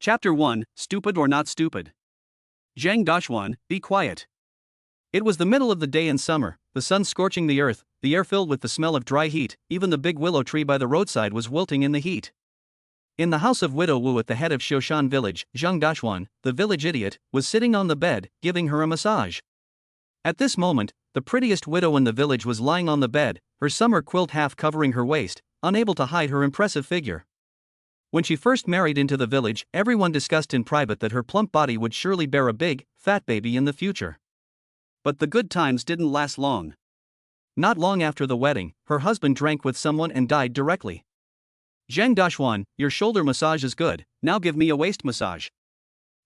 Chapter 1, Stupid or Not Stupid. Zhang Dashwan, be quiet. It was the middle of the day in summer, the sun scorching the earth, the air filled with the smell of dry heat, even the big willow tree by the roadside was wilting in the heat. In the house of Widow Wu at the head of Shoshan village, Zhang Dashwan, the village idiot, was sitting on the bed, giving her a massage. At this moment, the prettiest widow in the village was lying on the bed, her summer quilt half covering her waist, unable to hide her impressive figure. When she first married into the village, everyone discussed in private that her plump body would surely bear a big, fat baby in the future. But the good times didn't last long. Not long after the wedding, her husband drank with someone and died directly. Zhang Dashwan, your shoulder massage is good, now give me a waist massage.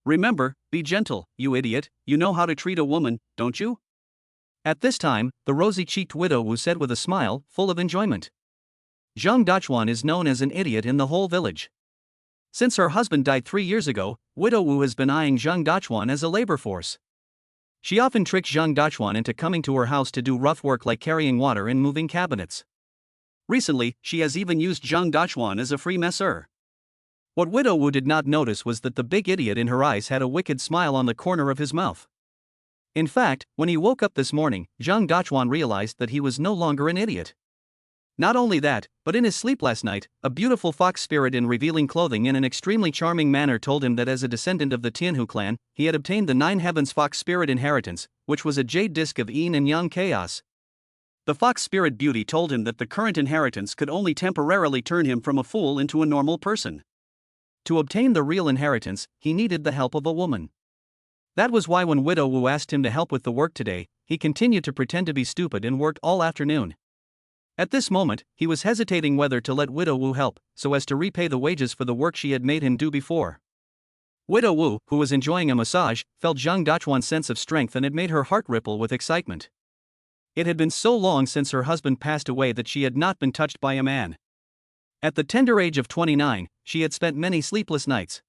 Remember, be gentle, you idiot, you know how to treat a woman, don't you? At this time, the rosy-cheeked widow Wu said with a smile, full of enjoyment. Zhang Dashwan is known as an idiot in the whole village. Since her husband died 3 years ago, Widow Wu has been eyeing Zhang Dashwan as a labor force. She often tricks Zhang Dashwan into coming to her house to do rough work like carrying water and moving cabinets. Recently, she has even used Zhang Dashwan as a free masseur. What Widow Wu did not notice was that the big idiot in her eyes had a wicked smile on the corner of his mouth. In fact, when he woke up this morning, Zhang Dashwan realized that he was no longer an idiot. Not only that, but in his sleep last night, a beautiful fox spirit in revealing clothing in an extremely charming manner told him that as a descendant of the Tianhu clan, he had obtained the 9 heavens fox spirit inheritance, which was a jade disc of yin and yang chaos. The fox spirit beauty told him that the current inheritance could only temporarily turn him from a fool into a normal person. To obtain the real inheritance, he needed the help of a woman. That was why when Widow Wu asked him to help with the work today, he continued to pretend to be stupid and worked all afternoon. At this moment, he was hesitating whether to let Widow Wu help, so as to repay the wages for the work she had made him do before. Widow Wu, who was enjoying a massage, felt Zhang Dashwan's sense of strength and it made her heart ripple with excitement. It had been so long since her husband passed away that she had not been touched by a man. At the tender age of 29, she had spent many sleepless nights.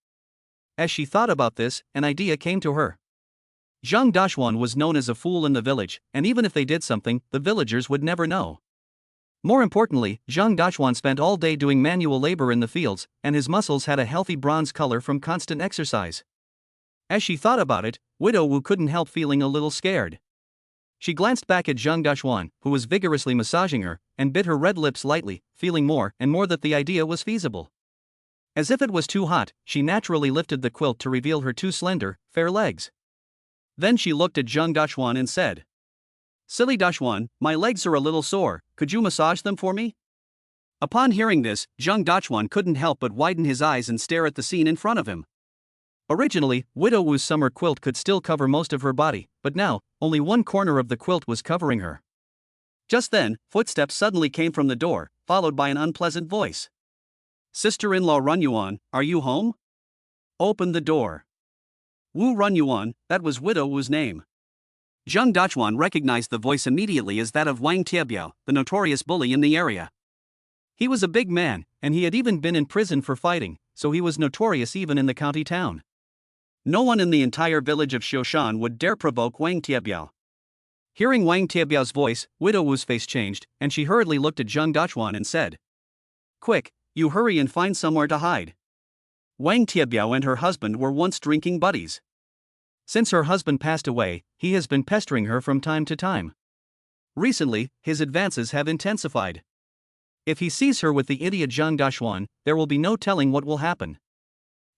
As she thought about this, an idea came to her. Zhang Dashwan was known as a fool in the village, and even if they did something, the villagers would never know. More importantly, Zhang Dashwan spent all day doing manual labor in the fields, and his muscles had a healthy bronze color from constant exercise. As she thought about it, Widow Wu couldn't help feeling a little scared. She glanced back at Zhang Dashwan, who was vigorously massaging her, and bit her red lips lightly, feeling more and more that the idea was feasible. As if it was too hot, she naturally lifted the quilt to reveal her 2 slender, fair legs. Then she looked at Zhang Dashwan and said, "Silly Dashwan, my legs are a little sore, could you massage them for me?" Upon hearing this, Zhang Dashwan couldn't help but widen his eyes and stare at the scene in front of him. Originally, Widow Wu's summer quilt could still cover most of her body, but now, only one corner of the quilt was covering her. Just then, footsteps suddenly came from the door, followed by an unpleasant voice. "Sister-in-law Runyuan, are you home? Open the door." Wu Runyuan, that was Widow Wu's name. Zhang Dashwan recognized the voice immediately as that of Wang Tiebiao, the notorious bully in the area. He was a big man, and he had even been in prison for fighting, so he was notorious even in the county town. No one in the entire village of Shoshan would dare provoke Wang Tiebiao. Hearing Wang Tiebiao's voice, Widow Wu's face changed, and she hurriedly looked at Zhang Dashwan and said, "Quick, you hurry and find somewhere to hide." Wang Tiebiao and her husband were once drinking buddies. Since her husband passed away, he has been pestering her from time to time. Recently, his advances have intensified. If he sees her with the idiot Zhang Dashwan, there will be no telling what will happen.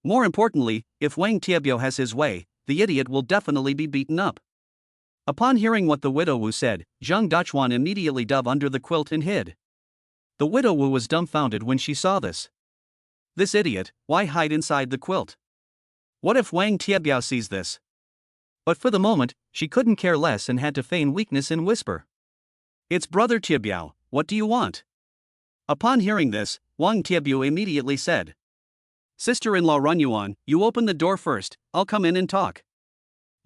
More importantly, if Wang Tiebiao has his way, the idiot will definitely be beaten up. Upon hearing what the Widow Wu said, Zhang Dashwan immediately dove under the quilt and hid. The Widow Wu was dumbfounded when she saw this. This idiot, why hide inside the quilt? What if Wang Tiebiao sees this? But for the moment, she couldn't care less and had to feign weakness and whisper, "It's brother Tiebiao, what do you want?" Upon hearing this, Wang Tiebiao immediately said, "Sister-in-law Runyuan, you open the door first, I'll come in and talk."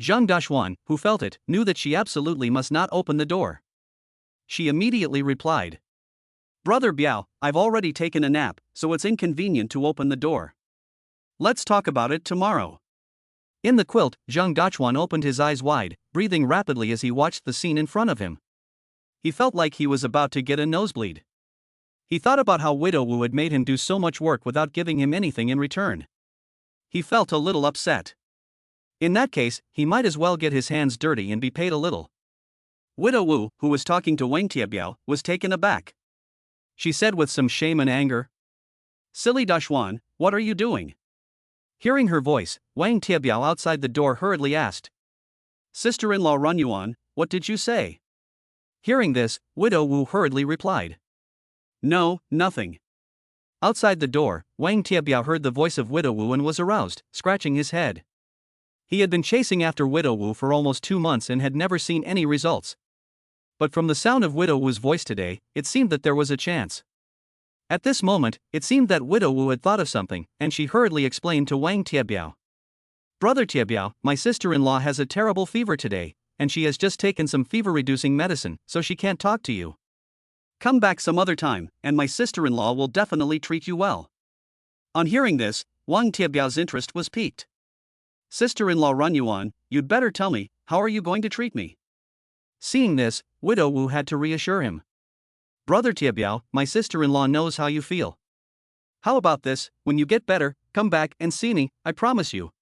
Zhang Dashwan, who felt it, knew that she absolutely must not open the door. She immediately replied, "Brother Biao, I've already taken a nap, so it's inconvenient to open the door. Let's talk about it tomorrow." In the quilt, Zhang Dashwan opened his eyes wide, breathing rapidly as he watched the scene in front of him. He felt like he was about to get a nosebleed. He thought about how Widow Wu had made him do so much work without giving him anything in return. he felt a little upset. In that case, he might as well get his hands dirty and be paid a little. Widow Wu, who was talking to Wang Tiabiao, was taken aback. She said with some shame and anger, "Silly Dashuan, what are you doing?" Hearing her voice, Wang Tiabiao outside the door hurriedly asked, "Sister-in-law Runyuan, what did you say?" Hearing this, Widow Wu hurriedly replied, "No, nothing." Outside the door, Wang Tiabiao heard the voice of Widow Wu and was aroused, scratching his head. He had been chasing after Widow Wu for almost 2 months and had never seen any results. But from the sound of Widow Wu's voice today, it seemed that there was a chance. At this moment, it seemed that Widow Wu had thought of something, and she hurriedly explained to Wang Tiabiao, "Brother Tiabiao, my sister-in-law has a terrible fever today, and she has just taken some fever-reducing medicine, so she can't talk to you. Come back some other time, and my sister-in-law will definitely treat you well." On hearing this, Wang Tiabiao's interest was piqued. "Sister-in-law Runyuan, you'd better tell me, how are you going to treat me?" Seeing this, Widow Wu had to reassure him. "Brother Tiabiao, my sister-in-law knows how you feel. How about this, when you get better, come back and see me, I promise you."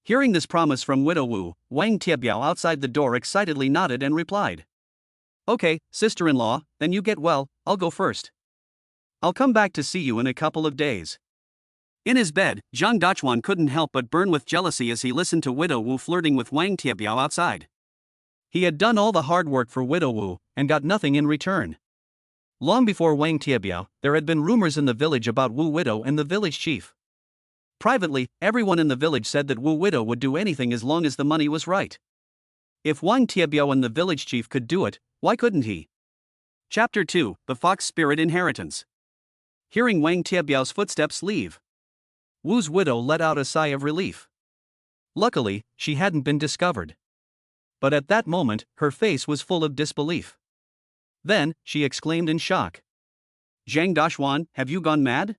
Hearing this promise from Widow Wu, Wang Tiabiao outside the door excitedly nodded and replied, "Okay, sister-in-law, then you get well, I'll go first. I'll come back to see you in a couple of days." In his bed, Zhang Dachuan couldn't help but burn with jealousy as he listened to Widow Wu flirting with Wang Tiabiao outside. He had done all the hard work for Widow Wu, and got nothing in return. Long before Wang Tiabiao, there had been rumors in the village about Wu Widow and the village chief. Privately, everyone in the village said that Wu Widow would do anything as long as the money was right. If Wang Tiabiao and the village chief could do it, why couldn't he? Chapter 2, The Fox Spirit Inheritance. Hearing Wang Tiabiao's footsteps leave, Wu's widow let out a sigh of relief. Luckily, she hadn't been discovered. But at that moment, her face was full of disbelief. Then, she exclaimed in shock, "Zhang Dashuan, have you gone mad?"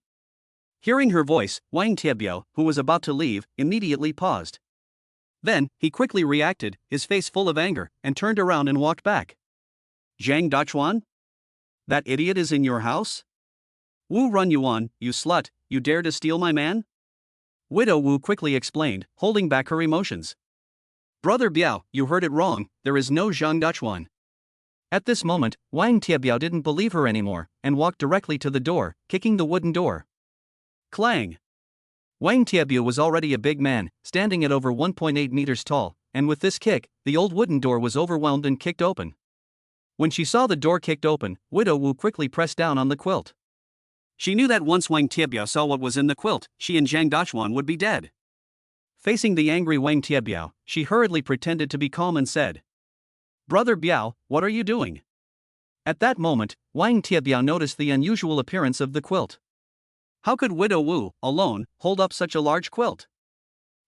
Hearing her voice, Wang Tiabiao, who was about to leave, immediately paused. Then, he quickly reacted, his face full of anger, and turned around and walked back. "Zhang Dachuan? That idiot is in your house? Wu Runyuan, you slut, you dare to steal my man?" Widow Wu quickly explained, holding back her emotions. "Brother Biao, you heard it wrong, there is no Zhang Dachuan." At this moment, Wang Tiabiao didn't believe her anymore, and walked directly to the door, kicking the wooden door. Clang! Wang Tiabiao was already a big man, standing at over 1.8 meters tall, and with this kick, the old wooden door was overwhelmed and kicked open. When she saw the door kicked open, Widow Wu quickly pressed down on the quilt. She knew that once Wang Tiabiao saw what was in the quilt, she and Zhang Dachuan would be dead. Facing the angry Wang Tiabiao, she hurriedly pretended to be calm and said, "Brother Biao, what are you doing?" At that moment, Wang Tiabiao noticed the unusual appearance of the quilt. How could Widow Wu, alone, hold up such a large quilt?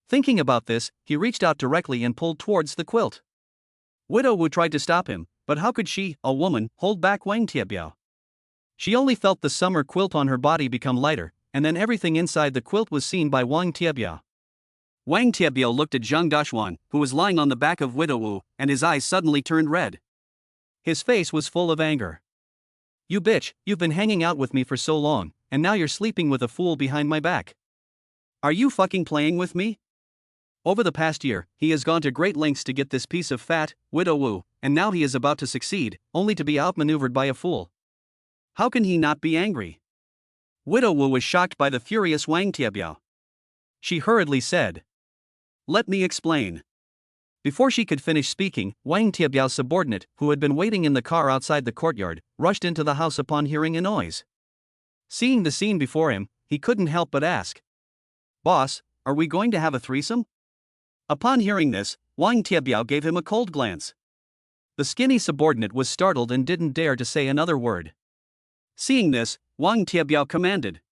Thinking about this, he reached out directly and pulled towards the quilt. Widow Wu tried to stop him, but how could she, a woman, hold back Wang Tiabiao? She only felt the summer quilt on her body become lighter, and then everything inside the quilt was seen by Wang Tiabiao. Wang Tiabiao looked at Zhang Dachuan, who was lying on the back of Widow Wu, and his eyes suddenly turned red. His face was full of anger. "You bitch, you've been hanging out with me for so long, and now you're sleeping with a fool behind my back. Are you fucking playing with me?" Over the past year, he has gone to great lengths to get this piece of fat, Widow Wu, and now he is about to succeed, only to be outmaneuvered by a fool. How can he not be angry? Widow Wu was shocked by the furious Wang Tiabiao. She hurriedly said, "Let me explain." Before she could finish speaking, Wang Tiabiao's subordinate, who had been waiting in the car outside the courtyard, rushed into the house upon hearing a noise. Seeing the scene before him, he couldn't help but ask, "Boss, are we going to have a threesome?" Upon hearing this, Wang Tiabiao gave him a cold glance. The skinny subordinate was startled and didn't dare to say another word. Seeing this, Wang Tiabiao commanded,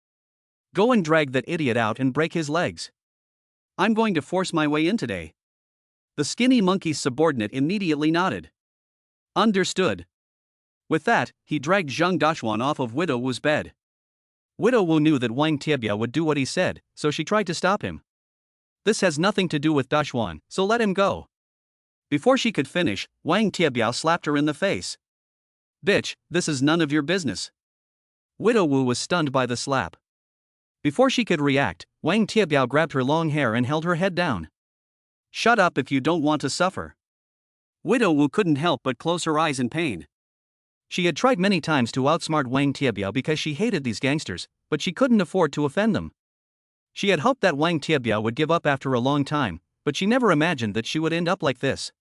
"Go and drag that idiot out and break his legs. I'm going to force my way in today." The skinny monkey's subordinate immediately nodded. Understood. With that, he dragged Zhang Dachuan off of Widow Wu's bed. Widow Wu knew that Wang Tiabiao would do what he said, so she tried to stop him. "This has nothing to do with Dachuan, so let him go." Before she could finish, Wang Tiabiao slapped her in the face. "Bitch, this is none of your business." Widow Wu was stunned by the slap. Before she could react, Wang Tiabiao grabbed her long hair and held her head down. Shut up if you don't want to suffer. Widow Wu couldn't help but close her eyes in pain. She had tried many times to outsmart Wang Tiabiao because she hated these gangsters, but she couldn't afford to offend them. She had hoped that Wang Tiabiao would give up after a long time, but she never imagined that she would end up like this.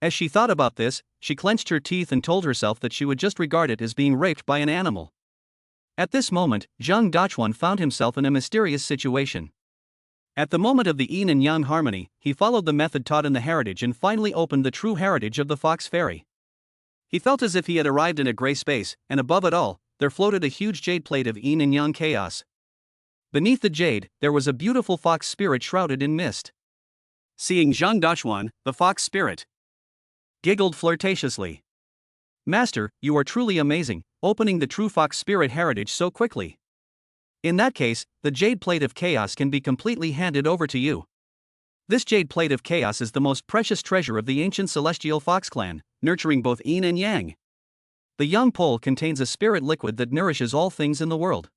As she thought about this, she clenched her teeth and told herself that she would just regard it as being raped by an animal. At this moment, Zhang Dachuan found himself in a mysterious situation. At the moment of the yin and yang harmony, he followed the method taught in the heritage and finally opened the true heritage of the fox fairy. He felt as if he had arrived in a gray space, and above it all, there floated a huge jade plate of yin and yang chaos. Beneath the jade, there was a beautiful fox spirit shrouded in mist. Seeing Zhang Dachuan, the fox spirit giggled flirtatiously. Master, you are truly amazing, opening the true fox spirit heritage so quickly. In that case, the jade plate of chaos can be completely handed over to you. This jade plate of chaos is the most precious treasure of the ancient celestial fox clan, nurturing both yin and yang. The yang pole contains a spirit liquid that nourishes all things in the world.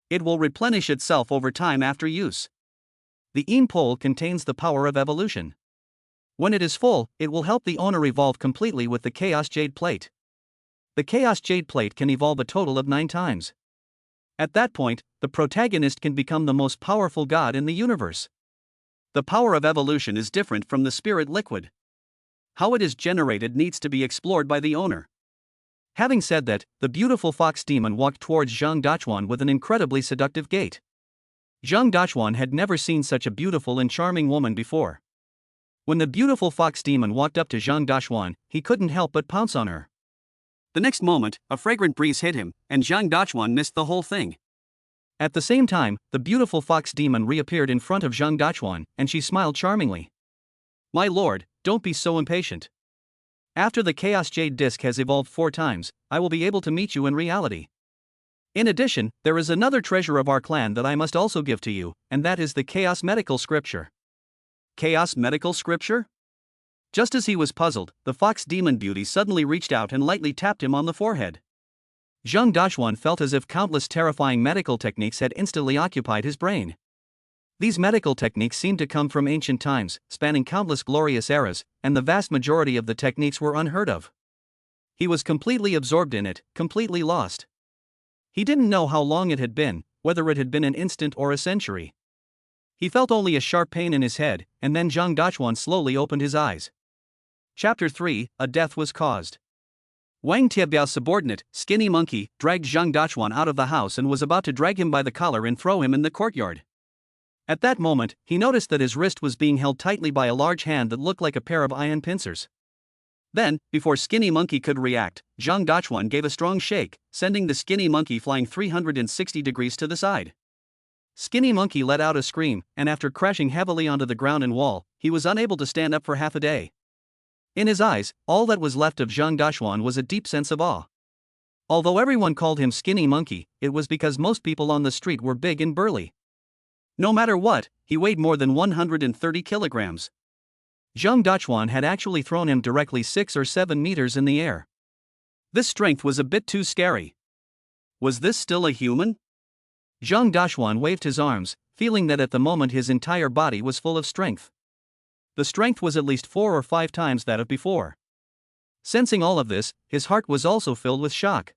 It will replenish itself over time after use. The yin pole contains the power of evolution. When it is full, it will help the owner evolve completely with the chaos jade plate. The chaos jade plate can evolve a total of 9 times. At that point, the protagonist can become the most powerful god in the universe. The power of evolution is different from the spirit liquid. How it is generated needs to be explored by the owner. Having said that, the beautiful fox demon walked towards Zhang Dachuan with an incredibly seductive gait. Zhang Dachuan had never seen such a beautiful and charming woman before. When the beautiful fox demon walked up to Zhang Dachuan, he couldn't help but pounce on her. The next moment, a fragrant breeze hit him, and Zhang Dachuan missed the whole thing. At the same time, the beautiful fox demon reappeared in front of Zhang Dachuan, and she smiled charmingly. My lord, don't be so impatient. After the Chaos Jade Disc has evolved 4 times, I will be able to meet you in reality. In addition, there is another treasure of our clan that I must also give to you, and that is the Chaos Medical Scripture. Chaos Medical Scripture? Just as he was puzzled, the fox demon beauty suddenly reached out and lightly tapped him on the forehead. Zhang Dachuan felt as if countless terrifying medical techniques had instantly occupied his brain. These medical techniques seemed to come from ancient times, spanning countless glorious eras, and the vast majority of the techniques were unheard of. He was completely absorbed in it, completely lost. He didn't know how long it had been, whether it had been an instant or a century. He felt only a sharp pain in his head, and then Zhang Dachuan slowly opened his eyes. Chapter 3, A Death Was Caused. Wang Tiabiao's subordinate, Skinny Monkey, dragged Zhang Dachuan out of the house and was about to drag him by the collar and throw him in the courtyard. At that moment, he noticed that his wrist was being held tightly by a large hand that looked like a pair of iron pincers. Then, before Skinny Monkey could react, Zhang Dachuan gave a strong shake, sending the Skinny Monkey flying 360 degrees to the side. Skinny Monkey let out a scream, and after crashing heavily onto the ground and wall, he was unable to stand up for half a day. In his eyes, all that was left of Zhang Dachuan was a deep sense of awe. Although everyone called him Skinny Monkey, it was because most people on the street were big and burly. No matter what, he weighed more than 130 kilograms. Zhang Dachuan had actually thrown him directly 6 or 7 meters in the air. This strength was a bit too scary. Was this still a human? Zhang Dachuan waved his arms, feeling that at the moment his entire body was full of strength. The strength was at least 4 or 5 times that of before. Sensing all of this, his heart was also filled with shock.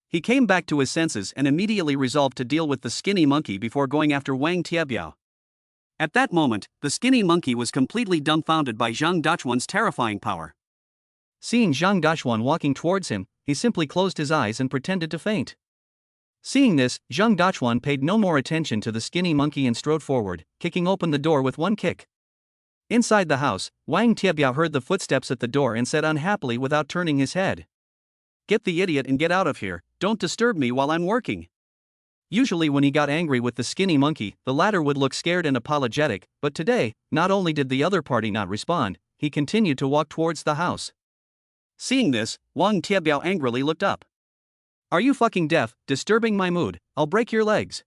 He came back to his senses and immediately resolved to deal with the Skinny Monkey before going after Wang Tiabiao. At that moment, the Skinny Monkey was completely dumbfounded by Zhang Dachuan's terrifying power. Seeing Zhang Dachuan walking towards him, he simply closed his eyes and pretended to faint. Seeing this, Zhang Dachuan paid no more attention to the Skinny Monkey and strode forward, kicking open the door with one kick. Inside the house, Wang Tiabiao heard the footsteps at the door and said unhappily without turning his head. Get the idiot and get out of here, don't disturb me while I'm working. Usually when he got angry with the Skinny Monkey, the latter would look scared and apologetic, but today, not only did the other party not respond, he continued to walk towards the house. Seeing this, Wang Tiabiao angrily looked up. Are you fucking deaf, disturbing my mood, I'll break your legs.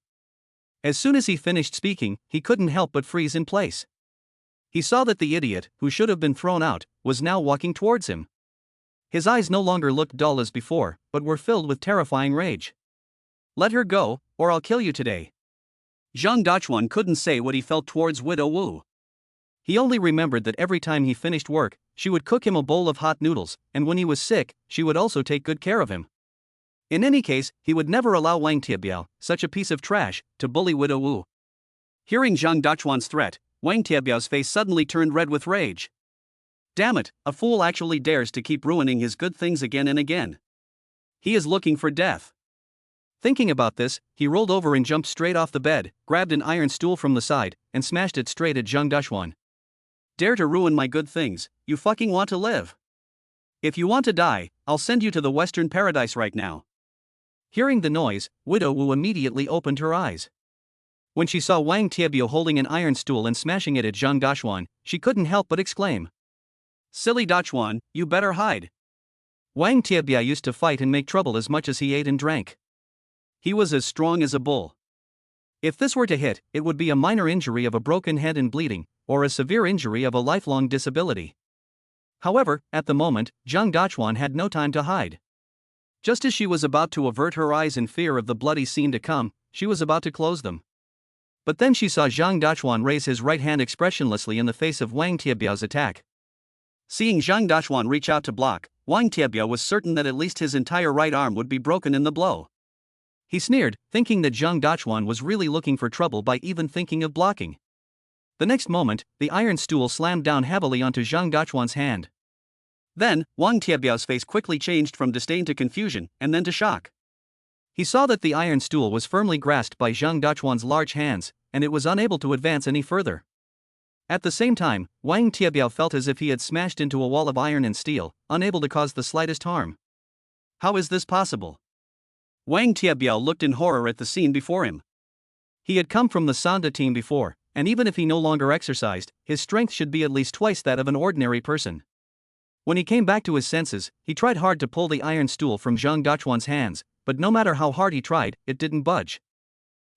As soon as he finished speaking, he couldn't help but freeze in place. He saw that the idiot, who should have been thrown out, was now walking towards him. His eyes no longer looked dull as before, but were filled with terrifying rage. Let her go, or I'll kill you today. Zhang Dachuan couldn't say what he felt towards Widow Wu. He only remembered that every time he finished work, she would cook him a bowl of hot noodles, and when he was sick, she would also take good care of him. In any case, he would never allow Wang Tiabiao, such a piece of trash, to bully Widow Wu. Hearing Zhang Dachuan's threat, Wang Tiabiao's face suddenly turned red with rage. Damn it, a fool actually dares to keep ruining his good things again and again. He is looking for death. Thinking about this, he rolled over and jumped straight off the bed, grabbed an iron stool from the side, and smashed it straight at Zhang Dachuan. Dare to ruin my good things, you fucking want to live? If you want to die, I'll send you to the Western Paradise right now. Hearing the noise, Widow Wu immediately opened her eyes. When she saw Wang Tiabiao holding an iron stool and smashing it at Zhang Dachuan, she couldn't help but exclaim. Silly Dachuan, you better hide. Wang Tiabiao used to fight and make trouble as much as he ate and drank. He was as strong as a bull. If this were to hit, it would be a minor injury of a broken head and bleeding, or a severe injury of a lifelong disability. However, at the moment, Zhang Dachuan had no time to hide. Just as she was about to avert her eyes in fear of the bloody scene to come, she was about to close them. But then she saw Zhang Dachuan raise his right hand expressionlessly in the face of Wang Tiabiao's attack. Seeing Zhang Dachuan reach out to block, Wang Tiabiao was certain that at least his entire right arm would be broken in the blow. He sneered, thinking that Zhang Dachuan was really looking for trouble by even thinking of blocking. The next moment, the iron stool slammed down heavily onto Zhang Dachuan's hand. Then, Wang Tiabiao's face quickly changed from disdain to confusion, and then to shock. He saw that the iron stool was firmly grasped by Zhang Dachuan's large hands, and it was unable to advance any further. At the same time, Wang Tiabiao felt as if he had smashed into a wall of iron and steel, unable to cause the slightest harm. How is this possible? Wang Tiabiao looked in horror at the scene before him. He had come from the Sanda team before, and even if he no longer exercised, his strength should be at least twice that of an ordinary person. When he came back to his senses, he tried hard to pull the iron stool from Zhang Dachuan's hands, but no matter how hard he tried, it didn't budge.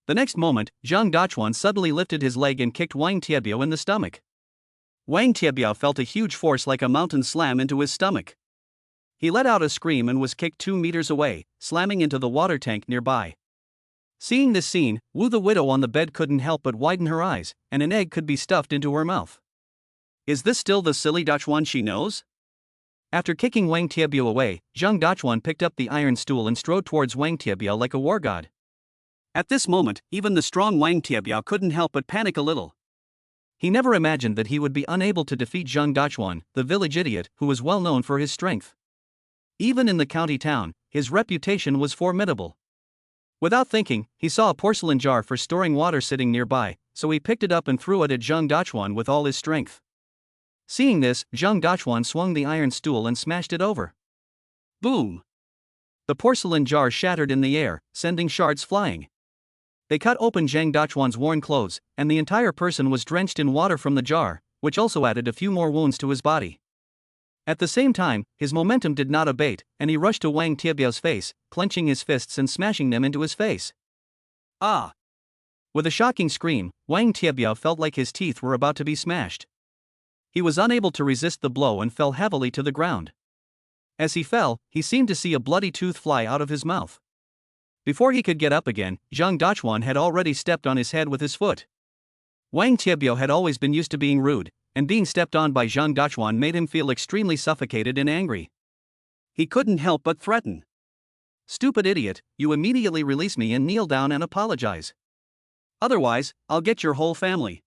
The next moment, Zhang Dachuan suddenly lifted his leg and kicked Wang Tiabiao in the stomach. Wang Tiabiao felt a huge force like a mountain slam into his stomach. He let out a scream and was kicked 2 meters away, slamming into the water tank nearby. Seeing this scene, Wu the widow on the bed couldn't help but widen her eyes, and an egg could be stuffed into her mouth. Is this still the silly Dachuan she knows? After kicking Wang Tiabiao away, Zhang Dachuan picked up the iron stool and strode towards Wang Tiabiao like a war god. At this moment, even the strong Wang Tiabiao couldn't help but panic a little. He never imagined that he would be unable to defeat Zhang Dachuan, the village idiot who was well known for his strength. Even in the county town, his reputation was formidable. Without thinking, he saw a porcelain jar for storing water sitting nearby, so he picked it up and threw it at Zhang Dachuan with all his strength. Seeing this, Zhang Dachuan swung the iron stool and smashed it over. Boom! The porcelain jar shattered in the air, sending shards flying. They cut open Zhang Dachuan's worn clothes, and the entire person was drenched in water from the jar, which also added a few more wounds to his body. At the same time, his momentum did not abate, and he rushed to Wang Tiabiao's face, clenching his fists and smashing them into his face. Ah! With a shocking scream, Wang Tiabiao felt like his teeth were about to be smashed. He was unable to resist the blow and fell heavily to the ground. As he fell, he seemed to see a bloody tooth fly out of his mouth. Before he could get up again, Zhang Dachuan had already stepped on his head with his foot. Wang Tiabiao had always been used to being rude, and being stepped on by Zhang Dachuan made him feel extremely suffocated and angry. He couldn't help but threaten. Stupid idiot, you immediately release me and kneel down and apologize. Otherwise, I'll get your whole family.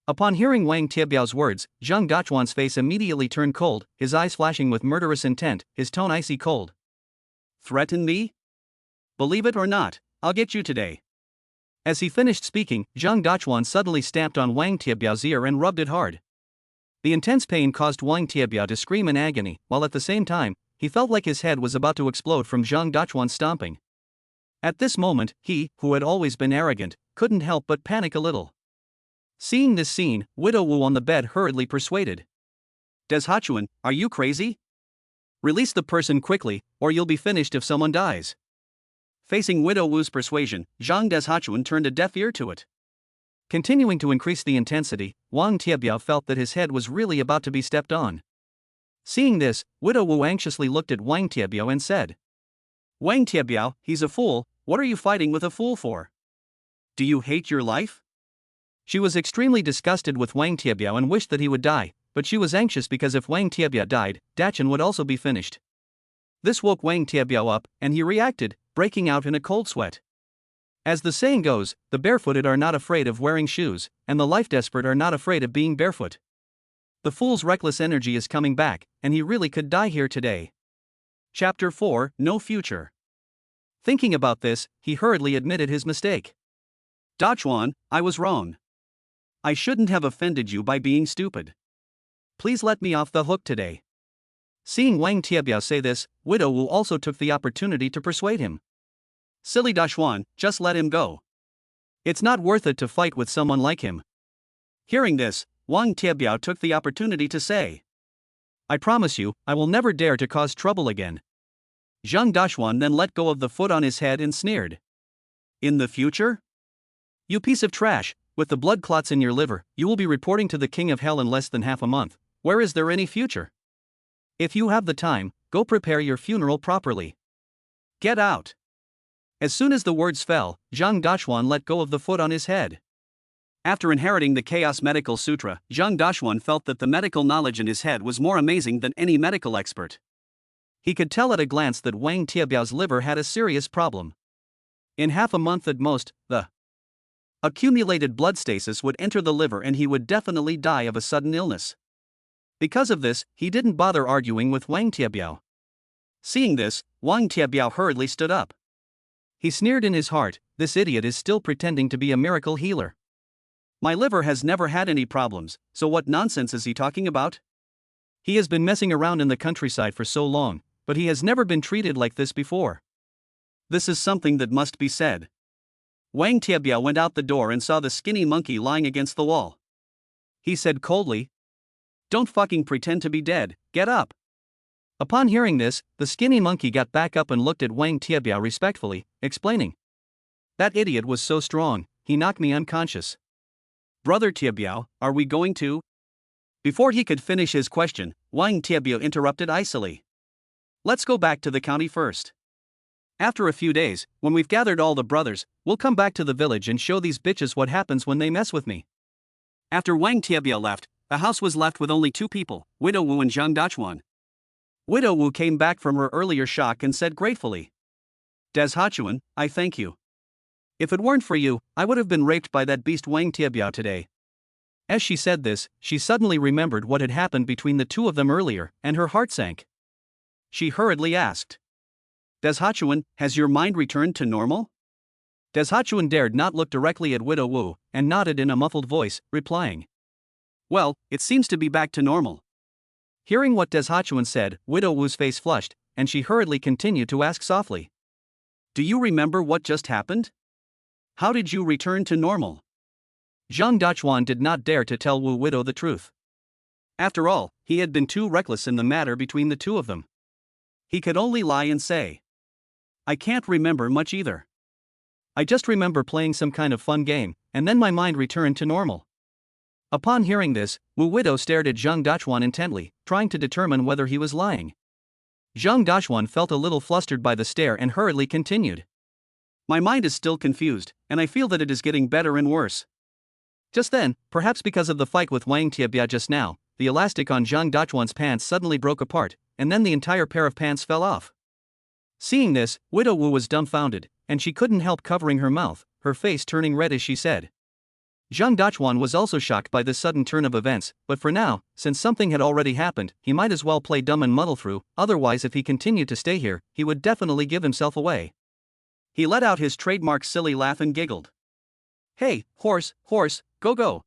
Upon hearing Wang Tiabiao's words, Zhang Dachuan's face immediately turned cold, his eyes flashing with murderous intent, his tone icy cold. Threaten me? Believe it or not, I'll get you today. As he finished speaking, Zhang Dachuan suddenly stamped on Wang Tiabiao's ear and rubbed it hard. The intense pain caused Wang Tiabiao to scream in agony, while at the same time, he felt like his head was about to explode from Zhang Dachuan's stomping. At this moment, he, who had always been arrogant, couldn't help but panic a little. Seeing this scene, Widow Wu on the bed hurriedly persuaded. Deshachuan, are you crazy? Release the person quickly, or you'll be finished if someone dies. Facing Widow Wu's persuasion, Zhang Deshachuan turned a deaf ear to it. Continuing to increase the intensity, Wang Tiabiao felt that his head was really about to be stepped on. Seeing this, Widow Wu anxiously looked at Wang Tiabiao and said, Wang Tiabiao, he's a fool, what are you fighting with a fool for? Do you hate your life? She was extremely disgusted with Wang Tiebiao and wished that he would die, but she was anxious because if Wang Tiebiao died, Dachan would also be finished. This woke Wang Tiebiao up, and he reacted, breaking out in a cold sweat. As the saying goes, the barefooted are not afraid of wearing shoes, and the life-desperate are not afraid of being barefoot. The fool's reckless energy is coming back, and he really could die here today. Chapter 4, No Future. Thinking about this, he hurriedly admitted his mistake. Dachuan, I was wrong. I shouldn't have offended you by being stupid. Please let me off the hook today. Seeing Wang Tiebiao say this, Widow Wu also took the opportunity to persuade him. Silly Dachuan, just let him go. It's not worth it to fight with someone like him. Hearing this, Wang Tiebiao took the opportunity to say, I promise you, I will never dare to cause trouble again. Zhang Dachuan then let go of the foot on his head and sneered. In the future? You piece of trash, with the blood clots in your liver, you will be reporting to the King of Hell in less than half a month. Where is there any future? If you have the time, go prepare your funeral properly. Get out. As soon as the words fell, Zhang Dachuan let go of the foot on his head. After inheriting the Chaos Medical Sutra, Zhang Dachuan felt that the medical knowledge in his head was more amazing than any medical expert. He could tell at a glance that Wang Tiebiao's liver had a serious problem. In half a month at most, the accumulated blood stasis would enter the liver and he would definitely die of a sudden illness. Because of this, he didn't bother arguing with Wang Tiebiao. Seeing this, Wang Tiebiao hurriedly stood up. He sneered in his heart, this idiot is still pretending to be a miracle healer. My liver has never had any problems, so what nonsense is he talking about? He has been messing around in the countryside for so long, but he has never been treated like this before. This is something that must be said. Wang Tiebiao went out the door and saw the skinny monkey lying against the wall. He said coldly, Don't fucking pretend to be dead, get up. Upon hearing this, the skinny monkey got back up and looked at Wang Tiebiao respectfully, explaining. That idiot was so strong, he knocked me unconscious. Brother Tiebiao, are we going to? Before he could finish his question, Wang Tiebiao interrupted icily. Let's go back to the county first. After a few days, when we've gathered all the brothers, we'll come back to the village and show these bitches what happens when they mess with me. After Wang Tiebiao left, the house was left with only two people, Widow Wu and Zhang Dachuan. Widow Wu came back from her earlier shock and said gratefully, Deshachuan, I thank you. If it weren't for you, I would have been raped by that beast Wang Tiebiao today. As she said this, she suddenly remembered what had happened between the two of them earlier, and her heart sank. She hurriedly asked, Deshachuan, has your mind returned to normal? Deshachuan dared not look directly at Widow Wu, and nodded in a muffled voice, replying, Well, it seems to be back to normal. Hearing what Deshachuan said, Widow Wu's face flushed, and she hurriedly continued to ask softly, Do you remember what just happened? How did you return to normal? Zhang Dachuan did not dare to tell Wu Widow the truth. After all, he had been too reckless in the matter between the two of them. He could only lie and say, I can't remember much either. I just remember playing some kind of fun game, and then my mind returned to normal. Upon hearing this, Wu Widow stared at Zhang Dachuan intently, trying to determine whether he was lying. Zhang Dachuan felt a little flustered by the stare and hurriedly continued. My mind is still confused, and I feel that it is getting better and worse. Just then, perhaps because of the fight with Wang Tiebiao just now, the elastic on Zhang Dachuan's pants suddenly broke apart, and then the entire pair of pants fell off. Seeing this, Widow Wu was dumbfounded, and she couldn't help covering her mouth, her face turning red as she said. Zhang Dachuan was also shocked by this sudden turn of events, but for now, since something had already happened, he might as well play dumb and muddle through, otherwise if he continued to stay here, he would definitely give himself away. He let out his trademark silly laugh and giggled. Hey, horse, go go.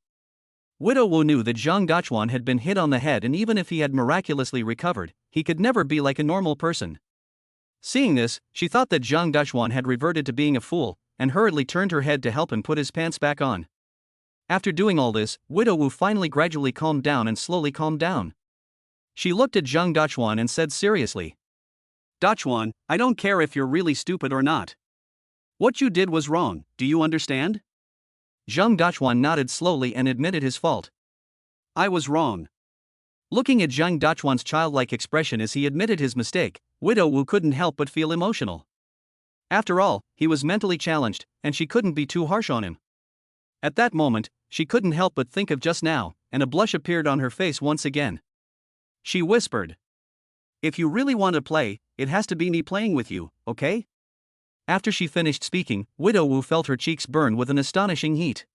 Widow Wu knew that Zhang Dachuan had been hit on the head, and even if he had miraculously recovered, he could never be like a normal person. Seeing this, she thought that Zhang Dachuan had reverted to being a fool, and hurriedly turned her head to help him put his pants back on. After doing all this, Widow Wu finally gradually calmed down and slowly calmed down. She looked at Zhang Dachuan and said seriously, Dachuan, I don't care if you're really stupid or not. What you did was wrong, do you understand? Zhang Dachuan nodded slowly and admitted his fault. I was wrong. Looking at Zhang Dachuan's childlike expression as he admitted his mistake, Widow Wu couldn't help but feel emotional. After all, he was mentally challenged, and she couldn't be too harsh on him. At that moment, she couldn't help but think of just now, and a blush appeared on her face once again. She whispered, "If you really want to play, it has to be me playing with you, okay?" After she finished speaking, Widow Wu felt her cheeks burn with an astonishing heat.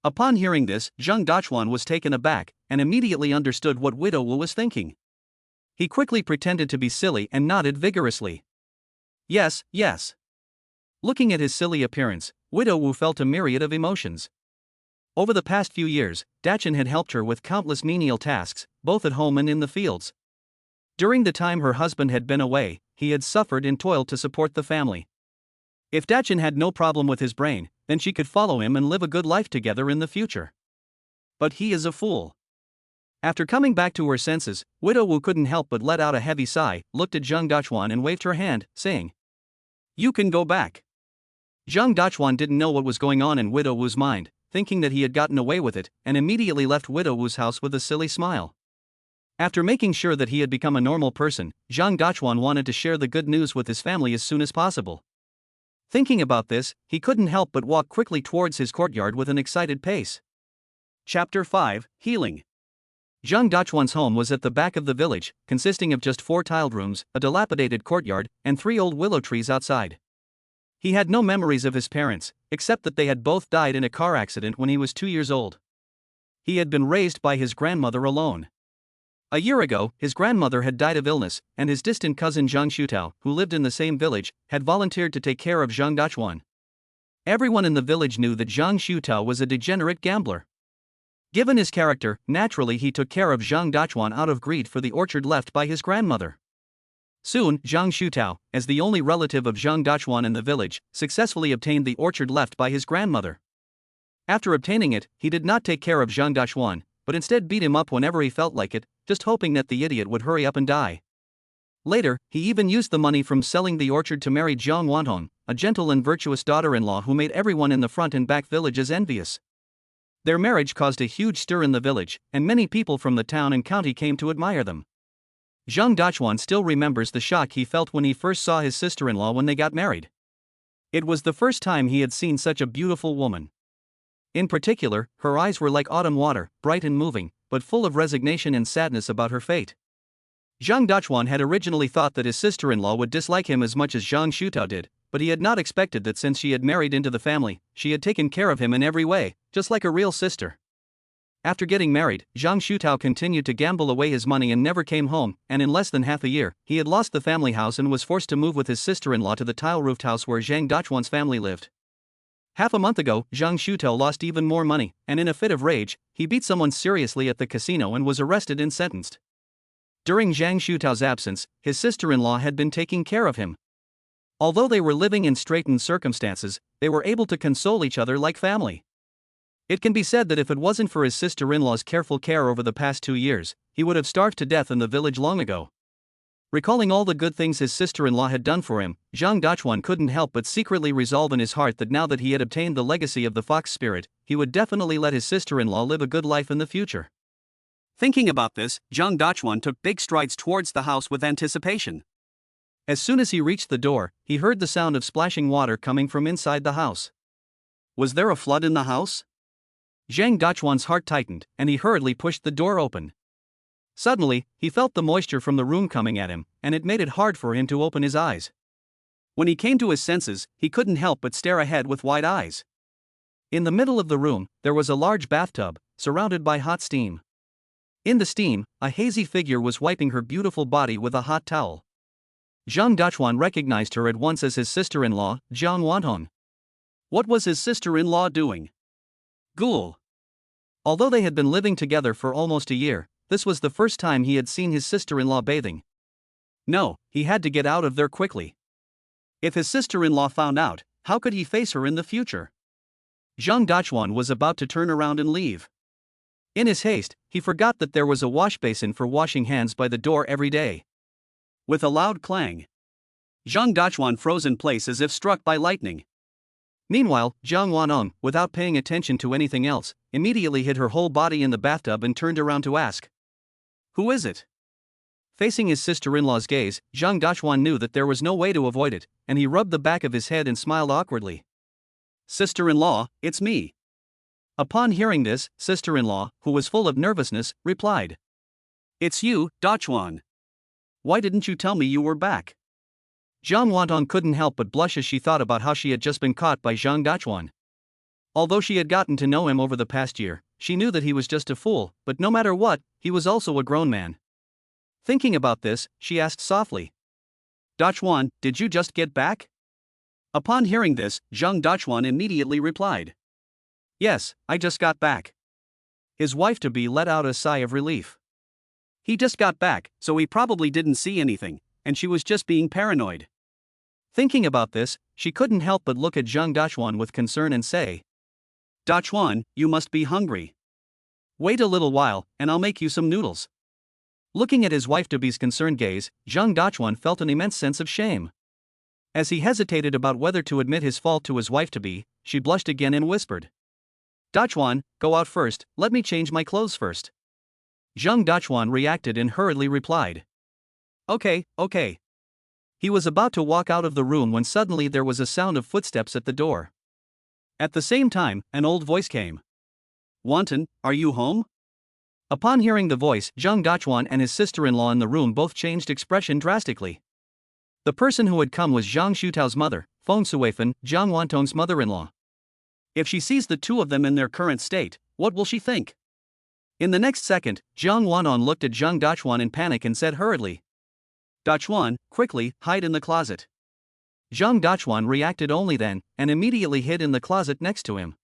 Upon hearing this, Zhang Dachuan was taken aback, and immediately understood what Widow Wu was thinking. He quickly pretended to be silly and nodded vigorously. Yes, yes. Looking at his silly appearance, Widow Wu felt a myriad of emotions. Over the past few years, Dachin had helped her with countless menial tasks, both at home and in the fields. During the time her husband had been away, he had suffered and toiled to support the family. If Dachin had no problem with his brain, then she could follow him and live a good life together in the future. But he is a fool. After coming back to her senses, Widow Wu couldn't help but let out a heavy sigh, looked at Zhang Dachuan and waved her hand, saying, "You can go back." Zhang Dachuan didn't know what was going on in Widow Wu's mind, thinking that he had gotten away with it, and immediately left Widow Wu's house with a silly smile. After making sure that he had become a normal person, Zhang Dachuan wanted to share the good news with his family as soon as possible. Thinking about this, he couldn't help but walk quickly towards his courtyard with an excited pace. Chapter 5, Healing. Zhang Dachuan's home was at the back of the village, consisting of just 4 tiled rooms, a dilapidated courtyard, and 3 old willow trees outside. He had no memories of his parents, except that they had both died in a car accident when he was 2 years old. He had been raised by his grandmother alone. A year ago, his grandmother had died of illness, and his distant cousin Zhang Shutao, who lived in the same village, had volunteered to take care of Zhang Dachuan. Everyone in the village knew that Zhang Shutao was a degenerate gambler. Given his character, naturally he took care of Zhang Dachuan out of greed for the orchard left by his grandmother. Soon, Zhang Shutao, as the only relative of Zhang Dachuan in the village, successfully obtained the orchard left by his grandmother. After obtaining it, he did not take care of Zhang Dachuan, but instead beat him up whenever he felt like it, just hoping that the idiot would hurry up and die. Later, he even used the money from selling the orchard to marry Zhang Wanhong, a gentle and virtuous daughter-in-law who made everyone in the front and back villages envious. Their marriage caused a huge stir in the village, and many people from the town and county came to admire them. Zhang Dachuan still remembers the shock he felt when he first saw his sister-in-law when they got married. It was the first time he had seen such a beautiful woman. In particular, her eyes were like autumn water, bright and moving, but full of resignation and sadness about her fate. Zhang Dachuan had originally thought that his sister-in-law would dislike him as much as Zhang Shutao did, but he had not expected that since she had married into the family, she had taken care of him in every way, just like a real sister. After getting married, Zhang Shutao continued to gamble away his money and never came home, and in less than half a year, he had lost the family house and was forced to move with his sister-in-law to the tile-roofed house where Zhang Dachuan's family lived. Half a month ago, Zhang Shutao lost even more money, and in a fit of rage, he beat someone seriously at the casino and was arrested and sentenced. During Zhang Shutao's absence, his sister-in-law had been taking care of him. Although they were living in straitened circumstances, they were able to console each other like family. It can be said that if it wasn't for his sister-in-law's careful care over the past 2 years, he would have starved to death in the village long ago. Recalling all the good things his sister-in-law had done for him, Zhang Dachuan couldn't help but secretly resolve in his heart that now that he had obtained the legacy of the fox spirit, he would definitely let his sister-in-law live a good life in the future. Thinking about this, Zhang Dachuan took big strides towards the house with anticipation. As soon as he reached the door, he heard the sound of splashing water coming from inside the house. Was there a flood in the house? Zhang Dachuan's heart tightened, and he hurriedly pushed the door open. Suddenly, he felt the moisture from the room coming at him, and it made it hard for him to open his eyes. When he came to his senses, he couldn't help but stare ahead with wide eyes. In the middle of the room, there was a large bathtub, surrounded by hot steam. In the steam, a hazy figure was wiping her beautiful body with a hot towel. Zhang Dachuan recognized her at once as his sister-in-law, Zhang Wanhong. What was his sister-in-law doing? Ghoul. Although they had been living together for almost a year, this was the first time he had seen his sister-in-law bathing. No, he had to get out of there quickly. If his sister-in-law found out, how could he face her in the future? Zhang Dachuan was about to turn around and leave. In his haste, he forgot that there was a wash basin for washing hands by the door every day. With a loud clang, Zhang Dachuan froze in place as if struck by lightning. Meanwhile, Zhang Wanhong, without paying attention to anything else, immediately hid her whole body in the bathtub and turned around to ask, "Who is it?" Facing his sister-in-law's gaze, Zhang Daxuan knew that there was no way to avoid it, and he rubbed the back of his head and smiled awkwardly. "Sister-in-law, it's me." Upon hearing this, sister-in-law, who was full of nervousness, replied. "It's you, Daxuan. Why didn't you tell me you were back?" Zhang Wantong couldn't help but blush as she thought about how she had just been caught by Zhang Daxuan. Although she had gotten to know him over the past year, she knew that he was just a fool, but no matter what, he was also a grown man. Thinking about this, she asked softly. "Daxuan, did you just get back?" Upon hearing this, Zhang Daxuan immediately replied. "Yes, I just got back." His wife-to-be let out a sigh of relief. He just got back, so he probably didn't see anything, and she was just being paranoid. Thinking about this, she couldn't help but look at Zhang Daxuan with concern and say, "Daxuan, you must be hungry. Wait a little while, and I'll make you some noodles." Looking at his wife-to-be's concerned gaze, Zhang Daxuan felt an immense sense of shame. As he hesitated about whether to admit his fault to his wife-to-be, she blushed again and whispered, "Daxuan, go out first, let me change my clothes first." Zhang Daxuan reacted and hurriedly replied, Okay. He was about to walk out of the room when suddenly there was a sound of footsteps at the door. At the same time, an old voice came. "Wanton, are you home?" Upon hearing the voice, Zhang Daxuan and his sister-in-law in the room both changed expression drastically. The person who had come was Zhang Shutao's mother, Feng Suifan, Zhang Wantong's mother-in-law. If she sees the two of them in their current state, what will she think? In the next second, Zhang Wantong looked at Zhang Daxuan in panic and said hurriedly, "Daxuan, quickly, hide in the closet." Zhang Daxuan reacted only then, and immediately hid in the closet next to him.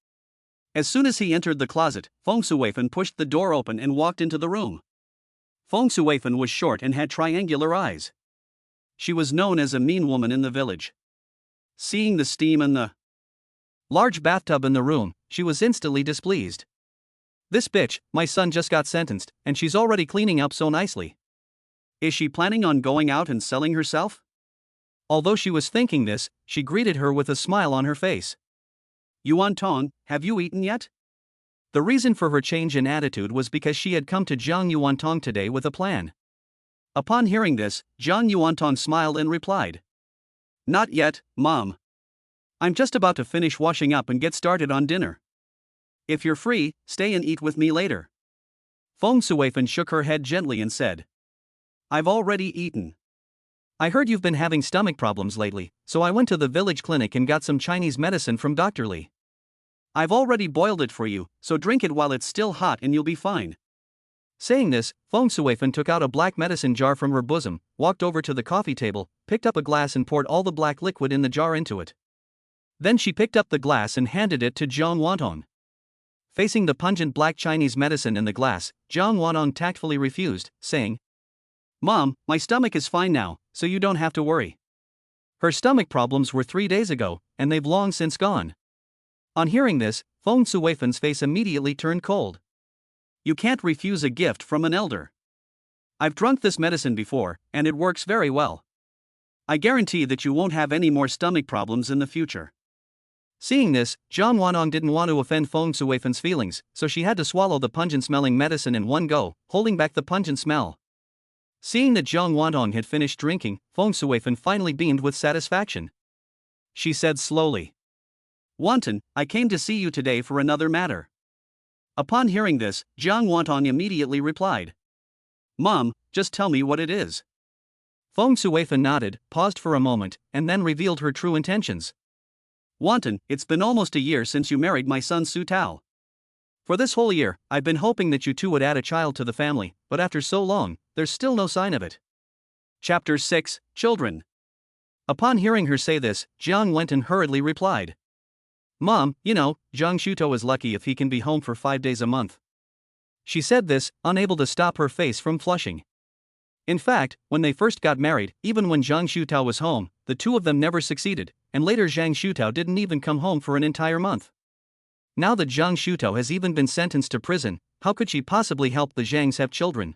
As soon as he entered the closet, Feng Suifan pushed the door open and walked into the room. Feng Suifan was short and had triangular eyes. She was known as a mean woman in the village. Seeing the steam and the large bathtub in the room, she was instantly displeased. "This bitch, my son just got sentenced, and she's already cleaning up so nicely. Is she planning on going out and selling herself?" Although she was thinking this, she greeted her with a smile on her face. "Yuan Tong, have you eaten yet?" The reason for her change in attitude was because she had come to Zhang Yuantong today with a plan. Upon hearing this, Zhang Yuantong smiled and replied, "Not yet, Mom. I'm just about to finish washing up and get started on dinner. If you're free, stay and eat with me later." Feng Suifan shook her head gently and said, "I've already eaten. I heard you've been having stomach problems lately, so I went to the village clinic and got some Chinese medicine from Dr. Li. I've already boiled it for you, so drink it while it's still hot and you'll be fine." Saying this, Feng Suifan took out a black medicine jar from her bosom, walked over to the coffee table, picked up a glass and poured all the black liquid in the jar into it. Then she picked up the glass and handed it to Zhang Wantong. Facing the pungent black Chinese medicine in the glass, Zhang Wantong tactfully refused, saying, "Mom, my stomach is fine now, so you don't have to worry." Her stomach problems were 3 days ago, and they've long since gone. On hearing this, Feng Suifan's face immediately turned cold. "You can't refuse a gift from an elder. I've drunk this medicine before, and it works very well. I guarantee that you won't have any more stomach problems in the future." Seeing this, Zhang Wantong didn't want to offend Feng Suifan's feelings, so she had to swallow the pungent-smelling medicine in one go, holding back the pungent smell. Seeing that Zhang Wantong had finished drinking, Feng Suifan finally beamed with satisfaction. She said slowly, "Wanton, I came to see you today for another matter." Upon hearing this, Zhang Wantong immediately replied, "Mom, just tell me what it is." Feng Suifan nodded, paused for a moment, and then revealed her true intentions. "Wanton, it's been almost a year since you married my son Su Tao. For this whole year, I've been hoping that you two would add a child to the family, but after so long, there's still no sign of it." Chapter 6, Children. Upon hearing her say this, Jiang went and hurriedly replied, "Mom, Zhang Shuto is lucky if he can be home for 5 days a month." She said this, unable to stop her face from flushing. In fact, when they first got married, even when Zhang Shutao was home, the two of them never succeeded, and later Zhang Shutao didn't even come home for an entire month. Now that Zhang Shutao has even been sentenced to prison, how could she possibly help the Zhangs have children?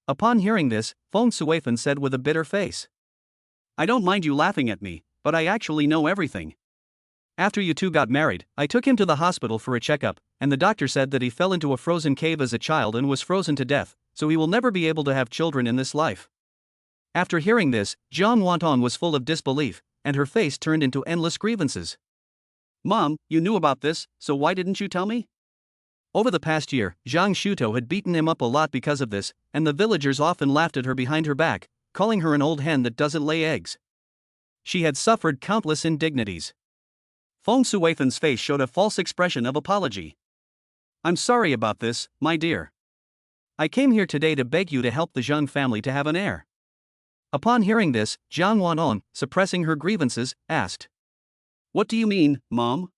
Upon hearing this, Feng Suifan said with a bitter face, "I don't mind you laughing at me, but I actually know everything. After you two got married, I took him to the hospital for a checkup, and the doctor said that he fell into a frozen cave as a child and was frozen to death, so he will never be able to have children in this life. After hearing this, Jiang Wantong was full of disbelief, and her face turned into endless grievances. Mom, you knew about this, so why didn't you tell me? Over the past year, Zhang Shuto had beaten him up a lot because of this, and the villagers often laughed at her behind her back, calling her an old hen that doesn't lay eggs. She had suffered countless indignities. Feng Suifen's face showed a false expression of apology. I'm sorry about this, my dear. I came here today to beg you to help the Zhang family to have an heir. Upon hearing this, Jiang Wanong, suppressing her grievances, asked, What do you mean, Mom?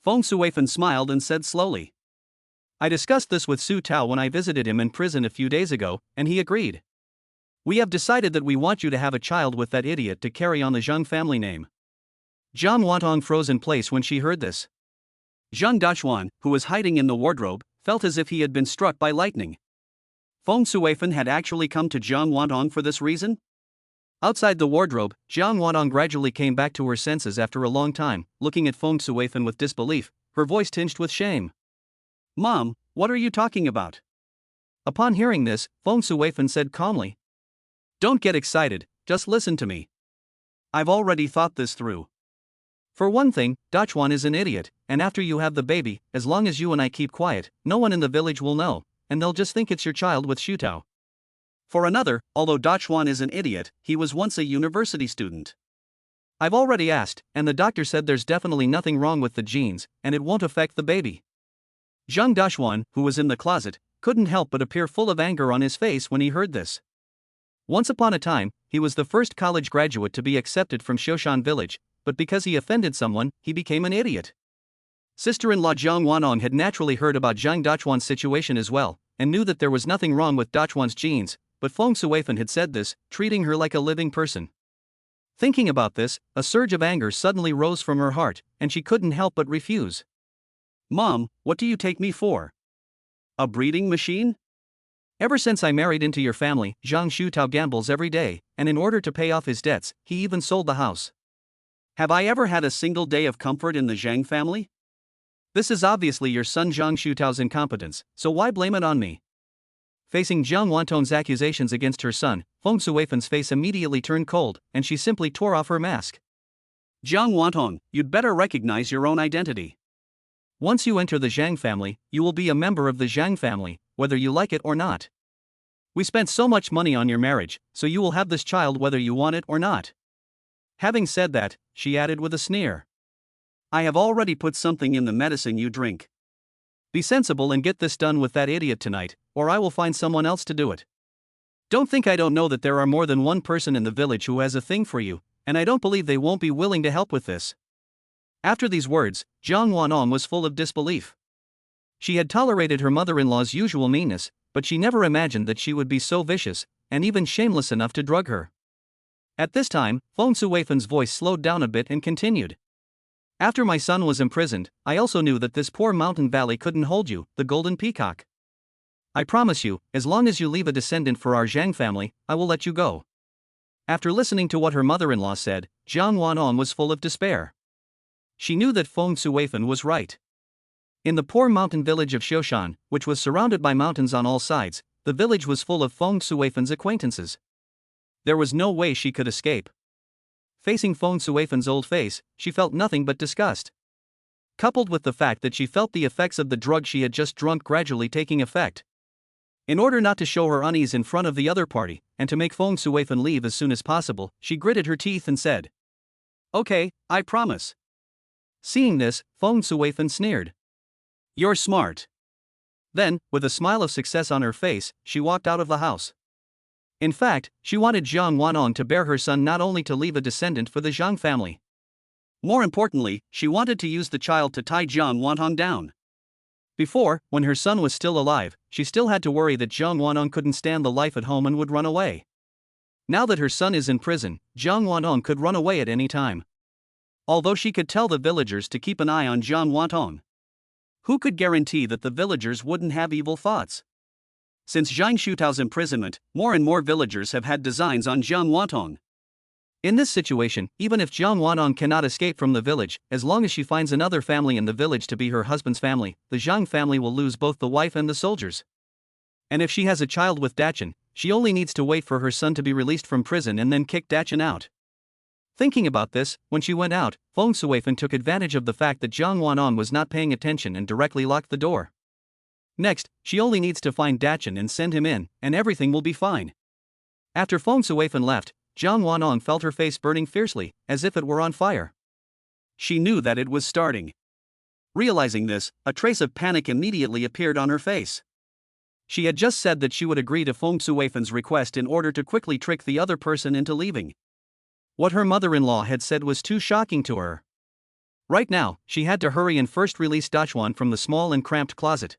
Feng Suifen smiled and said slowly, I discussed this with Su Tao when I visited him in prison a few days ago, and he agreed. We have decided that we want you to have a child with that idiot to carry on the Zhang family name. Jiang Wantong froze in place when she heard this. Zhang Daxuan, who was hiding in the wardrobe, felt as if he had been struck by lightning. Feng Suifen had actually come to Jiang Wantong for this reason? Outside the wardrobe, Jiang Wantong gradually came back to her senses after a long time, looking at Feng Suifen with disbelief, her voice tinged with shame. Mom, what are you talking about? Upon hearing this, Feng Suifen said calmly, Don't get excited, just listen to me. I've already thought this through. For one thing, Dachuan is an idiot, and after you have the baby, as long as you and I keep quiet, no one in the village will know, and they'll just think it's your child with Shutao. For another, although Dachuan is an idiot, he was once a university student. I've already asked, and the doctor said there's definitely nothing wrong with the genes, and it won't affect the baby. Zhang Daxuan, who was in the closet, couldn't help but appear full of anger on his face when he heard this. Once upon a time, he was the first college graduate to be accepted from Shoshan village, but because he offended someone, he became an idiot. Sister-in-law Jiang Wanong had naturally heard about Zhang Dachuan's situation as well, and knew that there was nothing wrong with Dachuan's genes, but Feng Suifen had said this, treating her like a living person. Thinking about this, a surge of anger suddenly rose from her heart, and she couldn't help but refuse. Mom, what do you take me for? A breeding machine? Ever since I married into your family, Zhang Shutao gambles every day, and in order to pay off his debts, he even sold the house. Have I ever had a single day of comfort in the Zhang family? This is obviously your son Zhang Shutao's incompetence, so why blame it on me? Facing Jiang Wantong's accusations against her son, Feng Suifen's face immediately turned cold, and she simply tore off her mask. Jiang Wantong, you'd better recognize your own identity. Once you enter the Zhang family, you will be a member of the Zhang family, whether you like it or not. We spent so much money on your marriage, so you will have this child whether you want it or not. Having said that, she added with a sneer. I have already put something in the medicine you drink. Be sensible and get this done with that idiot tonight, or I will find someone else to do it. Don't think I don't know that there are more than one person in the village who has a thing for you, and I don't believe they won't be willing to help with this. After these words, Jiang Wanong was full of disbelief. She had tolerated her mother-in-law's usual meanness, but she never imagined that she would be so vicious, and even shameless enough to drug her. At this time, Feng Suifen's voice slowed down a bit and continued. After my son was imprisoned, I also knew that this poor mountain valley couldn't hold you, the golden peacock. I promise you, as long as you leave a descendant for our Zhang family, I will let you go. After listening to what her mother-in-law said, Jiang Wanong was full of despair. She knew that Feng Suifen was right. In the poor mountain village of Shoshan, which was surrounded by mountains on all sides, the village was full of Feng Suifen's acquaintances. There was no way she could escape. Facing Feng Suifen's old face, she felt nothing but disgust. Coupled with the fact that she felt the effects of the drug she had just drunk gradually taking effect. In order not to show her unease in front of the other party, and to make Feng Suifen leave as soon as possible, she gritted her teeth and said, Okay, I promise. Seeing this, Feng Suifen sneered. You're smart. Then, with a smile of success on her face, she walked out of the house. In fact, she wanted Jiang Wanong to bear her son not only to leave a descendant for the Zhang family. More importantly, she wanted to use the child to tie Jiang Wanong down. Before, when her son was still alive, she still had to worry that Jiang Wanong couldn't stand the life at home and would run away. Now that her son is in prison, Jiang Wanong could run away at any time. Although she could tell the villagers to keep an eye on Jiang Wantong, who could guarantee that the villagers wouldn't have evil thoughts? Since Zhang Shutao's imprisonment, more and more villagers have had designs on Jiang Wantong. In this situation, even if Jiang Wanong cannot escape from the village, as long as she finds another family in the village to be her husband's family, the Zhang family will lose both the wife and the soldiers. And if she has a child with Dachin, she only needs to wait for her son to be released from prison and then kick Dachan out. Thinking about this, when she went out, Feng Suifan took advantage of the fact that Jiang Wanong was not paying attention and directly locked the door. Next, she only needs to find Dachan and send him in, and everything will be fine. After Feng Suifan left, Jiang Wanong felt her face burning fiercely, as if it were on fire. She knew that it was starting. Realizing this, a trace of panic immediately appeared on her face. She had just said that she would agree to Feng Suifan's request in order to quickly trick the other person into leaving. What her mother-in-law had said was too shocking to her. Right now, she had to hurry and first release Dachuan from the small and cramped closet.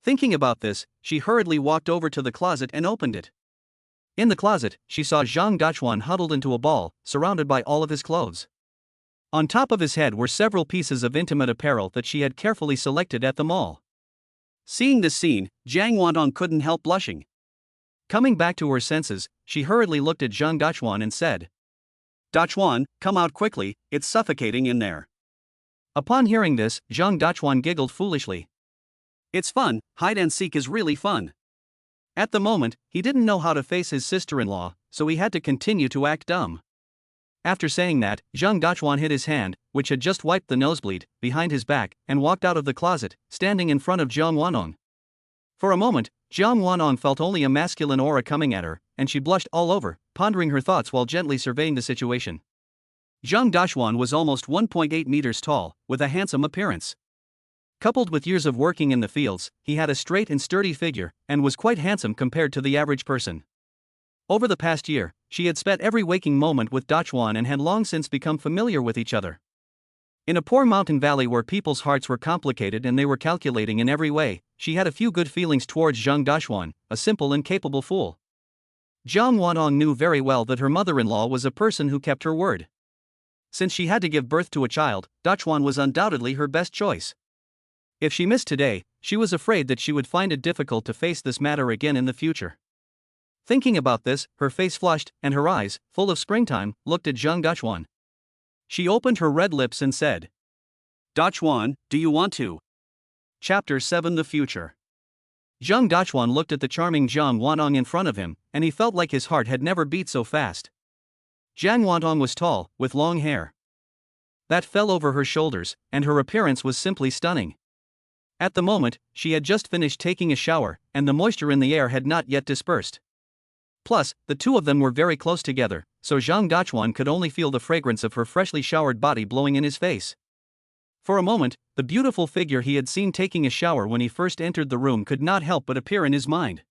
Thinking about this, she hurriedly walked over to the closet and opened it. In the closet, she saw Zhang Dachuan huddled into a ball, surrounded by all of his clothes. On top of his head were several pieces of intimate apparel that she had carefully selected at the mall. Seeing this scene, Jiang Wanong couldn't help blushing. Coming back to her senses, she hurriedly looked at Zhang Dachuan and said, "Dachuan, come out quickly, it's suffocating in there." Upon hearing this, Zhang Dachuan giggled foolishly. It's fun, hide and seek is really fun. At the moment, he didn't know how to face his sister-in-law, so he had to continue to act dumb. After saying that, Zhang Dachuan hid his hand, which had just wiped the nosebleed, behind his back, and walked out of the closet, standing in front of Jiang Wanong. For a moment, Jiang Wanong felt only a masculine aura coming at her, and she blushed all over, pondering her thoughts while gently surveying the situation. Zhang Dachuan was almost 1.8 meters tall, with a handsome appearance. Coupled with years of working in the fields, he had a straight and sturdy figure, and was quite handsome compared to the average person. Over the past year, she had spent every waking moment with Dachuan and had long since become familiar with each other. In a poor mountain valley where people's hearts were complicated and they were calculating in every way, she had a few good feelings towards Zhang Dachuan, a simple and capable fool. Jiang Wanong knew very well that her mother-in-law was a person who kept her word. Since she had to give birth to a child, Dachuan was undoubtedly her best choice. If she missed today, she was afraid that she would find it difficult to face this matter again in the future. Thinking about this, her face flushed, and her eyes, full of springtime, looked at Zhang Dachuan. She opened her red lips and said, "Dachuan, do you want to?" Chapter 7: The Future. Zhang Dachuan looked at the charming Jiang Wanong in front of him, and he felt like his heart had never beat so fast. Jiang Wanong was tall, with long hair that fell over her shoulders, and her appearance was simply stunning. At the moment, she had just finished taking a shower, and the moisture in the air had not yet dispersed. Plus, the two of them were very close together, so Zhang Dachuan could only feel the fragrance of her freshly showered body blowing in his face. For a moment, the beautiful figure he had seen taking a shower when he first entered the room could not help but appear in his mind.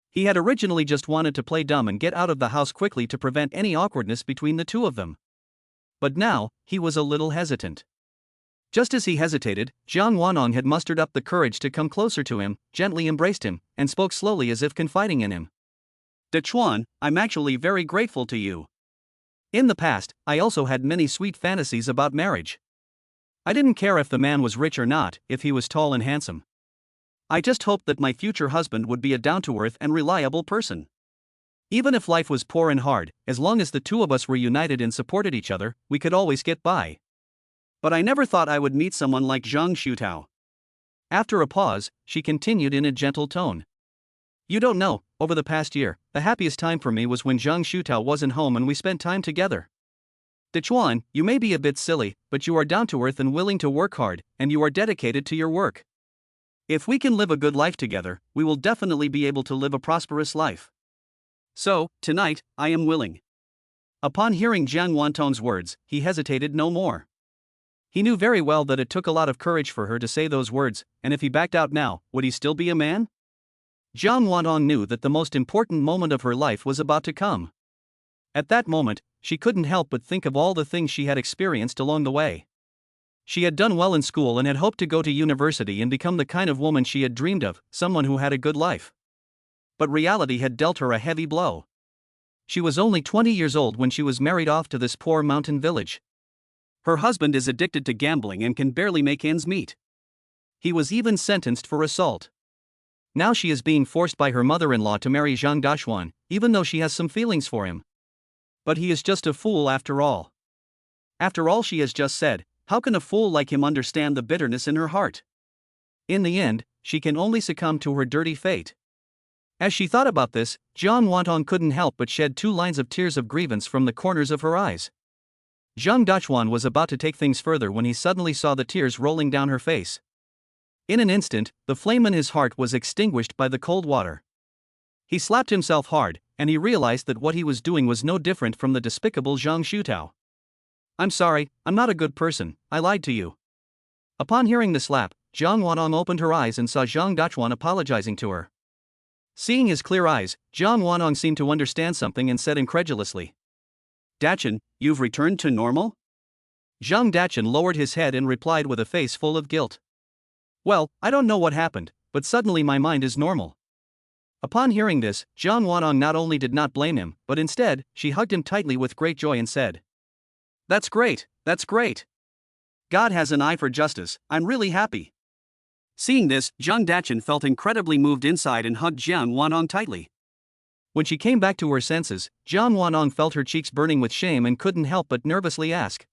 He had originally just wanted to play dumb and get out of the house quickly to prevent any awkwardness between the two of them. But now, he was a little hesitant. Just as he hesitated, Jiang Wanong had mustered up the courage to come closer to him, gently embraced him, and spoke slowly as if confiding in him. "Dachuan, I'm actually very grateful to you. In the past, I also had many sweet fantasies about marriage. I didn't care if the man was rich or not, if he was tall and handsome. I just hoped that my future husband would be a down-to-earth and reliable person. Even if life was poor and hard, as long as the two of us were united and supported each other, we could always get by. But I never thought I would meet someone like Zhang Shutao." After a pause, she continued in a gentle tone. "You don't know, over the past year, the happiest time for me was when Zhang Shutao wasn't home and we spent time together. Dachuan, you may be a bit silly, but you are down to earth and willing to work hard, and you are dedicated to your work. If we can live a good life together, we will definitely be able to live a prosperous life. So, tonight, I am willing." Upon hearing Jiang Wantong's words, he hesitated no more. He knew very well that it took a lot of courage for her to say those words, and if he backed out now, would he still be a man? Jiang Wanong knew that the most important moment of her life was about to come. At that moment, she couldn't help but think of all the things she had experienced along the way. She had done well in school and had hoped to go to university and become the kind of woman she had dreamed of, someone who had a good life. But reality had dealt her a heavy blow. She was only 20 years old when she was married off to this poor mountain village. Her husband is addicted to gambling and can barely make ends meet. He was even sentenced for assault. Now she is being forced by her mother-in-law to marry Zhang Dachuan, even though she has some feelings for him. But he is just a fool after all. After all she has just said, how can a fool like him understand the bitterness in her heart? In the end, she can only succumb to her dirty fate. As she thought about this, Jiang Wantong couldn't help but shed 2 lines of tears of grievance from the corners of her eyes. Zhang Dachuan was about to take things further when he suddenly saw the tears rolling down her face. In an instant, the flame in his heart was extinguished by the cold water. He slapped himself hard, and he realized that what he was doing was no different from the despicable Zhang Shutao. "I'm sorry, I'm not a good person, I lied to you." Upon hearing the slap, Jiang Wantong opened her eyes and saw Zhang Dachuan apologizing to her. Seeing his clear eyes, Jiang Wantong seemed to understand something and said incredulously, "Dachun, you've returned to normal?" Zhang Dachun lowered his head and replied with a face full of guilt. "Well, I don't know what happened, but suddenly my mind is normal." Upon hearing this, Jiang Wantong not only did not blame him, but instead, she hugged him tightly with great joy and said, "That's great, that's great. God has an eye for justice, I'm really happy." Seeing this, Zhang Dachun felt incredibly moved inside and hugged Jiang Wantong tightly. When she came back to her senses, Jiang Wantong felt her cheeks burning with shame and couldn't help but nervously ask,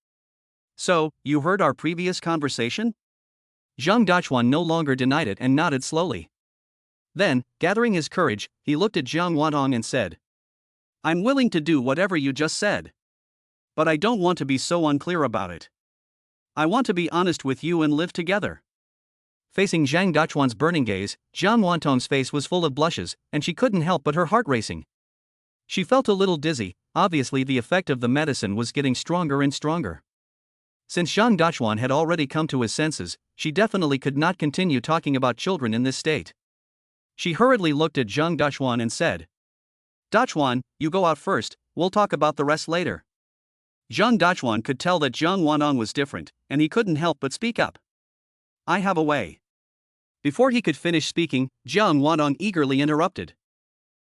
"So, you heard our previous conversation?" Zhang Dachuan no longer denied it and nodded slowly. Then, gathering his courage, he looked at Jiang Wantong and said, "I'm willing to do whatever you just said. But I don't want to be so unclear about it. I want to be honest with you and live together." Facing Zhang Dachuan's burning gaze, Jiang Wantong's face was full of blushes, and she couldn't help but her heart racing. She felt a little dizzy, obviously the effect of the medicine was getting stronger and stronger. Since Zhang Dachuan had already come to his senses, she definitely could not continue talking about children in this state. She hurriedly looked at Zhang Dachuan and said, "Dachuan, you go out first, we'll talk about the rest later." Zhang Dachuan could tell that Jiang Wantong was different, and he couldn't help but speak up. "I have a way." Before he could finish speaking, Jiang Wantong eagerly interrupted.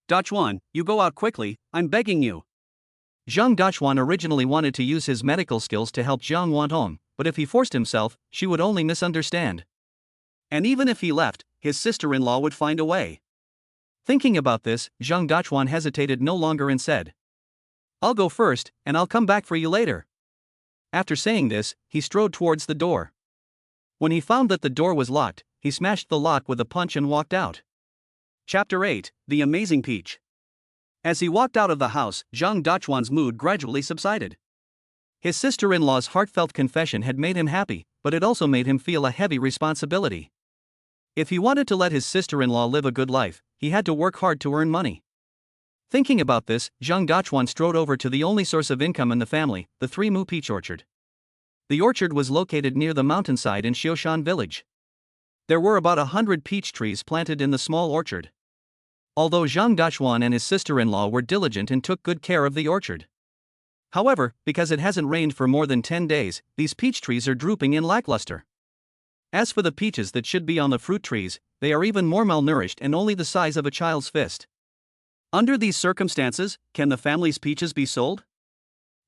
"Dachuan, you go out quickly, I'm begging you." Zhang Dachuan originally wanted to use his medical skills to help Jiang Wantong, but if he forced himself, she would only misunderstand. And even if he left, his sister-in-law would find a way. Thinking about this, Zhang Dachuan hesitated no longer and said, "I'll go first, and I'll come back for you later." After saying this, he strode towards the door. When he found that the door was locked, he smashed the lock with a punch and walked out. Chapter 8, The Amazing Peach. As he walked out of the house, Zhang Dachuan's mood gradually subsided. His sister-in-law's heartfelt confession had made him happy, but it also made him feel a heavy responsibility. If he wanted to let his sister-in-law live a good life, he had to work hard to earn money. Thinking about this, Zhang Dachuan strode over to the only source of income in the family, the Three Mu Peach Orchard. The orchard was located near the mountainside in Xioshan village. There were about 100 peach trees planted in the small orchard. Although Zhang Dachuan and his sister-in-law were diligent and took good care of the orchard. However, because it hasn't rained for more than 10 days, these peach trees are drooping and lackluster. As for the peaches that should be on the fruit trees, they are even more malnourished and only the size of a child's fist. Under these circumstances, can the family's peaches be sold?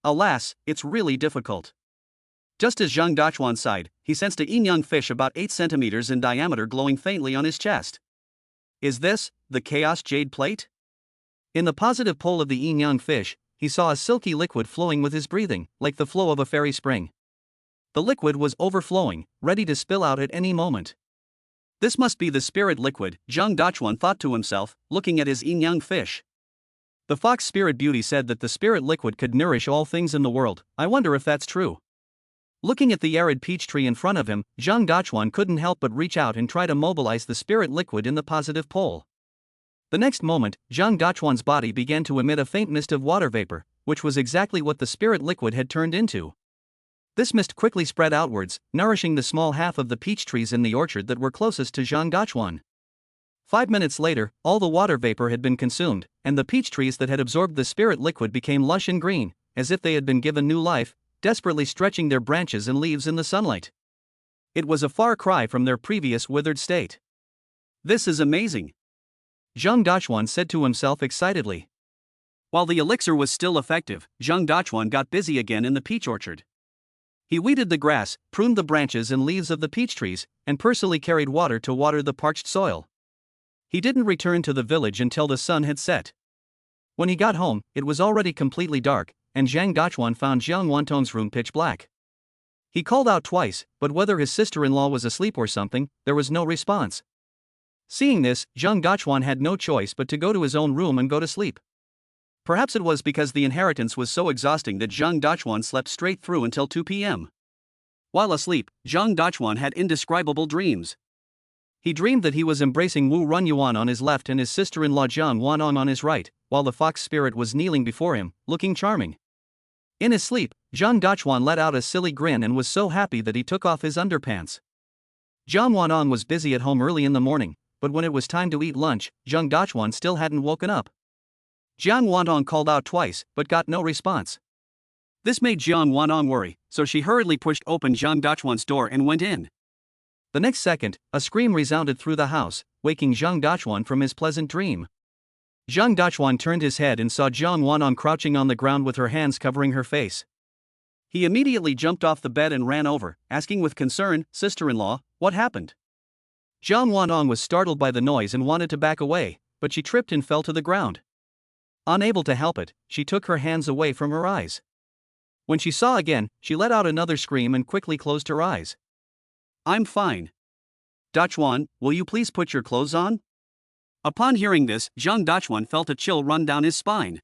Alas, it's really difficult. Just as Zhang Dachuan sighed, he sensed a yin-yang fish about 8 centimeters in diameter glowing faintly on his chest. Is this the chaos jade plate? In the positive pole of the yin-yang fish, he saw a silky liquid flowing with his breathing, like the flow of a fairy spring. The liquid was overflowing, ready to spill out at any moment. This must be the spirit liquid, Zhang Dachuan thought to himself, looking at his yin-yang fish. The fox spirit beauty said that the spirit liquid could nourish all things in the world. I wonder if that's true. Looking at the arid peach tree in front of him, Zhang Dachuan couldn't help but reach out and try to mobilize the spirit liquid in the positive pole. The next moment, Zhang Dachuan's body began to emit a faint mist of water vapor, which was exactly what the spirit liquid had turned into. This mist quickly spread outwards, nourishing the small half of the peach trees in the orchard that were closest to Zhang Dachuan. 5 minutes later, all the water vapor had been consumed, and the peach trees that had absorbed the spirit liquid became lush and green, as if they had been given new life, desperately stretching their branches and leaves in the sunlight. It was a far cry from their previous withered state. This is amazing, Zhang Dachuan said to himself excitedly. While the elixir was still effective, Zhang Dachuan got busy again in the peach orchard. He weeded the grass, pruned the branches and leaves of the peach trees, and personally carried water to water the parched soil. He didn't return to the village until the sun had set. When he got home, it was already completely dark, and Zhang Dachuan found Jiang Wantong's room pitch black. He called out twice, but whether his sister-in-law was asleep or something, there was no response. Seeing this, Zhang Dachuan had no choice but to go to his own room and go to sleep. Perhaps it was because the inheritance was so exhausting that Zhang Dachuan slept straight through until 2 p.m. While asleep, Zhang Dachuan had indescribable dreams. He dreamed that he was embracing Wu Runyuan on his left and his sister-in-law Jiang Wanong on his right, while the fox spirit was kneeling before him, looking charming. In his sleep, Zhang Dachuan let out a silly grin and was so happy that he took off his underpants. Jiang Wanong was busy at home early in the morning, but when it was time to eat lunch, Zhang Dachuan still hadn't woken up. Jiang Wanong called out twice, but got no response. This made Jiang Wanong worry, so she hurriedly pushed open Zhang Dachuan's door and went in. The next second, a scream resounded through the house, waking Zhang Dachuan from his pleasant dream. Zhang Dachuan turned his head and saw Jiang Wanong crouching on the ground with her hands covering her face. He immediately jumped off the bed and ran over, asking with concern, "Sister-in-law, what happened?" Jiang Wanong was startled by the noise and wanted to back away, but she tripped and fell to the ground. Unable to help it, she took her hands away from her eyes. When she saw again, she let out another scream and quickly closed her eyes. "I'm fine. Dachuan, will you please put your clothes on?" Upon hearing this, Zhang Dachuan felt a chill run down his spine.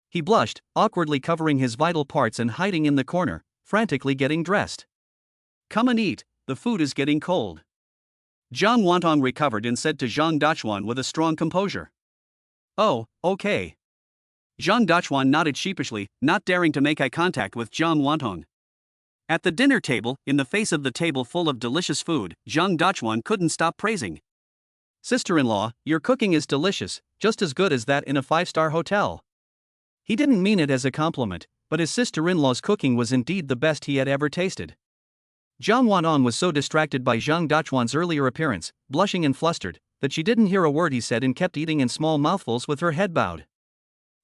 He blushed, awkwardly covering his vital parts and hiding in the corner, frantically getting dressed. "Come and eat, the food is getting cold." Jiang Wanong recovered and said to Zhang Dachuan with a strong composure. "Oh, okay." Zhang Dachuan nodded sheepishly, not daring to make eye contact with Jiang Wanong. At the dinner table, in the face of the table full of delicious food, Zhang Dachuan couldn't stop praising. "Sister-in-law, your cooking is delicious, just as good as that in a 5-star hotel." He didn't mean it as a compliment, but his sister-in-law's cooking was indeed the best he had ever tasted. Jiang Wanong was so distracted by Zhang Dachuan's earlier appearance, blushing and flustered, that she didn't hear a word he said and kept eating in small mouthfuls with her head bowed.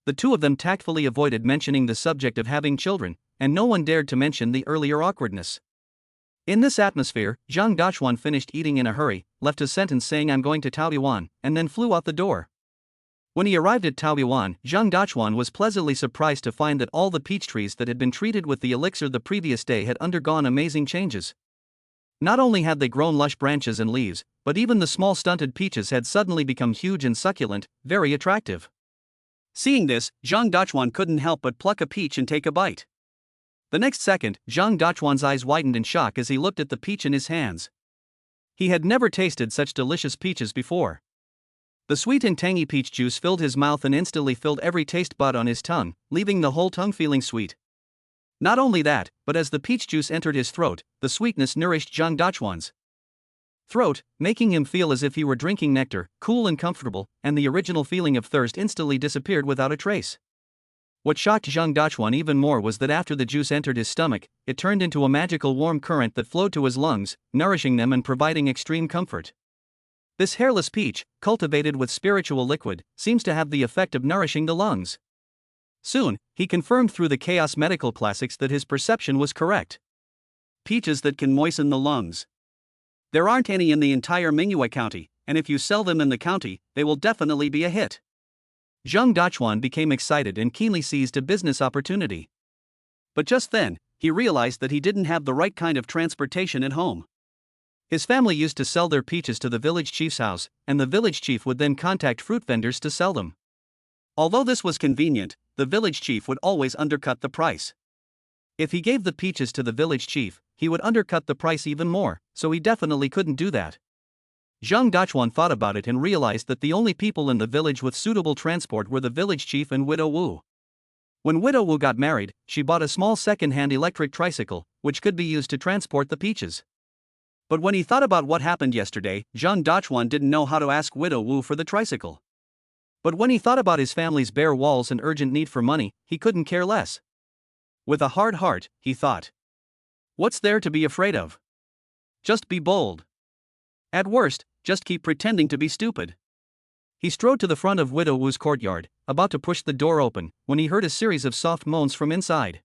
The two of them tactfully avoided mentioning the subject of having children, and no one dared to mention the earlier awkwardness. In this atmosphere, Zhang Dachuan finished eating in a hurry, left a sentence saying "I'm going to Taoyuan," and then flew out the door. When he arrived at Taoyuan, Zhang Dachuan was pleasantly surprised to find that all the peach trees that had been treated with the elixir the previous day had undergone amazing changes. Not only had they grown lush branches and leaves, but even the small stunted peaches had suddenly become huge and succulent, very attractive. Seeing this, Zhang Dachuan couldn't help but pluck a peach and take a bite. The next second, Zhang Dachuan's eyes widened in shock as he looked at the peach in his hands. He had never tasted such delicious peaches before. The sweet and tangy peach juice filled his mouth and instantly filled every taste bud on his tongue, leaving the whole tongue feeling sweet. Not only that, but as the peach juice entered his throat, the sweetness nourished Zhang Dachuan's throat, making him feel as if he were drinking nectar, cool and comfortable, and the original feeling of thirst instantly disappeared without a trace. What shocked Zhang Dachuan even more was that after the juice entered his stomach, it turned into a magical warm current that flowed to his lungs, nourishing them and providing extreme comfort. This hairless peach, cultivated with spiritual liquid, seems to have the effect of nourishing the lungs. Soon, he confirmed through the Chaos Medical Classics that his perception was correct. Peaches that can moisten the lungs. There aren't any in the entire Mingyue County, and if you sell them in the county, they will definitely be a hit. Zhang Dachuan became excited and keenly seized a business opportunity. But just then, he realized that he didn't have the right kind of transportation at home. His family used to sell their peaches to the village chief's house, and the village chief would then contact fruit vendors to sell them. Although this was convenient, the village chief would always undercut the price. If he gave the peaches to the village chief, he would undercut the price even more, so he definitely couldn't do that. Zhang Dachuan thought about it and realized that the only people in the village with suitable transport were the village chief and Widow Wu. When Widow Wu got married, she bought a small second-hand electric tricycle, which could be used to transport the peaches. But when he thought about what happened yesterday, Zhang Dachuan didn't know how to ask Widow Wu for the tricycle. But when he thought about his family's bare walls and urgent need for money, he couldn't care less. With a hard heart, he thought, "What's there to be afraid of? Just be bold. At worst, just keep pretending to be stupid." He strode to the front of Widow Wu's courtyard, about to push the door open, when he heard a series of soft moans from inside.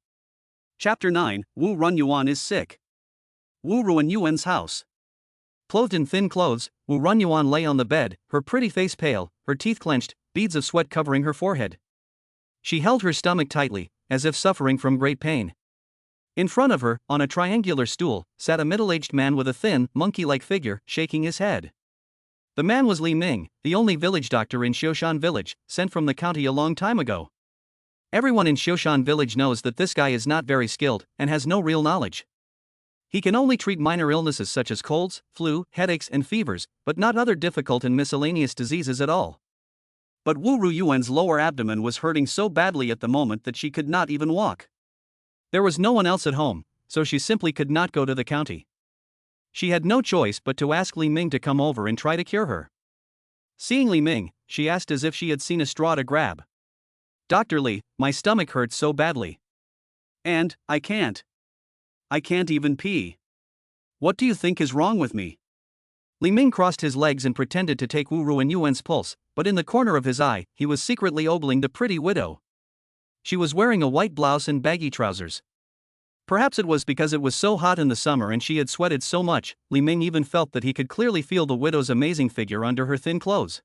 Chapter 9, Wu Runyuan is sick. Wu Runyuan's house. Clothed in thin clothes, Wu Runyuan lay on the bed, her pretty face pale, her teeth clenched, beads of sweat covering her forehead. She held her stomach tightly, as if suffering from great pain. In front of her, on a triangular stool, sat a middle-aged man with a thin, monkey-like figure, shaking his head. The man was Li Ming, the only village doctor in Xiushan village, sent from the county a long time ago. Everyone in Xiushan village knows that this guy is not very skilled and has no real knowledge. He can only treat minor illnesses such as colds, flu, headaches and fevers, but not other difficult and miscellaneous diseases at all. But Wu Ruyuan's lower abdomen was hurting so badly at the moment that she could not even walk. There was no one else at home, so she simply could not go to the county. She had no choice but to ask Li Ming to come over and try to cure her. Seeing Li Ming, she asked as if she had seen a straw to grab. "Dr. Li, my stomach hurts so badly. And, I can't even pee. What do you think is wrong with me?" Li Ming crossed his legs and pretended to take Wu Ruanyuan's pulse, but in the corner of his eye, he was secretly ogling the pretty widow. She was wearing a white blouse and baggy trousers. Perhaps it was because it was so hot in the summer and she had sweated so much, Li Ming even felt that he could clearly feel the widow's amazing figure under her thin clothes.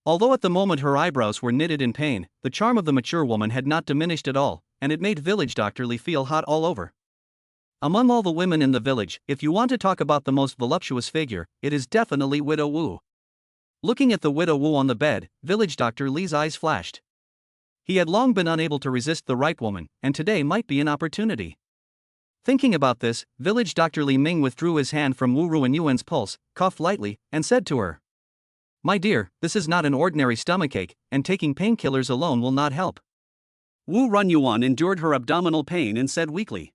Although at the moment her eyebrows were knitted in pain, the charm of the mature woman had not diminished at all, and it made village Dr. Li feel hot all over. Among all the women in the village, if you want to talk about the most voluptuous figure, it is definitely Widow Wu. Looking at the Widow Wu on the bed, village Dr. Li's eyes flashed. He had long been unable to resist the right woman, and today might be an opportunity. Thinking about this, village Dr. Li Ming withdrew his hand from Wu Ruanyuan's pulse, coughed lightly, and said to her, "My dear, this is not an ordinary stomachache, and taking painkillers alone will not help." Wu Ruanyuan endured her abdominal pain and said weakly,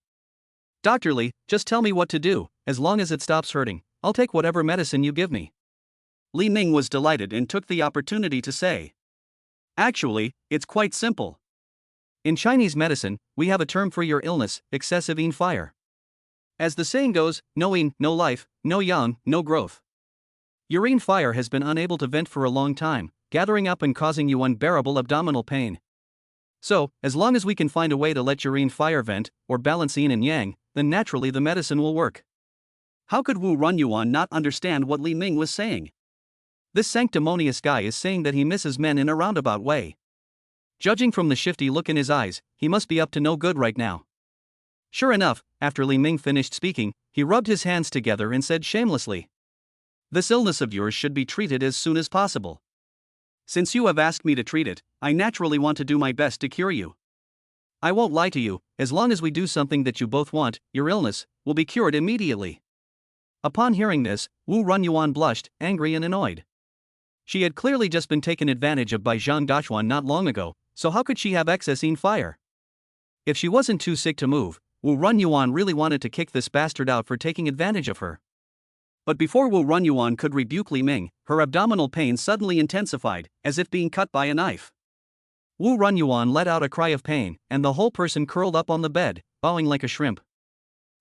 "Dr. Li, just tell me what to do, as long as it stops hurting, I'll take whatever medicine you give me." Li Ming was delighted and took the opportunity to say, "Actually, it's quite simple. In Chinese medicine, we have a term for your illness, excessive yin fire. As the saying goes, no yin, no life, no yang, no growth. Your yin fire has been unable to vent for a long time, gathering up and causing you unbearable abdominal pain. So, as long as we can find a way to let your yin fire vent, or balance yin and yang, then naturally the medicine will work." How could Wu Runyuan not understand what Li Ming was saying? This sanctimonious guy is saying that he misses men in a roundabout way. Judging from the shifty look in his eyes, he must be up to no good right now. Sure enough, after Li Ming finished speaking, he rubbed his hands together and said shamelessly, "This illness of yours should be treated as soon as possible. Since you have asked me to treat it, I naturally want to do my best to cure you. I won't lie to you, as long as we do something that you both want, your illness will be cured immediately." Upon hearing this, Wu Runyuan blushed, angry and annoyed. She had clearly just been taken advantage of by Zhang Dachuan not long ago, so how could she have excess yin fire? If she wasn't too sick to move, Wu Runyuan really wanted to kick this bastard out for taking advantage of her. But before Wu Runyuan could rebuke Li Ming, her abdominal pain suddenly intensified, as if being cut by a knife. Wu Runyuan let out a cry of pain, and the whole person curled up on the bed, bowing like a shrimp.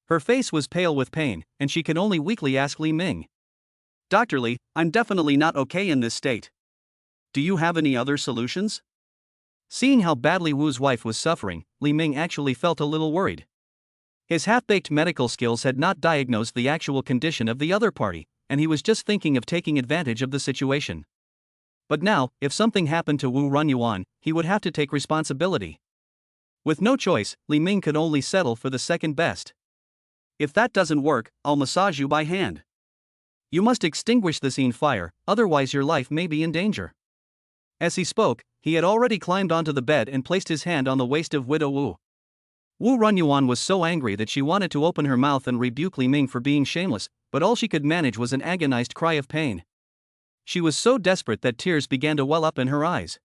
Her face was pale with pain, and she could only weakly ask Li Ming, "Dr. Li, I'm definitely not okay in this state. Do you have any other solutions?" Seeing how badly Wu's wife was suffering, Li Ming actually felt a little worried. His half-baked medical skills had not diagnosed the actual condition of the other party, and he was just thinking of taking advantage of the situation. But now, if something happened to Wu Runyuan, he would have to take responsibility. With no choice, Li Ming could only settle for the second best. "If that doesn't work, I'll massage you by hand. You must extinguish the yin fire, otherwise your life may be in danger." As he spoke, he had already climbed onto the bed and placed his hand on the waist of Widow Wu. Wu Runyuan was so angry that she wanted to open her mouth and rebuke Li Ming for being shameless, but all she could manage was an agonized cry of pain. She was so desperate that tears began to well up in her eyes.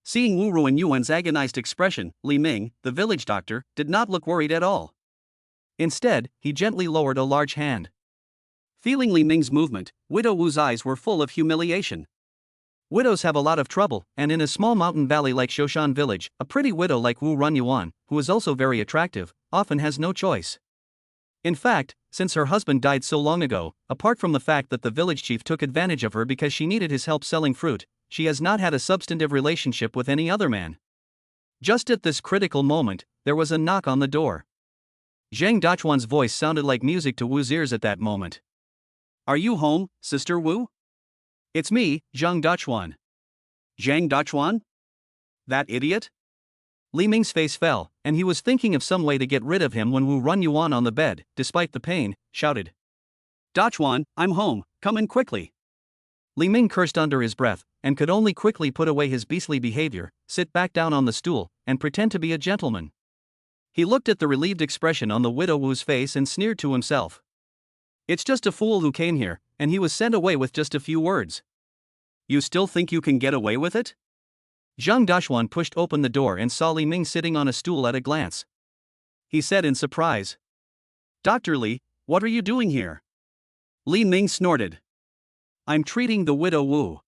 Seeing Wu Runyuan's agonized expression, Li Ming, the village doctor, did not look worried at all. Instead, he gently lowered a large hand. Feeling Li Ming's movement, Widow Wu's eyes were full of humiliation. Widows have a lot of trouble, and in a small mountain valley like Shoshan village, a pretty widow like Wu Runyuan, who is also very attractive, often has no choice. In fact, since her husband died so long ago, apart from the fact that the village chief took advantage of her because she needed his help selling fruit, she has not had a substantive relationship with any other man. Just at this critical moment, there was a knock on the door. Zhang Dachuan's voice sounded like music to Wu's ears at that moment. "Are you home, Sister Wu?" "It's me, Zhang Dachuan." "Zhang Dachuan? That idiot?" Li Ming's face fell, and he was thinking of some way to get rid of him when Wu Runyuan on the bed, despite the pain, shouted, "Dachuan, I'm home, come in quickly." Li Ming cursed under his breath, and could only quickly put away his beastly behavior, sit back down on the stool, and pretend to be a gentleman. He looked at the relieved expression on the widow Wu's face and sneered to himself. It's just a fool who came here, and he was sent away with just a few words. You still think you can get away with it? Zhang Daxuan pushed open the door and saw Li Ming sitting on a stool at a glance. He said in surprise, Dr. Li, what are you doing here? Li Ming snorted. I'm treating the widow Wu.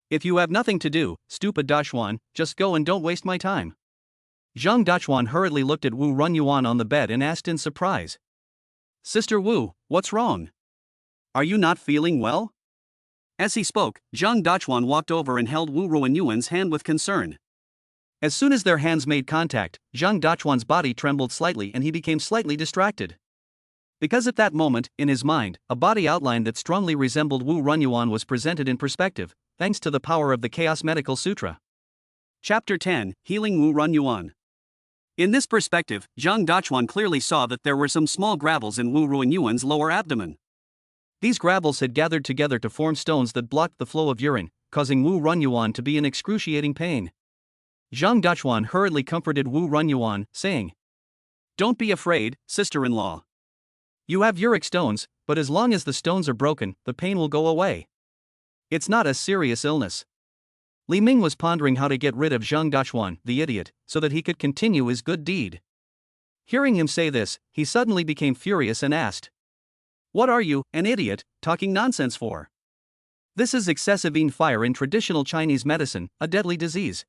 If you have nothing to do, stupid Daxuan, just go and don't waste my time. Zhang Daxuan hurriedly looked at Wu Runyuan on the bed and asked in surprise. Sister Wu, what's wrong? Are you not feeling well? As he spoke, Zhang Daxuan walked over and held Wu Runyuan's hand with concern. As soon as their hands made contact, Zhang Daxuan's body trembled slightly and he became slightly distracted. Because at that moment, in his mind, a body outline that strongly resembled Wu Runyuan was presented in perspective, thanks to the power of the Chaos Medical Sutra. Chapter 10, Healing Wu Runyuan. In this perspective, Zhang Daxuan clearly saw that there were some small gravels in Wu Runyuan's lower abdomen. These gravels had gathered together to form stones that blocked the flow of urine, causing Wu Runyuan to be in excruciating pain. Zhang Daxuan hurriedly comforted Wu Runyuan, saying, Don't be afraid, sister-in-law. You have uric stones, but as long as the stones are broken, the pain will go away. It's not a serious illness. Li Ming was pondering how to get rid of Zhang Daxuan, the idiot, so that he could continue his good deed. Hearing him say this, he suddenly became furious and asked, What are you, an idiot, talking nonsense for? This is excessive yin fire in traditional Chinese medicine, a deadly disease.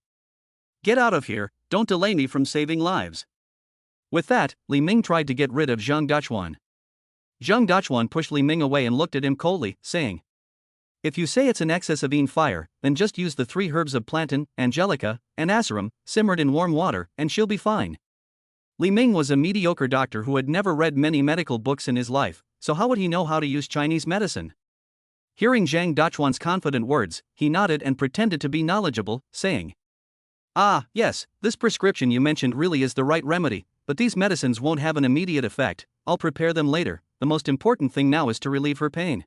Get out of here, don't delay me from saving lives. With that, Li Ming tried to get rid of Zhang Daxuan. Zhang Daxuan pushed Li Ming away and looked at him coldly, saying, If you say it's an excess of yin fire, then just use the 3 herbs of plantain, angelica, and asarum, simmered in warm water, and she'll be fine. Li Ming was a mediocre doctor who had never read many medical books in his life, so how would he know how to use Chinese medicine? Hearing Zhang Daxuan's confident words, he nodded and pretended to be knowledgeable, saying, Ah, yes, this prescription you mentioned really is the right remedy, but these medicines won't have an immediate effect, I'll prepare them later, the most important thing now is to relieve her pain.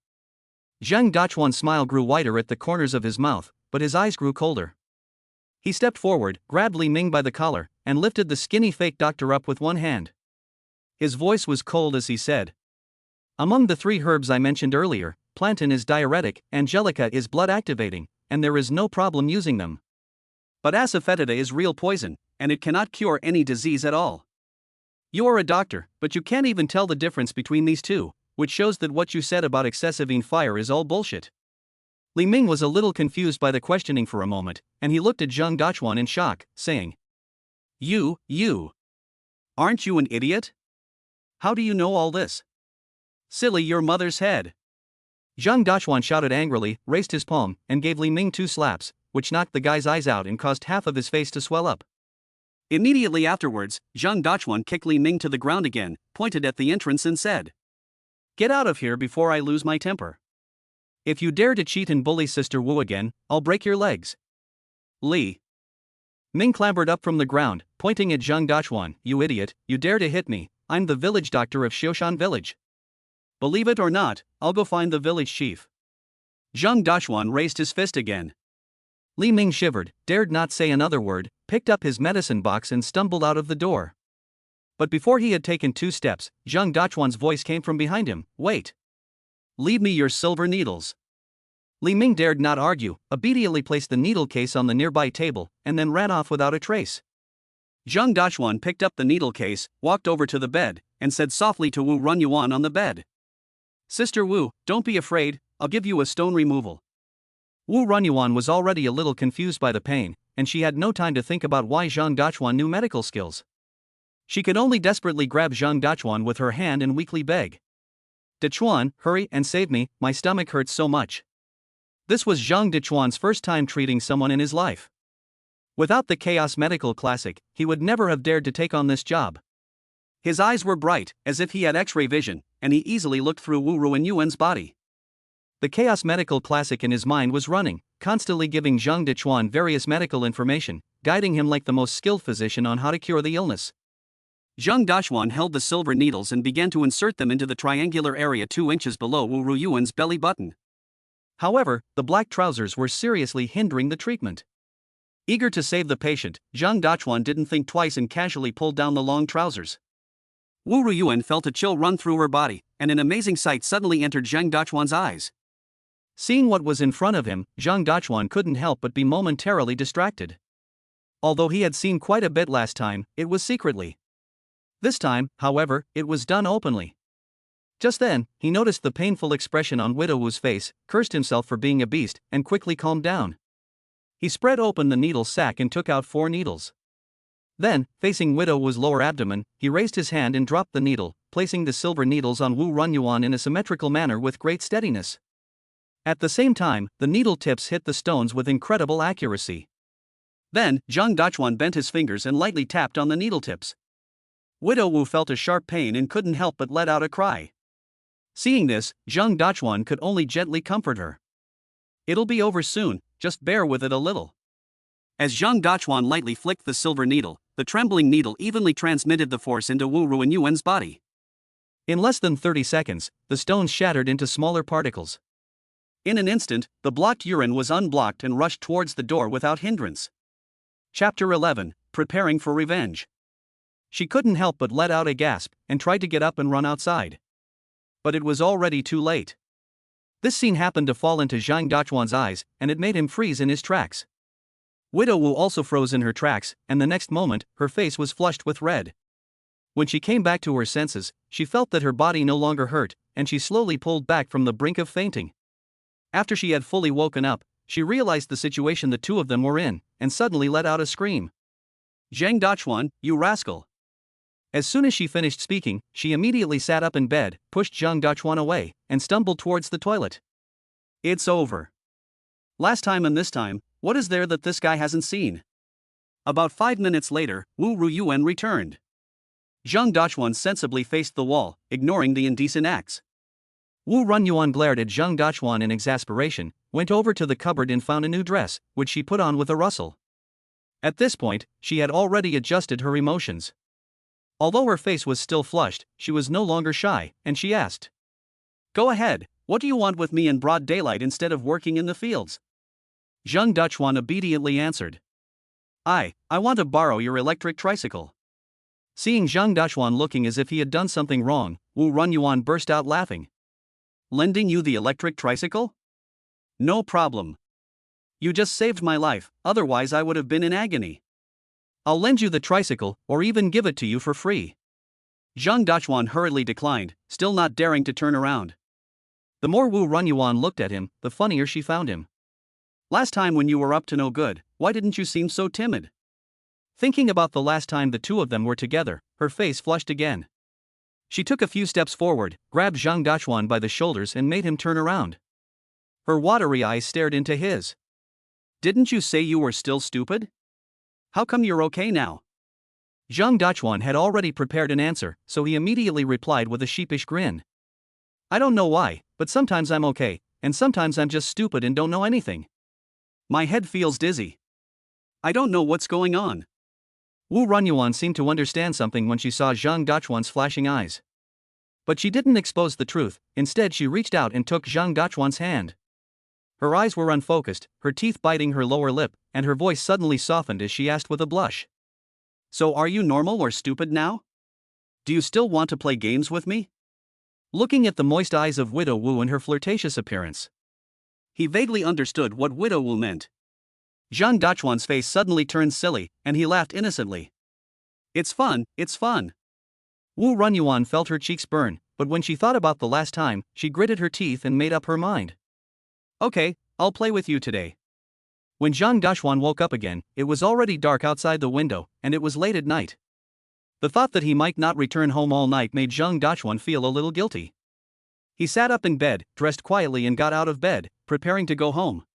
Zhang Daxuan's smile grew wider at the corners of his mouth, but his eyes grew colder. He stepped forward, grabbed Li Ming by the collar, and lifted the skinny fake doctor up with one hand. His voice was cold as he said, Among the 3 herbs I mentioned earlier, plantain is diuretic, angelica is blood activating, and there is no problem using them. But asafoetida is real poison, and it cannot cure any disease at all. You are a doctor, but you can't even tell the difference between these two, which shows that what you said about excessive yin fire is all bullshit. Li Ming was a little confused by the questioning for a moment, and he looked at Zhang Daxuan in shock, saying, You. Aren't you an idiot? How do you know all this? Silly your mother's head. Zhang Daxuan shouted angrily, raised his palm, and gave Li Ming 2 slaps, which knocked the guy's eyes out and caused half of his face to swell up. Immediately afterwards, Zhang Daxuan kicked Li Ming to the ground again, pointed at the entrance and said, Get out of here before I lose my temper. If you dare to cheat and bully Sister Wu again, I'll break your legs. Li Ming clambered up from the ground, pointing at Zhang Daxuan, You idiot, you dare to hit me, I'm the village doctor of Xiushan village. Believe it or not, I'll go find the village chief. Zhang Daxuan raised his fist again. Li Ming shivered, dared not say another word, picked up his medicine box and stumbled out of the door. But before he had taken 2 steps, Zhang Daxuan's voice came from behind him, Wait. Leave me your silver needles. Li Ming dared not argue, obediently placed the needle case on the nearby table, and then ran off without a trace. Zhang Daxuan picked up the needle case, walked over to the bed, and said softly to Wu Runyuan on the bed, Sister Wu, don't be afraid, I'll give you a stone removal. Wu Runyuan was already a little confused by the pain, and she had no time to think about why Zhang Daxuan knew medical skills. She could only desperately grab Zhang Daxuan with her hand and weakly beg, Daxuan, hurry and save me, my stomach hurts so much. This was Zhang Daxuan's first time treating someone in his life. Without the Chaos Medical Classic, he would never have dared to take on this job. His eyes were bright, as if he had X-ray vision, and he easily looked through Wu Runyuan's body. The Chaos Medical Classic in his mind was running, constantly giving Zhang Daxuan various medical information, guiding him like the most skilled physician on how to cure the illness. Zhang Daxuan held the silver needles and began to insert them into the triangular area 2 inches below Wu Runyuan's belly button. However, the black trousers were seriously hindering the treatment. Eager to save the patient, Zhang Dachuan didn't think twice and casually pulled down the long trousers. Wu Ruyuan felt a chill run through her body, and an amazing sight suddenly entered Zhang Dachuan's eyes. Seeing what was in front of him, Zhang Dachuan couldn't help but be momentarily distracted. Although he had seen quite a bit last time, it was secretly. This time, however, it was done openly. Just then, he noticed the painful expression on Widow Wu's face, cursed himself for being a beast, and quickly calmed down. He spread open the needle sack and took out 4 needles. Then, facing Widow Wu's lower abdomen, he raised his hand and dropped the needle, placing the silver needles on Wu Runyuan in a symmetrical manner with great steadiness. At the same time, the needle tips hit the stones with incredible accuracy. Then, Zhang Dachuan bent his fingers and lightly tapped on the needle tips. Widow Wu felt a sharp pain and couldn't help but let out a cry. Seeing this, Zhang Dachuan could only gently comfort her. "It'll be over soon, just bear with it a little." As Zhang Dachuan lightly flicked the silver needle, the trembling needle evenly transmitted the force into Wu Runyuan's body. In less than 30 seconds, the stones shattered into smaller particles. In an instant, the blocked urine was unblocked and rushed towards the door without hindrance. Chapter 11, Preparing for Revenge. She couldn't help but let out a gasp, and tried to get up and run outside. But it was already too late. This scene happened to fall into Zhang Dachuan's eyes, and it made him freeze in his tracks. Widow Wu also froze in her tracks, and the next moment, her face was flushed with red. When she came back to her senses, she felt that her body no longer hurt, and she slowly pulled back from the brink of fainting. After she had fully woken up, she realized the situation the two of them were in, and suddenly let out a scream. "Zhang Dachuan, you rascal!" As soon as she finished speaking, she immediately sat up in bed, pushed Zhang Dachuan away, and stumbled towards the toilet. "It's over. Last time and this time, what is there that this guy hasn't seen?" About 5 minutes later, Wu Ruyuan returned. Zhang Dachuan sensibly faced the wall, ignoring the indecent acts. Wu Runyuan glared at Zhang Dachuan in exasperation, went over to the cupboard and found a new dress, which she put on with a rustle. At this point, she had already adjusted her emotions. Although her face was still flushed, she was no longer shy, and she asked, "Go ahead, what do you want with me in broad daylight instead of working in the fields?" Zhang Dachuan obediently answered, I want to borrow your electric tricycle." Seeing Zhang Dachuan looking as if he had done something wrong, Wu Runyuan burst out laughing. "Lending you the electric tricycle? No problem. You just saved my life, otherwise I would have been in agony. I'll lend you the tricycle, or even give it to you for free." Zhang Dachuan hurriedly declined, still not daring to turn around. The more Wu Runyuan looked at him, the funnier she found him. "Last time when you were up to no good, why didn't you seem so timid?" Thinking about the last time the two of them were together, her face flushed again. She took a few steps forward, grabbed Zhang Dachuan by the shoulders and made him turn around. Her watery eyes stared into his. "Didn't you say you were still stupid? How come you're okay now?" Zhang Dachuan had already prepared an answer, so he immediately replied with a sheepish grin. "I don't know why, but sometimes I'm okay, and sometimes I'm just stupid and don't know anything. My head feels dizzy. I don't know what's going on." Wu Runyuan seemed to understand something when she saw Zhang Dachuan's flashing eyes. But she didn't expose the truth, instead she reached out and took Zhang Dachuan's hand. Her eyes were unfocused, her teeth biting her lower lip, and her voice suddenly softened as she asked with a blush. "So are you normal or stupid now? Do you still want to play games with me?" Looking at the moist eyes of Widow Wu and her flirtatious appearance, he vaguely understood what Widow Wu meant. Zhang Dachuan's face suddenly turned silly, and he laughed innocently. It's fun. Wu Runyuan felt her cheeks burn, but when she thought about the last time, she gritted her teeth and made up her mind. "Okay, I'll play with you today." When Zhang Dachuan woke up again, it was already dark outside the window, and it was late at night. The thought that he might not return home all night made Zhang Dachuan feel a little guilty. He sat up in bed, dressed quietly and got out of bed, preparing to go home.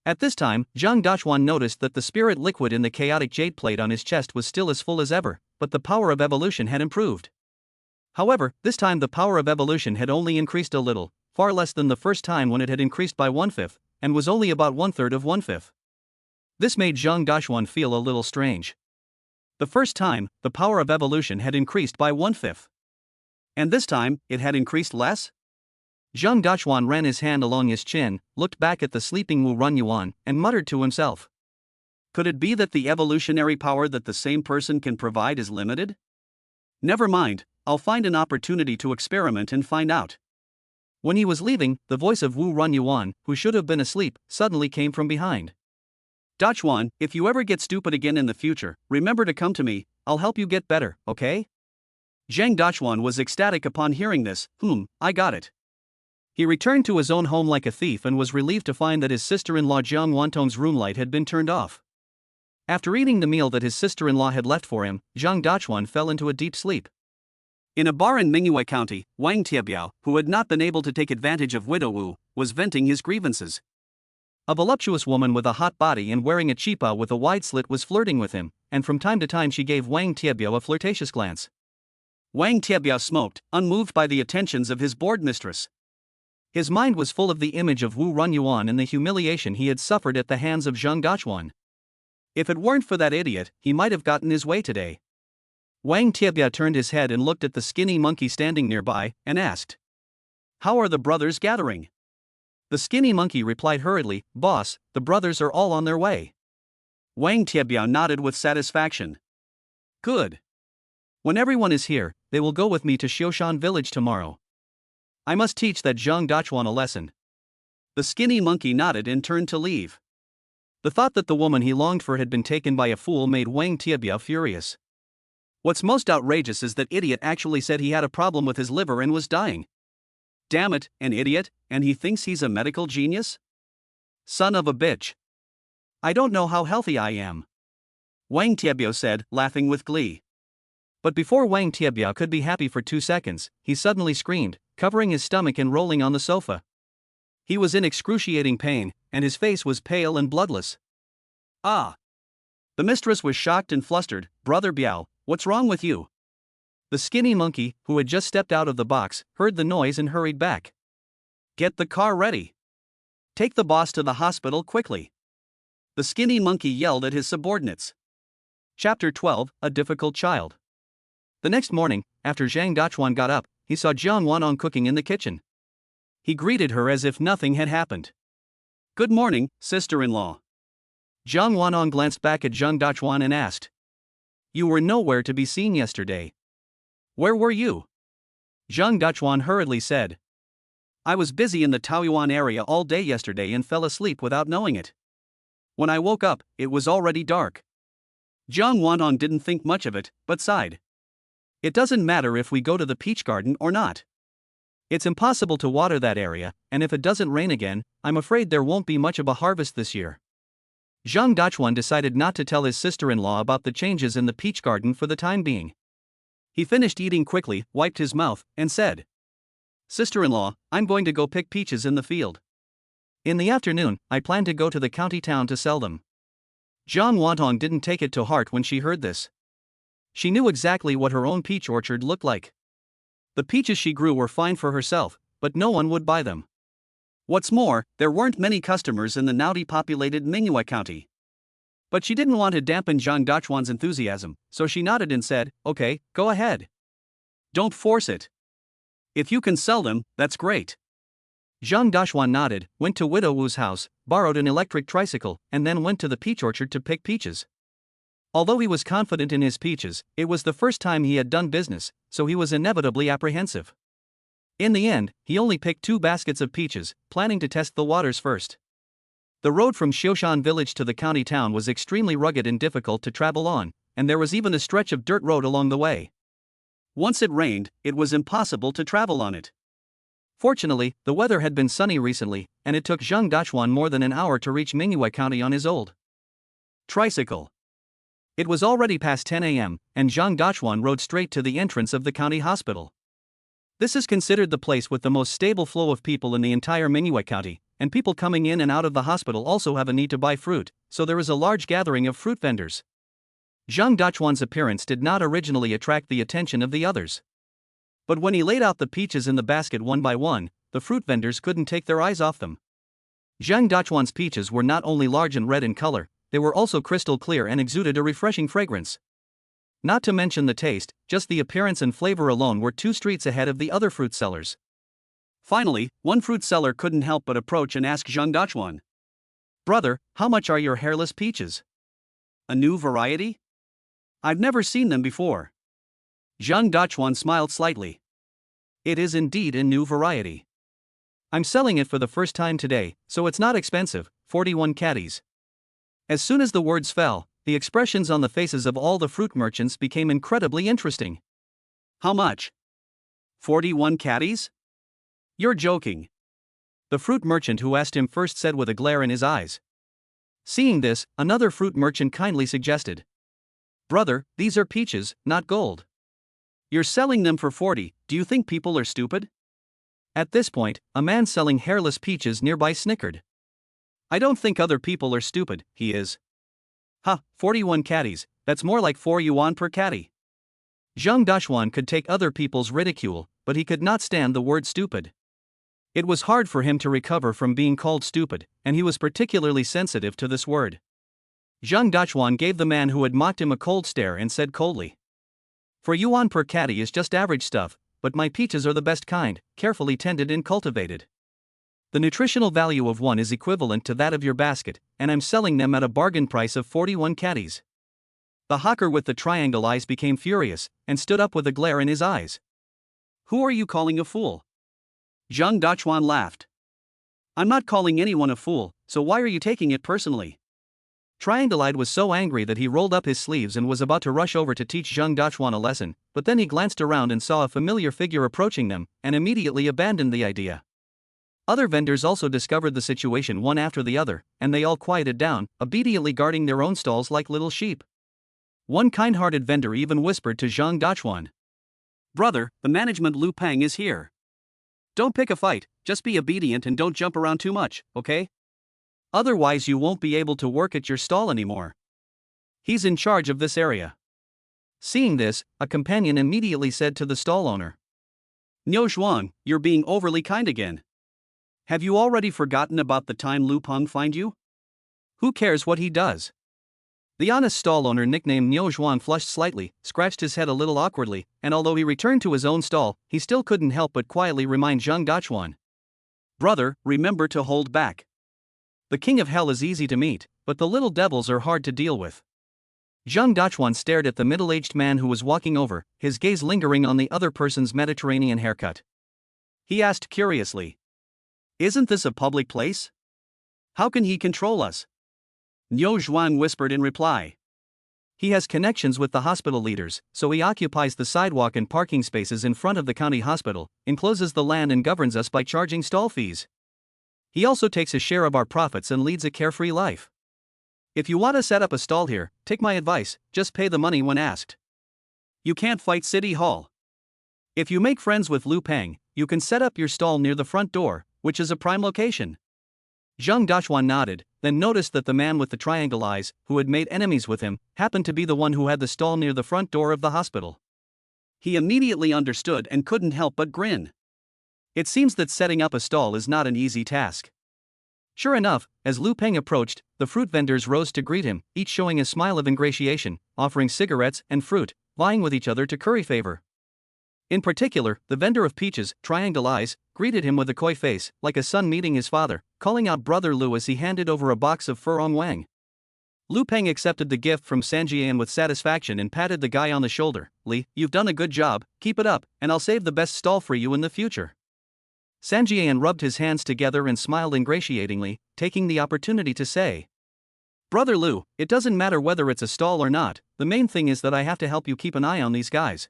At this time, Zhang Dachuan noticed that the spirit liquid in the chaotic jade plate on his chest was still as full as ever, but the power of evolution had improved. However, this time the power of evolution had only increased a little, far less than the first time when it had increased by 1/5, and was only about 1/3 of 1/5. This made Zhang Dachuan feel a little strange. The first time, the power of evolution had increased by 1/5. And this time, it had increased less? Zhang Dachuan ran his hand along his chin, looked back at the sleeping Wu Runyuan, and muttered to himself. Could it be that the evolutionary power that the same person can provide is limited? Never mind, I'll find an opportunity to experiment and find out. When he was leaving, the voice of Wu Runyuan, who should have been asleep, suddenly came from behind. Dachuan, if you ever get stupid again in the future, remember to come to me, I'll help you get better, okay? Zhang Dachuan was ecstatic upon hearing this. I got it. He returned to his own home like a thief and was relieved to find that his sister-in-law Jiang Wantong's room light had been turned off. After eating the meal that his sister-in-law had left for him, Zhang Dachuan fell into a deep sleep. In a bar in Mingyue County, Wang Tiebiao, who had not been able to take advantage of Widow Wu, was venting his grievances. A voluptuous woman with a hot body and wearing a chipa with a wide slit was flirting with him, and from time to time she gave Wang Tiebiao a flirtatious glance. Wang Tiebiao smoked, unmoved by the attentions of his bored mistress. His mind was full of the image of Wu Runyuan and the humiliation he had suffered at the hands of Zhang Dachuan. If it weren't for that idiot, he might have gotten his way today. Wang Tiebiao turned his head and looked at the skinny monkey standing nearby, and asked, "How are the brothers gathering?" The skinny monkey replied hurriedly, "Boss, the brothers are all on their way." Wang Tiebiao nodded with satisfaction. "Good. When everyone is here, they will go with me to Xiushan village tomorrow. I must teach that Zhang Dachuan a lesson." The skinny monkey nodded and turned to leave. The thought that the woman he longed for had been taken by a fool made Wang Tiebiao furious. What's most outrageous is that idiot actually said he had a problem with his liver and was dying. Damn it, an idiot, and he thinks he's a medical genius? Son of a bitch. I don't know how healthy I am. Wang Tiebiao said, laughing with glee. But before Wang Tiebiao could be happy for 2 seconds, he suddenly screamed, covering his stomach and rolling on the sofa. He was in excruciating pain, and his face was pale and bloodless. Ah! The mistress was shocked and flustered. "Brother Biao, what's wrong with you?" The skinny monkey, who had just stepped out of the box, heard the noise and hurried back. "Get the car ready. Take the boss to the hospital quickly." The skinny monkey yelled at his subordinates. Chapter 12, A Difficult Child. The next morning, after Zhang Dachuan got up, he saw Jiang Wanong cooking in the kitchen. He greeted her as if nothing had happened. "Good morning, sister-in-law." Jiang Wanong glanced back at Zhang Dachuan and asked, "You were nowhere to be seen yesterday. Where were you?" Zhang Dachuan hurriedly said, "I was busy in the Taoyuan area all day yesterday and fell asleep without knowing it. When I woke up, it was already dark." Jiang Wanong didn't think much of it, but sighed. "It doesn't matter if we go to the peach garden or not. It's impossible to water that area, and if it doesn't rain again, I'm afraid there won't be much of a harvest this year." Zhang Dachuan decided not to tell his sister-in-law about the changes in the peach garden for the time being. He finished eating quickly, wiped his mouth, and said, "Sister-in-law, I'm going to go pick peaches in the field. In the afternoon, I plan to go to the county town to sell them." Jiang Wantong didn't take it to heart when she heard this. She knew exactly what her own peach orchard looked like. The peaches she grew were fine for herself, but no one would buy them. What's more, there weren't many customers in the now-depopulated Mingyue County. But she didn't want to dampen Zhang Dachuan's enthusiasm, so she nodded and said, "Okay, go ahead. Don't force it. If you can sell them, that's great." Zhang Dachuan nodded, went to Widow Wu's house, borrowed an electric tricycle, and then went to the peach orchard to pick peaches. Although he was confident in his peaches, it was the first time he had done business, so he was inevitably apprehensive. In the end, he only picked 2 baskets of peaches, planning to test the waters first. The road from Xiushan village to the county town was extremely rugged and difficult to travel on, and there was even a stretch of dirt road along the way. Once it rained, it was impossible to travel on it. Fortunately, the weather had been sunny recently, and it took Zhang Dachuan more than an hour to reach Mingyue County on his old tricycle. It was already past 10 a.m., and Zhang Dachuan rode straight to the entrance of the county hospital. This is considered the place with the most stable flow of people in the entire Mingyue County, and people coming in and out of the hospital also have a need to buy fruit, so there is a large gathering of fruit vendors. Zhang Dachuan's appearance did not originally attract the attention of the others. But when he laid out the peaches in the basket one by one, the fruit vendors couldn't take their eyes off them. Zhang Dachuan's peaches were not only large and red in color, they were also crystal clear and exuded a refreshing fragrance. Not to mention the taste, just the appearance and flavor alone were 2 streets ahead of the other fruit sellers. Finally, one fruit seller couldn't help but approach and ask Zhang Dachuan, "Brother, how much are your hairless peaches? A new variety? I've never seen them before." Zhang Dachuan smiled slightly. "It is indeed a new variety. I'm selling it for the first time today, so it's not expensive, 41 caddies." As soon as the words fell, the expressions on the faces of all the fruit merchants became incredibly interesting. "How much? 41 caddies? You're joking." The fruit merchant who asked him first said with a glare in his eyes. Seeing this, another fruit merchant kindly suggested, "Brother, these are peaches, not gold. You're selling them for 40, do you think people are stupid?" At this point, a man selling hairless peaches nearby snickered. "I don't think other people are stupid, he is." "Ha, 41 caddies, that's more like 4 yuan per caddy." Zhang Dachuan could take other people's ridicule, but he could not stand the word stupid. It was hard for him to recover from being called stupid, and he was particularly sensitive to this word. Zhang Dachuan gave the man who had mocked him a cold stare and said coldly, "For yuan per caddy is just average stuff, but my peaches are the best kind, carefully tended and cultivated. The nutritional value of one is equivalent to that of your basket, and I'm selling them at a bargain price of 41 caddies." The hawker with the triangle eyes became furious, and stood up with a glare in his eyes. "Who are you calling a fool?" Zhang Dachuan laughed. "I'm not calling anyone a fool, so why are you taking it personally?" Triangle-eyed was so angry that he rolled up his sleeves and was about to rush over to teach Zhang Dachuan a lesson, but then he glanced around and saw a familiar figure approaching them, and immediately abandoned the idea. Other vendors also discovered the situation one after the other, and they all quieted down, obediently guarding their own stalls like little sheep. One kind-hearted vendor even whispered to Zhang Dachuan, "Brother, the management Lu Peng is here. Don't pick a fight, just be obedient and don't jump around too much, okay? Otherwise you won't be able to work at your stall anymore. He's in charge of this area." Seeing this, a companion immediately said to the stall owner, "Niu Zhuang, you're being overly kind again. Have you already forgotten about the time Lu Peng fined you? Who cares what he does?" The honest stall owner nicknamed Niu Zhuang flushed slightly, scratched his head a little awkwardly, and although he returned to his own stall, he still couldn't help but quietly remind Zhang Dachuan, "Brother, remember to hold back. The king of hell is easy to meet, but the little devils are hard to deal with." Zhang Dachuan stared at the middle-aged man who was walking over, his gaze lingering on the other person's Mediterranean haircut. He asked curiously, "Isn't this a public place? How can he control us?" Niu Zhuang whispered in reply, "He has connections with the hospital leaders, so he occupies the sidewalk and parking spaces in front of the county hospital, encloses the land and governs us by charging stall fees. He also takes a share of our profits and leads a carefree life. If you want to set up a stall here, take my advice, just pay the money when asked. You can't fight City Hall. If you make friends with Lu Peng, you can set up your stall near the front door, which is a prime location." Zhang Dachuan nodded, then noticed that the man with the triangle eyes, who had made enemies with him, happened to be the one who had the stall near the front door of the hospital. He immediately understood and couldn't help but grin. It seems that setting up a stall is not an easy task. Sure enough, as Lu Peng approached, the fruit vendors rose to greet him, each showing a smile of ingratiation, offering cigarettes and fruit, vying with each other to curry favor. In particular, the vendor of peaches, Triangle Eyes, greeted him with a coy face, like a son meeting his father, calling out Brother Lu as he handed over a box of Furong Wang. Lu Peng accepted the gift from Sanjian with satisfaction and patted the guy on the shoulder. "Li, you've done a good job, keep it up, and I'll save the best stall for you in the future." Sanjian rubbed his hands together and smiled ingratiatingly, taking the opportunity to say, "Brother Lu, it doesn't matter whether it's a stall or not, the main thing is that I have to help you keep an eye on these guys.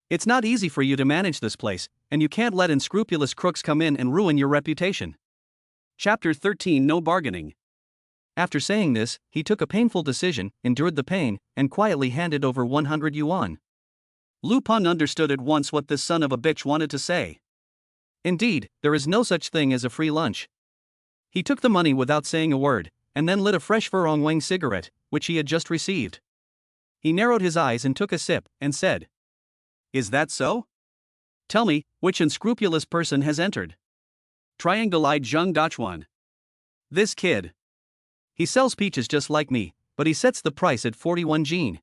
It's not easy for you to manage this place, and you can't let unscrupulous crooks come in and ruin your reputation." Chapter 13 No Bargaining. After saying this, he took a painful decision, endured the pain, and quietly handed over 100 yuan. Lu Peng understood at once what this son of a bitch wanted to say. Indeed, there is no such thing as a free lunch. He took the money without saying a word, and then lit a fresh Furong Wang cigarette, which he had just received. He narrowed his eyes and took a sip, and said, "Is that so? Tell me, which unscrupulous person has entered?" Triangle-eyed Zhang Dachuan. "This kid. He sells peaches just like me, but he sets the price at 41 jin.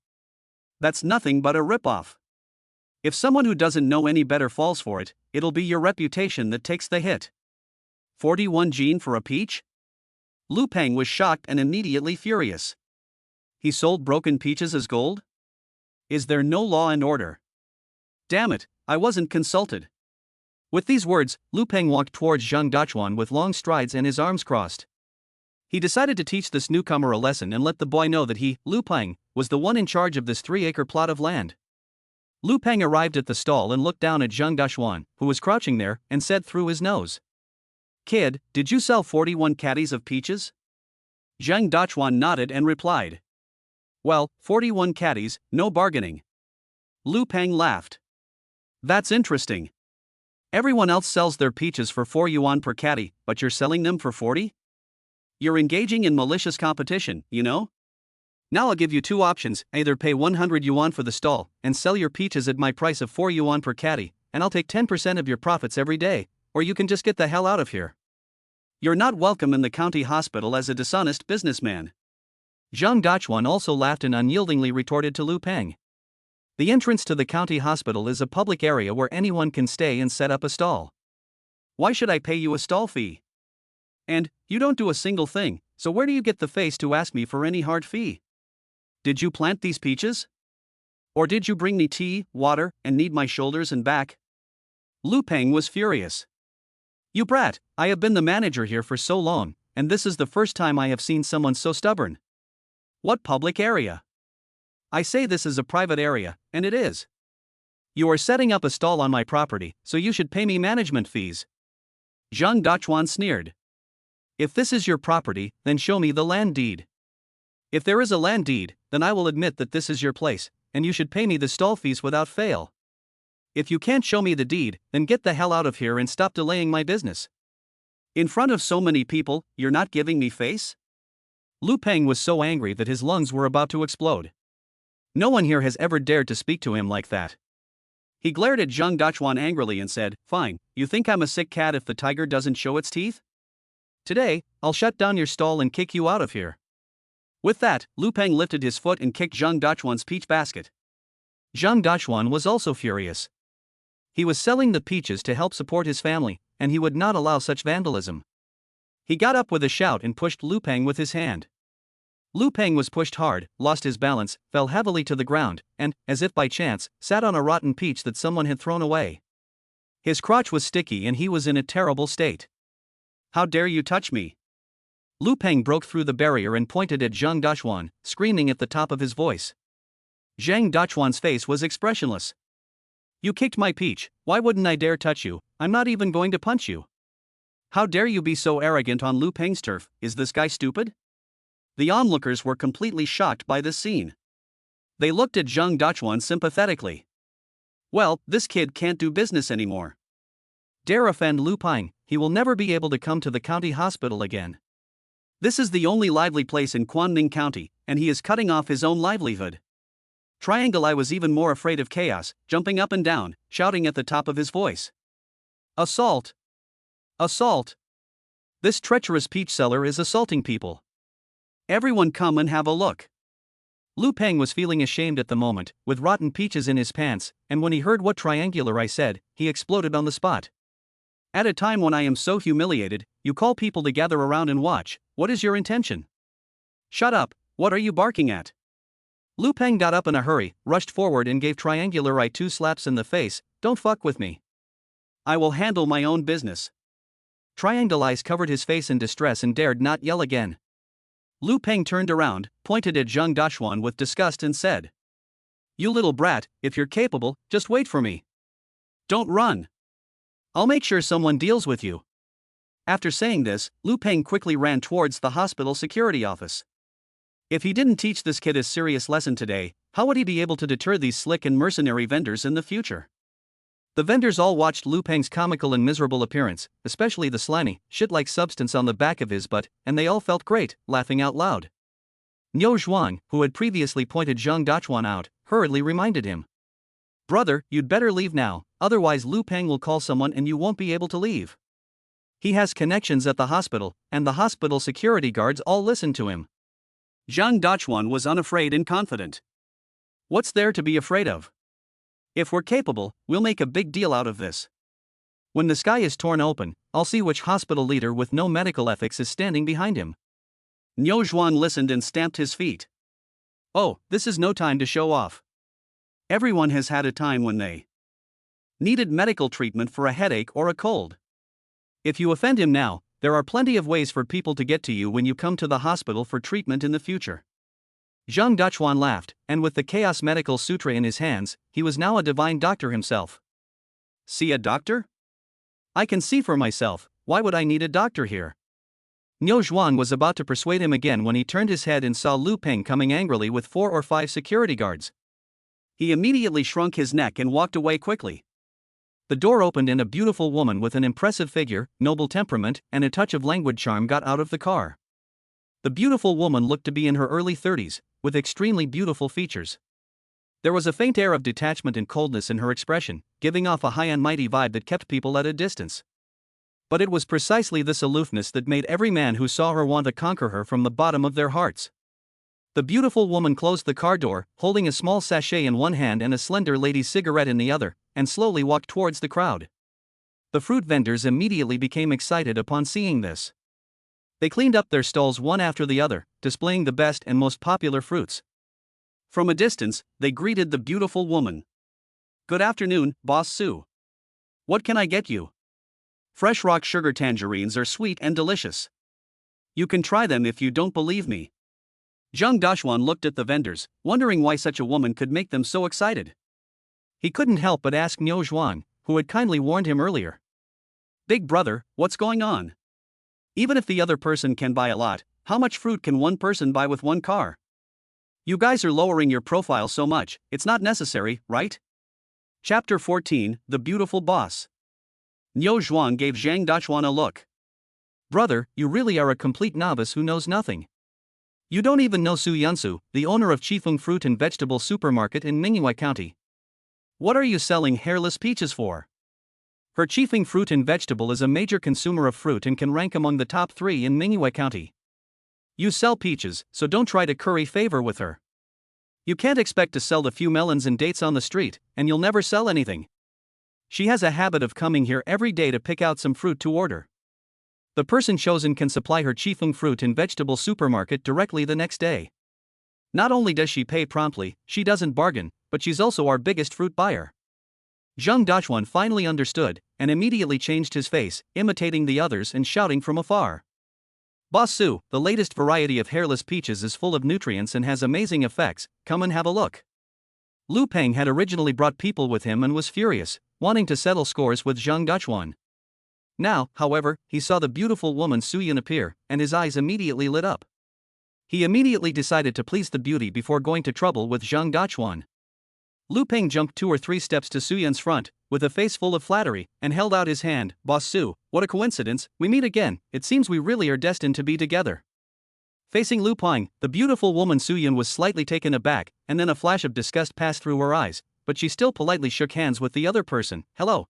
That's nothing but a ripoff. If someone who doesn't know any better falls for it, it'll be your reputation that takes the hit. 41 Gene for a peach? Lu Peng was shocked and immediately furious. He sold broken peaches as gold? Is there no law and order? Damn it, I wasn't consulted. With these words, Lu Peng walked towards Zhang Dachuan with long strides and his arms crossed. He decided to teach this newcomer a lesson and let the boy know that he, Lu Peng, was the one in charge of this 3-acre plot of land. Lu Peng arrived at the stall and looked down at Zhang Dachuan, who was crouching there, and said through his nose, "Kid, did you sell 41 caddies of peaches?" Zhang Dachuan nodded and replied, "Well, 41 caddies, no bargaining." Lu Peng laughed. "That's interesting. Everyone else sells their peaches for 4 yuan per caddy, but you're selling them for 40? You're engaging in malicious competition, you know? Now I'll give you 2 options, either pay 100 yuan for the stall, and sell your peaches at my price of 4 yuan per caddy, and I'll take 10% of your profits every day, or you can just get the hell out of here. You're not welcome in the county hospital as a dishonest businessman." Zhang Dachuan also laughed and unyieldingly retorted to Lu Peng. "The entrance to the county hospital is a public area where anyone can stay and set up a stall. Why should I pay you a stall fee? And, you don't do a single thing, so where do you get the face to ask me for any hard fee? Did you plant these peaches? Or did you bring me tea, water, and knead my shoulders and back?" Lu Peng was furious. "You brat, I have been the manager here for so long, and this is the first time I have seen someone so stubborn. What public area? I say this is a private area, and it is. You are setting up a stall on my property, so you should pay me management fees." Zhang Dachuan sneered. "If this is your property, then show me the land deed. If there is a land deed, then I will admit that this is your place, and you should pay me the stall fees without fail. If you can't show me the deed, then get the hell out of here and stop delaying my business. In front of so many people, you're not giving me face?" Lu Peng was so angry that his lungs were about to explode. No one here has ever dared to speak to him like that. He glared at Zhang Dachuan angrily and said, "Fine, you think I'm a sick cat if the tiger doesn't show its teeth? Today, I'll shut down your stall and kick you out of here." With that, Lu Peng lifted his foot and kicked Zhang Dachuan's peach basket. Zhang Dachuan was also furious. He was selling the peaches to help support his family, and he would not allow such vandalism. He got up with a shout and pushed Lu Peng with his hand. Lu Peng was pushed hard, lost his balance, fell heavily to the ground, and, as if by chance, sat on a rotten peach that someone had thrown away. His crotch was sticky and he was in a terrible state. "How dare you touch me?" Lu Peng broke through the barrier and pointed at Zhang Dachuan, screaming at the top of his voice. Zhang Dachuan's face was expressionless. "You kicked my peach, why wouldn't I dare touch you? I'm not even going to punch you. How dare you be so arrogant on Lu Peng's turf? Is this guy stupid?" The onlookers were completely shocked by this scene. They looked at Zhang Dachuan sympathetically. Well, this kid can't do business anymore. Dare offend Lu Peng, he will never be able to come to the county hospital again. This is the only lively place in Quanning County, and he is cutting off his own livelihood. Triangle Eye was even more afraid of chaos, jumping up and down, shouting at the top of his voice. "Assault! Assault! This treacherous peach seller is assaulting people. Everyone come and have a look." Lu Peng was feeling ashamed at the moment, with rotten peaches in his pants, and when he heard what Triangular Eye said, he exploded on the spot. "At a time when I am so humiliated, you call people to gather around and watch. What is your intention?" "Shut up, what are you barking at?" Lu Peng got up in a hurry, rushed forward and gave Triangular Eye 2 slaps in the face. "Don't fuck with me. I will handle my own business." Triangle Eyes covered his face in distress and dared not yell again. Lu Peng turned around, pointed at Zhang Dachuan with disgust and said, "You little brat, if you're capable, just wait for me. Don't run. I'll make sure someone deals with you." After saying this, Lu Peng quickly ran towards the hospital security office. If he didn't teach this kid a serious lesson today, how would he be able to deter these slick and mercenary vendors in the future? The vendors all watched Lu Peng's comical and miserable appearance, especially the slimy, shit-like substance on the back of his butt, and they all felt great, laughing out loud. Niu Zhuang, who had previously pointed Zhang Dachuan out, hurriedly reminded him. "Brother, you'd better leave now, otherwise Lu Peng will call someone and you won't be able to leave. He has connections at the hospital, and the hospital security guards all listen to him." Zhang Dachuan was unafraid and confident. What's there to be afraid of? If we're capable, we'll make a big deal out of this. When the sky is torn open, I'll see which hospital leader with no medical ethics is standing behind him. Niu Zhuan listened and stamped his feet. Oh, this is no time to show off. Everyone has had a time when they needed medical treatment for a headache or a cold. If you offend him now, there are plenty of ways for people to get to you when you come to the hospital for treatment in the future. Zhang Duchuan laughed, and with the Chaos Medical Sutra in his hands, he was now a divine doctor himself. See a doctor? I can see for myself, why would I need a doctor here? Niu Zhuan was about to persuade him again when he turned his head and saw Lu Peng coming angrily with 4 or 5 security guards. He immediately shrunk his neck and walked away quickly. The door opened and a beautiful woman with an impressive figure, noble temperament, and a touch of languid charm got out of the car. The beautiful woman looked to be in her early 30s, with extremely beautiful features. There was a faint air of detachment and coldness in her expression, giving off a high and mighty vibe that kept people at a distance. But it was precisely this aloofness that made every man who saw her want to conquer her from the bottom of their hearts. The beautiful woman closed the car door, holding a small sachet in one hand and a slender lady's cigarette in the other, and slowly walked towards the crowd. The fruit vendors immediately became excited upon seeing this. They cleaned up their stalls one after the other, displaying the best and most popular fruits. From a distance, they greeted the beautiful woman. Good afternoon, Boss Su. What can I get you? Fresh rock sugar tangerines are sweet and delicious. You can try them if you don't believe me. Zhang Duchuan looked at the vendors, wondering why such a woman could make them so excited. He couldn't help but ask Niu Zhuan, who had kindly warned him earlier. Big brother, what's going on? Even if the other person can buy a lot, how much fruit can one person buy with one car? You guys are lowering your profile so much, it's not necessary, right? Chapter 14, The Beautiful Boss. Niu Zhuan gave Zhang Duchuan a look. Brother, you really are a complete novice who knows nothing. You don't even know Su Yunsu, the owner of Qifeng Fruit and Vegetable Supermarket in Ningyi County. What are you selling hairless peaches for? Her Qifeng Fruit and Vegetable is a major consumer of fruit and can rank among the top 3 in Ningyi County. You sell peaches, so don't try to curry favor with her. You can't expect to sell the few melons and dates on the street, and you'll never sell anything. She has a habit of coming here every day to pick out some fruit to order. The person chosen can supply her Qifeng Fruit and Vegetable Supermarket directly the next day. Not only does she pay promptly, she doesn't bargain, but she's also our biggest fruit buyer. Zhang Duchuan finally understood, and immediately changed his face, imitating the others and shouting from afar. Boss Su, the latest variety of hairless peaches is full of nutrients and has amazing effects, come and have a look. Lu Peng had originally brought people with him and was furious, wanting to settle scores with Zhang Duchuan. Now, however, he saw the beautiful woman Su Yun appear, and his eyes immediately lit up. He immediately decided to please the beauty before going to trouble with Zhang Duchuan. Lu Peng jumped 2 or 3 steps to Su Yun's front, with a face full of flattery, and held out his hand. Boss Su, what a coincidence, we meet again, it seems we really are destined to be together. Facing Lu Peng, the beautiful woman Su Yun was slightly taken aback, and then a flash of disgust passed through her eyes, but she still politely shook hands with the other person. Hello.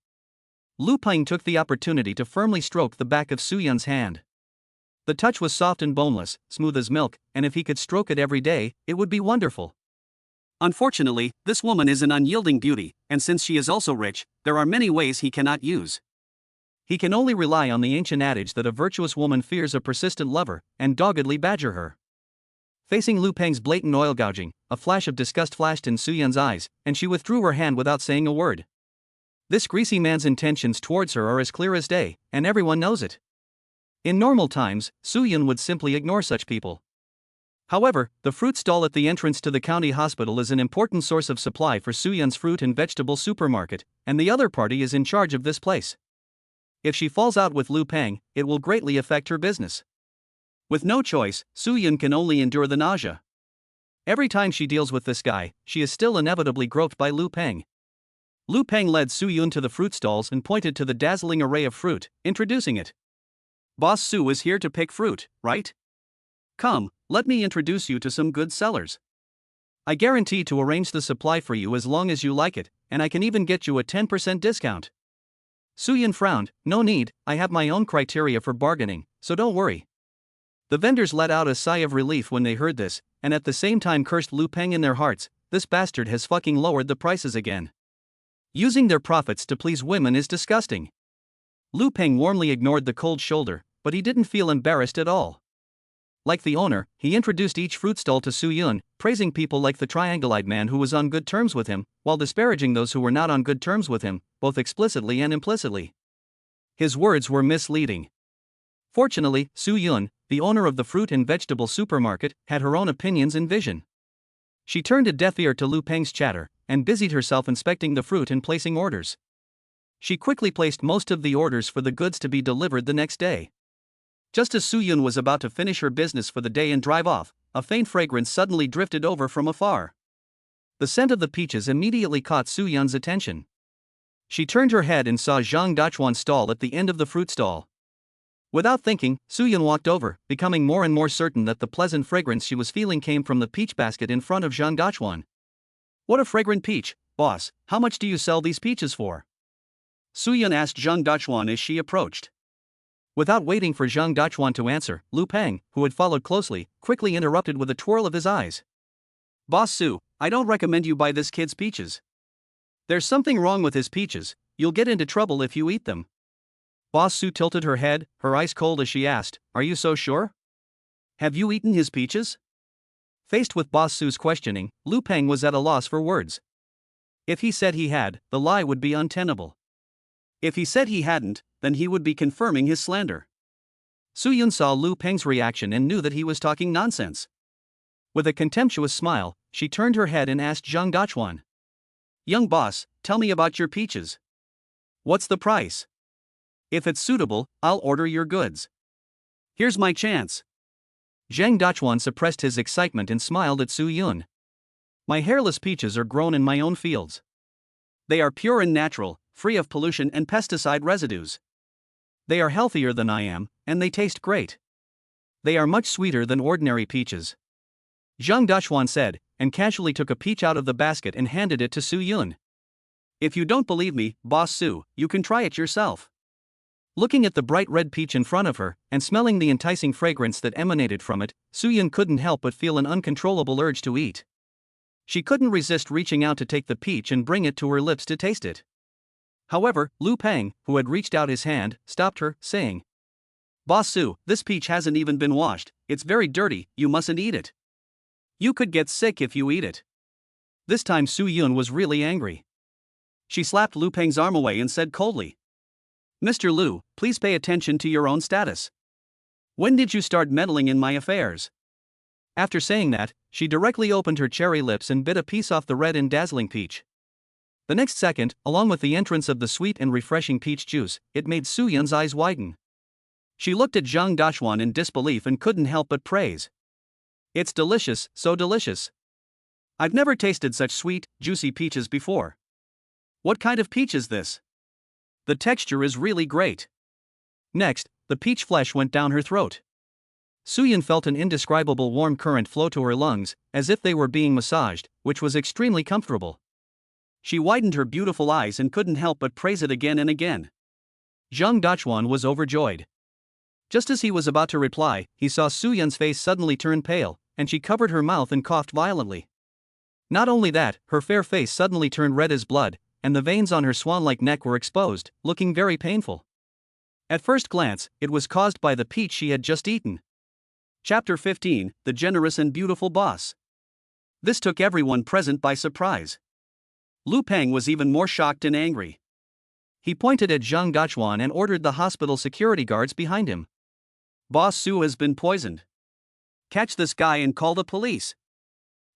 Lu Peng took the opportunity to firmly stroke the back of Su Yun's hand. The touch was soft and boneless, smooth as milk, and if he could stroke it every day, it would be wonderful. Unfortunately, this woman is an unyielding beauty, and since she is also rich, there are many ways he cannot use. He can only rely on the ancient adage that a virtuous woman fears a persistent lover, and doggedly badger her. Facing Lu Peng's blatant oil gouging, a flash of disgust flashed in Su Yun's eyes, and she withdrew her hand without saying a word. This greasy man's intentions towards her are as clear as day, and everyone knows it. In normal times, Su Yun would simply ignore such people. However, the fruit stall at the entrance to the county hospital is an important source of supply for Su Yun's fruit and vegetable supermarket, and the other party is in charge of this place. If she falls out with Lu Peng, it will greatly affect her business. With no choice, Su Yun can only endure the nausea. Every time she deals with this guy, she is still inevitably groped by Lu Peng. Lu Peng led Su Yun to the fruit stalls and pointed to the dazzling array of fruit, introducing it. Boss Su is here to pick fruit, right? Come, let me introduce you to some good sellers. I guarantee to arrange the supply for you as long as you like it, and I can even get you a 10% discount. Su Yun frowned. No need, I have my own criteria for bargaining, so don't worry. The vendors let out a sigh of relief when they heard this, and at the same time cursed Lu Peng in their hearts. This bastard has fucking lowered the prices again. Using their profits to please women is disgusting. Lu Peng warmly ignored the cold shoulder, but he didn't feel embarrassed at all. Like the owner, he introduced each fruit stall to Su Yun, praising people like the triangle-eyed man who was on good terms with him, while disparaging those who were not on good terms with him, both explicitly and implicitly. His words were misleading. Fortunately, Su Yun, the owner of the fruit and vegetable supermarket, had her own opinions and vision. She turned a deaf ear to Lu Peng's chatter, and busied herself inspecting the fruit and placing orders. She quickly placed most of the orders for the goods to be delivered the next day. Just as Su Yun was about to finish her business for the day and drive off, a faint fragrance suddenly drifted over from afar. The scent of the peaches immediately caught Su Yun's attention. She turned her head and saw Zhang Dachuan's stall at the end of the fruit stall. Without thinking, Su Yun walked over, becoming more and more certain that the pleasant fragrance she was feeling came from the peach basket in front of Zhang Dachuan. "What a fragrant peach, boss, how much do you sell these peaches for?" Su Yun asked Zhang Dachuan as she approached. Without waiting for Zhang Dachuan to answer, Lu Peng, who had followed closely, quickly interrupted with a twirl of his eyes. "Boss Su, I don't recommend you buy this kid's peaches. There's something wrong with his peaches, you'll get into trouble if you eat them." Boss Su tilted her head, her eyes cold as she asked, "Are you so sure? Have you eaten his peaches?" Faced with Boss Su's questioning, Lu Peng was at a loss for words. If he said he had, the lie would be untenable. If he said he hadn't, then he would be confirming his slander. Su Yun saw Lu Peng's reaction and knew that he was talking nonsense. With a contemptuous smile, she turned her head and asked Zhang Dachuan, "Young boss, tell me about your peaches. What's the price? If it's suitable, I'll order your goods. Here's my chance." Zhang Dachuan suppressed his excitement and smiled at Su Yun. "My hairless peaches are grown in my own fields. They are pure and natural, free of pollution and pesticide residues. They are healthier than I am, and they taste great. They are much sweeter than ordinary peaches," Zhang Dachuan said, and casually took a peach out of the basket and handed it to Su Yun. "If you don't believe me, Boss Su, you can try it yourself." Looking at the bright red peach in front of her, and smelling the enticing fragrance that emanated from it, Su Yun couldn't help but feel an uncontrollable urge to eat. She couldn't resist reaching out to take the peach and bring it to her lips to taste it. However, Lu Peng, who had reached out his hand, stopped her, saying, "Boss Su, this peach hasn't even been washed, it's very dirty, you mustn't eat it. You could get sick if you eat it." This time Su Yun was really angry. She slapped Lu Peng's arm away and said coldly, "Mr. Lu, please pay attention to your own status. When did you start meddling in my affairs?" After saying that, she directly opened her cherry lips and bit a piece off the red and dazzling peach. The next second, along with the entrance of the sweet and refreshing peach juice, it made Su Yun's eyes widen. She looked at Zhang Dachuan in disbelief and couldn't help but praise. "It's delicious, so delicious. I've never tasted such sweet, juicy peaches before. What kind of peach is this? The texture is really great." Next, the peach flesh went down her throat. Su Yun felt an indescribable warm current flow to her lungs, as if they were being massaged, which was extremely comfortable. She widened her beautiful eyes and couldn't help but praise it again and again. Zhang Dachuan was overjoyed. Just as he was about to reply, he saw Su Yun's face suddenly turn pale, and she covered her mouth and coughed violently. Not only that, her fair face suddenly turned red as blood, and the veins on her swan-like neck were exposed, looking very painful. At first glance, it was caused by the peach she had just eaten. Chapter 15, The Generous and Beautiful Boss. This took everyone present by surprise. Lu Peng was even more shocked and angry. He pointed at Zhang Dachuan and ordered the hospital security guards behind him. "Boss Su has been poisoned. Catch this guy and call the police.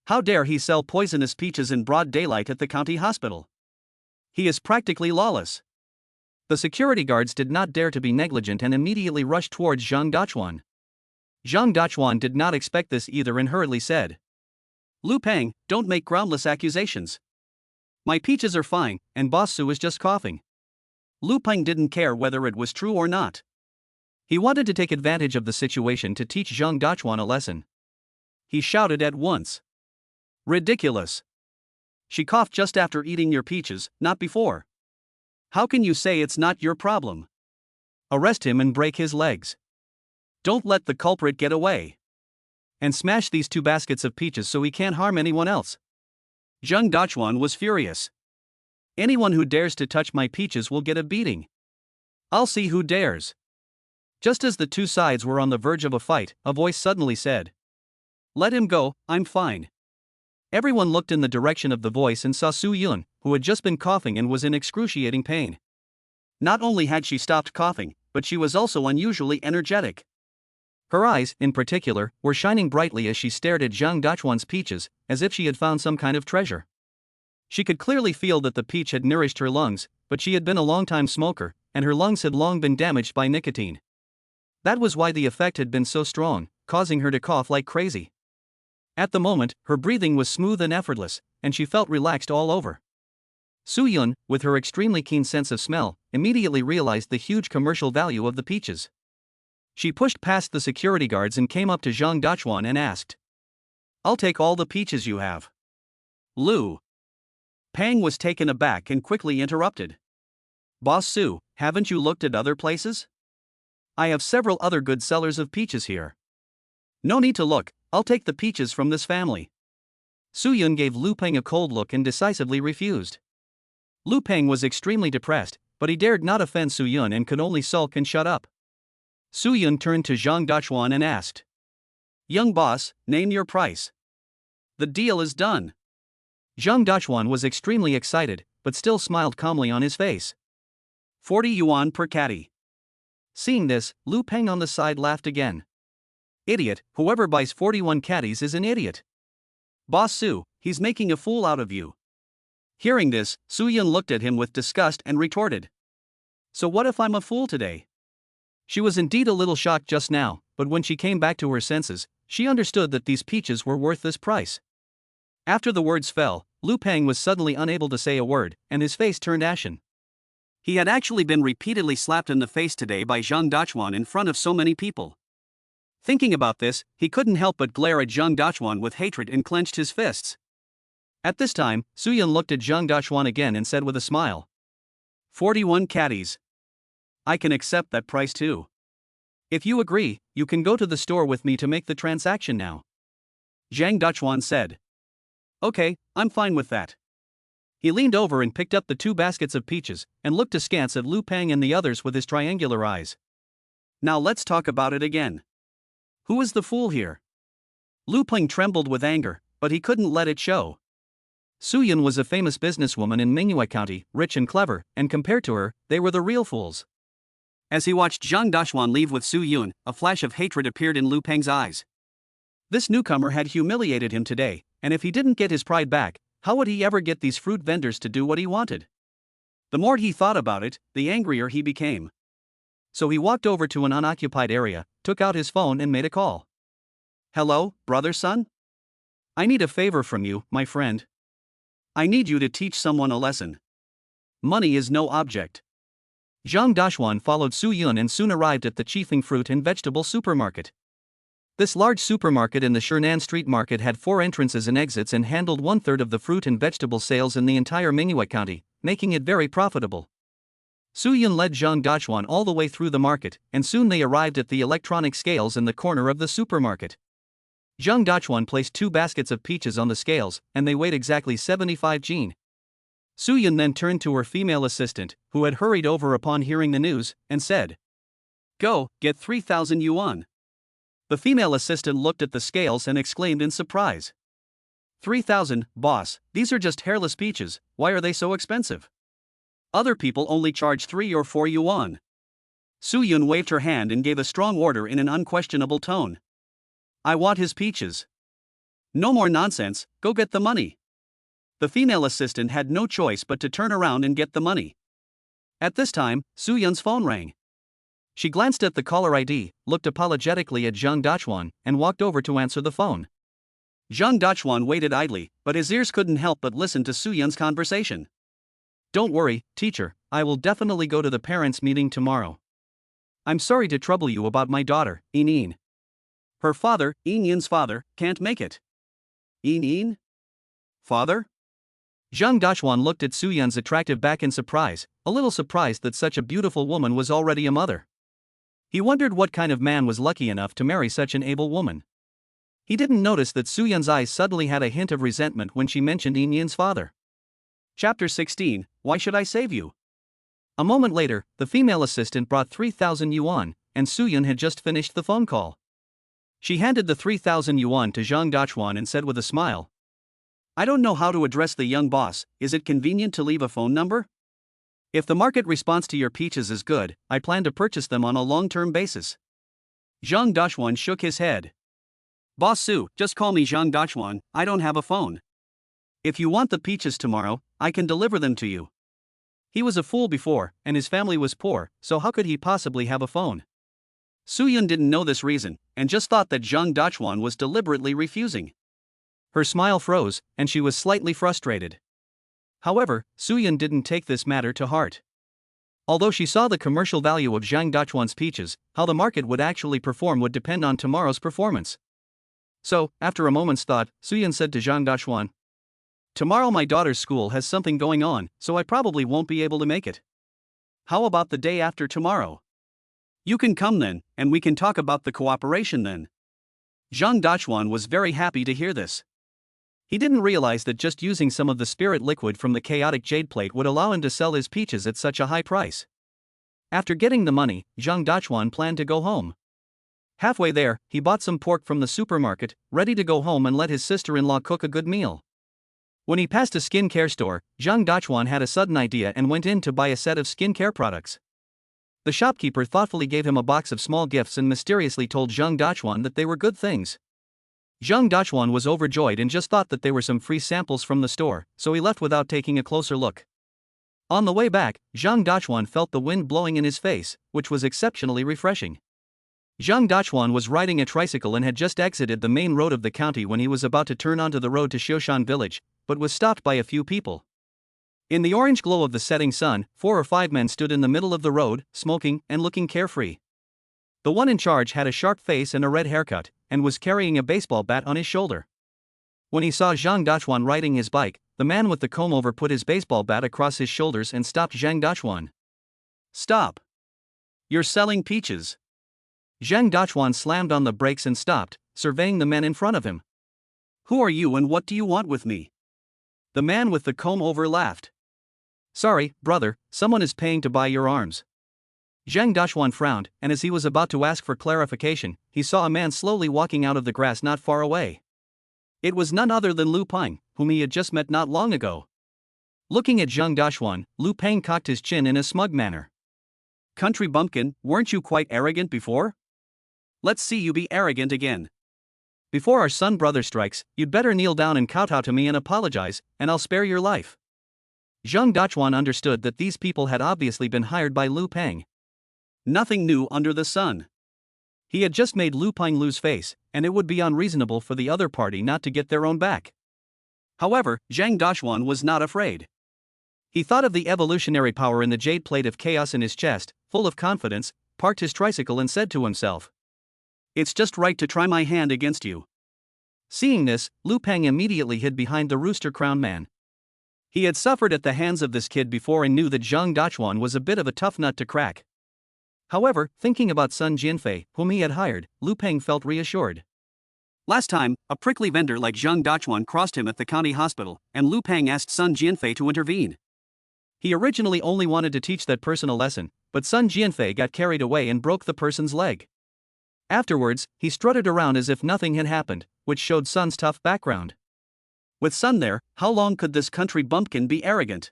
How dare he sell poisonous peaches in broad daylight at the county hospital? He is practically lawless." The security guards did not dare to be negligent and immediately rushed towards Zhang Dachuan. Zhang Dachuan did not expect this either and hurriedly said, "Lu Peng, don't make groundless accusations. My peaches are fine, and Boss Su is just coughing." Lu Peng didn't care whether it was true or not. He wanted to take advantage of the situation to teach Zhang Dachuan a lesson. He shouted at once, "Ridiculous! She coughed just after eating your peaches, not before. How can you say it's not your problem? Arrest him and break his legs. Don't let the culprit get away. And smash these 2 baskets of peaches so he can't harm anyone else." Zhang Dachuan was furious. Anyone who dares to touch my peaches will get a beating. I'll see who dares. Just as the two sides were on the verge of a fight, a voice suddenly said, "Let him go, I'm fine." Everyone looked in the direction of the voice and saw Su Yun, who had just been coughing and was in excruciating pain. Not only had she stopped coughing, but she was also unusually energetic. Her eyes, in particular, were shining brightly as she stared at Zhang Dachuan's peaches, as if she had found some kind of treasure. She could clearly feel that the peach had nourished her lungs, but she had been a long-time smoker, and her lungs had long been damaged by nicotine. That was why the effect had been so strong, causing her to cough like crazy. At the moment, her breathing was smooth and effortless, and she felt relaxed all over. Su Yun, with her extremely keen sense of smell, immediately realized the huge commercial value of the peaches. She pushed past the security guards and came up to Zhang Dachuan and asked, "I'll take all the peaches you have." Lu Pang was taken aback and quickly interrupted. "Boss Su, haven't you looked at other places? I have several other good sellers of peaches here." "No need to look, I'll take the peaches from this family." Su Yun gave Lu Peng a cold look and decisively refused. Lu Peng was extremely depressed, but he dared not offend Su Yun and could only sulk and shut up. Su Yun turned to Zhang Dachuan and asked, "Young boss, name your price." "The deal is done." Zhang Dachuan was extremely excited, but still smiled calmly on his face. 40 yuan per caddy. Seeing this, Lu Peng on the side laughed again. "Idiot, whoever buys 41 caddies is an idiot. Boss Su, he's making a fool out of you." Hearing this, Su Yun looked at him with disgust and retorted, "So what if I'm a fool today?" She was indeed a little shocked just now, but when she came back to her senses, she understood that these peaches were worth this price. After the words fell, Lu Peng was suddenly unable to say a word, and his face turned ashen. He had actually been repeatedly slapped in the face today by Zhang Dachuan in front of so many people. Thinking about this, he couldn't help but glare at Zhang Dachuan with hatred and clenched his fists. At this time, Su Yun looked at Zhang Dachuan again and said with a smile, 41 caddies. I can accept that price too. If you agree, you can go to the store with me to make the transaction now. Zhang Dachuan said. Okay, I'm fine with that. He leaned over and picked up the 2 baskets of peaches, and looked askance at Lu Peng and the others with his triangular eyes. Now let's talk about it again. Who is the fool here? Lu Peng trembled with anger, but he couldn't let it show. Su Yun was a famous businesswoman in Mingyue County, rich and clever, and compared to her, they were the real fools. As he watched Zhang Dachuan leave with Su Yun, a flash of hatred appeared in Lu Peng's eyes. This newcomer had humiliated him today, and if he didn't get his pride back, how would he ever get these fruit vendors to do what he wanted? The more he thought about it, the angrier he became. So he walked over to an unoccupied area, took out his phone and made a call. Hello, brother son? I need a favor from you, my friend. I need you to teach someone a lesson. Money is no object. Zhang Dachuan followed Su Yun and soon arrived at the Qifeng Fruit and Vegetable Supermarket. This large supermarket in the Shernan Street Market had 4 entrances and exits and handled 1/3 of the fruit and vegetable sales in the entire Mingyue County, making it very profitable. Su Yun led Zhang Dachuan all the way through the market, and soon they arrived at the electronic scales in the corner of the supermarket. Zhang Dachuan placed 2 baskets of peaches on the scales, and they weighed exactly 75 jin. Su Yun then turned to her female assistant, who had hurried over upon hearing the news, and said, Go, get 3,000 yuan. The female assistant looked at the scales and exclaimed in surprise. 3,000, boss, these are just hairless peaches, why are they so expensive? Other people only charge 3 or 4 yuan. Su Yun waved her hand and gave a strong order in an unquestionable tone. I want his peaches. No more nonsense, go get the money. The female assistant had no choice but to turn around and get the money. At this time, Su Yun's phone rang. She glanced at the caller ID, looked apologetically at Zhang Dachuan, and walked over to answer the phone. Zhang Dachuan waited idly, but his ears couldn't help but listen to Su Yun's conversation. Don't worry, teacher, I will definitely go to the parents' meeting tomorrow. I'm sorry to trouble you about my daughter, Yin. Her father, Yin's father, can't make it. Yin? Father? Zhang Dachuan looked at Su Yun's attractive back in surprise, a little surprised that such a beautiful woman was already a mother. He wondered what kind of man was lucky enough to marry such an able woman. He didn't notice that Su Yun's eyes suddenly had a hint of resentment when she mentioned Yin's father. Chapter 16, Why Should I Save You? A moment later, the female assistant brought 3,000 yuan, and Suyun had just finished the phone call. She handed the 3,000 yuan to Zhang Dachuan and said with a smile, I don't know how to address the young boss, is it convenient to leave a phone number? If the market response to your peaches is good, I plan to purchase them on a long-term basis. Zhang Dachuan shook his head. Boss Su, just call me Zhang Dachuan, I don't have a phone. If you want the peaches tomorrow, I can deliver them to you. He was a fool before, and his family was poor, so how could he possibly have a phone? Suyun didn't know this reason, and just thought that Zhang Dachuan was deliberately refusing. Her smile froze, and she was slightly frustrated. However, Suyun didn't take this matter to heart. Although she saw the commercial value of Zhang Dachuan's peaches, how the market would actually perform would depend on tomorrow's performance. So, after a moment's thought, Suyun said to Zhang Dachuan, Tomorrow my daughter's school has something going on, so I probably won't be able to make it. How about the day after tomorrow? You can come then, and we can talk about the cooperation then. Zhang Dachuan was very happy to hear this. He didn't realize that just using some of the spirit liquid from the chaotic jade plate would allow him to sell his peaches at such a high price. After getting the money, Zhang Dachuan planned to go home. Halfway there, he bought some pork from the supermarket, ready to go home and let his sister-in-law cook a good meal. When he passed a skin-care store, Zhang Dachuan had a sudden idea and went in to buy a set of skin-care products. The shopkeeper thoughtfully gave him a box of small gifts and mysteriously told Zhang Dachuan that they were good things. Zhang Dachuan was overjoyed and just thought that they were some free samples from the store, so he left without taking a closer look. On the way back, Zhang Dachuan felt the wind blowing in his face, which was exceptionally refreshing. Zhang Dachuan was riding a tricycle and had just exited the main road of the county when he was about to turn onto the road to Xiushan village, but was stopped by a few people. In the orange glow of the setting sun, 4 or 5 men stood in the middle of the road, smoking and looking carefree. The one in charge had a sharp face and a red haircut, and was carrying a baseball bat on his shoulder. When he saw Zhang Dachuan riding his bike, the man with the comb-over put his baseball bat across his shoulders and stopped Zhang Dachuan. Stop! You're selling peaches. Zhang Dachuan slammed on the brakes and stopped, surveying the men in front of him. Who are you and what do you want with me? The man with the comb-over laughed. Sorry, brother, someone is paying to buy your arms. Zhang Dachuan frowned, and as he was about to ask for clarification, he saw a man slowly walking out of the grass not far away. It was none other than Lu Peng, whom he had just met not long ago. Looking at Zhang Dachuan, Lu Peng cocked his chin in a smug manner. Country bumpkin, weren't you quite arrogant before? Let's see you be arrogant again. Before our son brother strikes, you'd better kneel down and kowtow to me and apologize, and I'll spare your life. Zhang Dachuan understood that these people had obviously been hired by Lu Peng. Nothing new under the sun. He had just made Lu Peng lose face, and it would be unreasonable for the other party not to get their own back. However, Zhang Dachuan was not afraid. He thought of the evolutionary power in the jade plate of chaos in his chest, full of confidence, parked his tricycle and said to himself, It's just right to try my hand against you. Seeing this, Lu Peng immediately hid behind the rooster crown man. He had suffered at the hands of this kid before and knew that Zhang Dachuan was a bit of a tough nut to crack. However, thinking about Sun Jianfei, whom he had hired, Lu Peng felt reassured. Last time, a prickly vendor like Zhang Dachuan crossed him at the county hospital, and Lu Peng asked Sun Jianfei to intervene. He originally only wanted to teach that person a lesson, but Sun Jianfei got carried away and broke the person's leg. Afterwards, he strutted around as if nothing had happened, which showed Sun's tough background. With Sun there, how long could this country bumpkin be arrogant?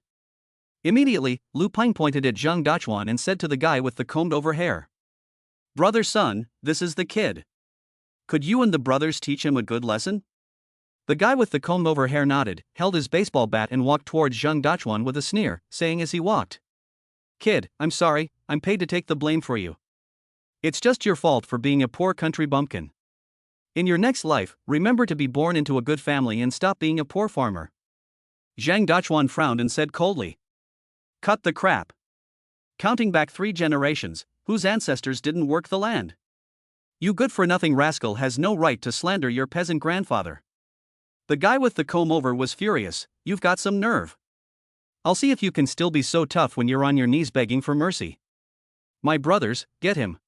Immediately, Lu Peng pointed at Zhang Dachuan and said to the guy with the combed-over hair, Brother Sun, this is the kid. Could you and the brothers teach him a good lesson? The guy with the combed-over hair nodded, held his baseball bat and walked towards Zhang Dachuan with a sneer, saying as he walked, Kid, I'm sorry, I'm paid to take the blame for you. It's just your fault for being a poor country bumpkin. In your next life, remember to be born into a good family and stop being a poor farmer. Zhang Dachuan frowned and said coldly, Cut the crap. Counting back 3 generations, whose ancestors didn't work the land? You good-for-nothing rascal has no right to slander your peasant grandfather. The guy with the comb-over was furious. You've got some nerve. I'll see if you can still be so tough when you're on your knees begging for mercy. My brothers, get him.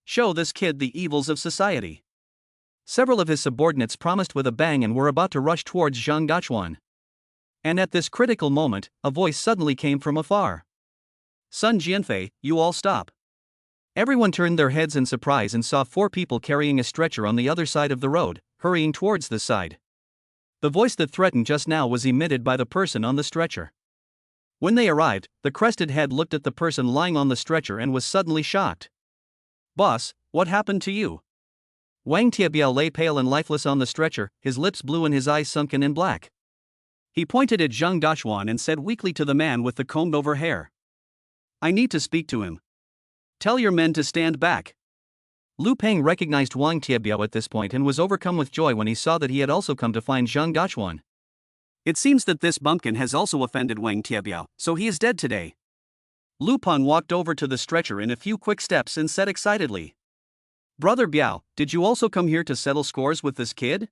Show this kid the evils of society. Several of his subordinates promised with a bang and were about to rush towards Zhang Dachuan. And at this critical moment, a voice suddenly came from afar. Sun Jianfei, you all stop. Everyone turned their heads in surprise and saw 4 people carrying a stretcher on the other side of the road, hurrying towards this side. The voice that threatened just now was emitted by the person on the stretcher. When they arrived, the crested head looked at the person lying on the stretcher and was suddenly shocked. Boss, what happened to you? Wang Tiabiao lay pale and lifeless on the stretcher, his lips blue and his eyes sunken in black. He pointed at Zhang Daxuan and said weakly to the man with the combed-over hair. I need to speak to him. Tell your men to stand back. Lu Peng recognized Wang Tiabiao at this point and was overcome with joy when he saw that he had also come to find Zhang Daxuan. It seems that this bumpkin has also offended Wang Tiabiao, so he is dead today. Lu Peng walked over to the stretcher in a few quick steps and said excitedly. Brother Biao, did you also come here to settle scores with this kid?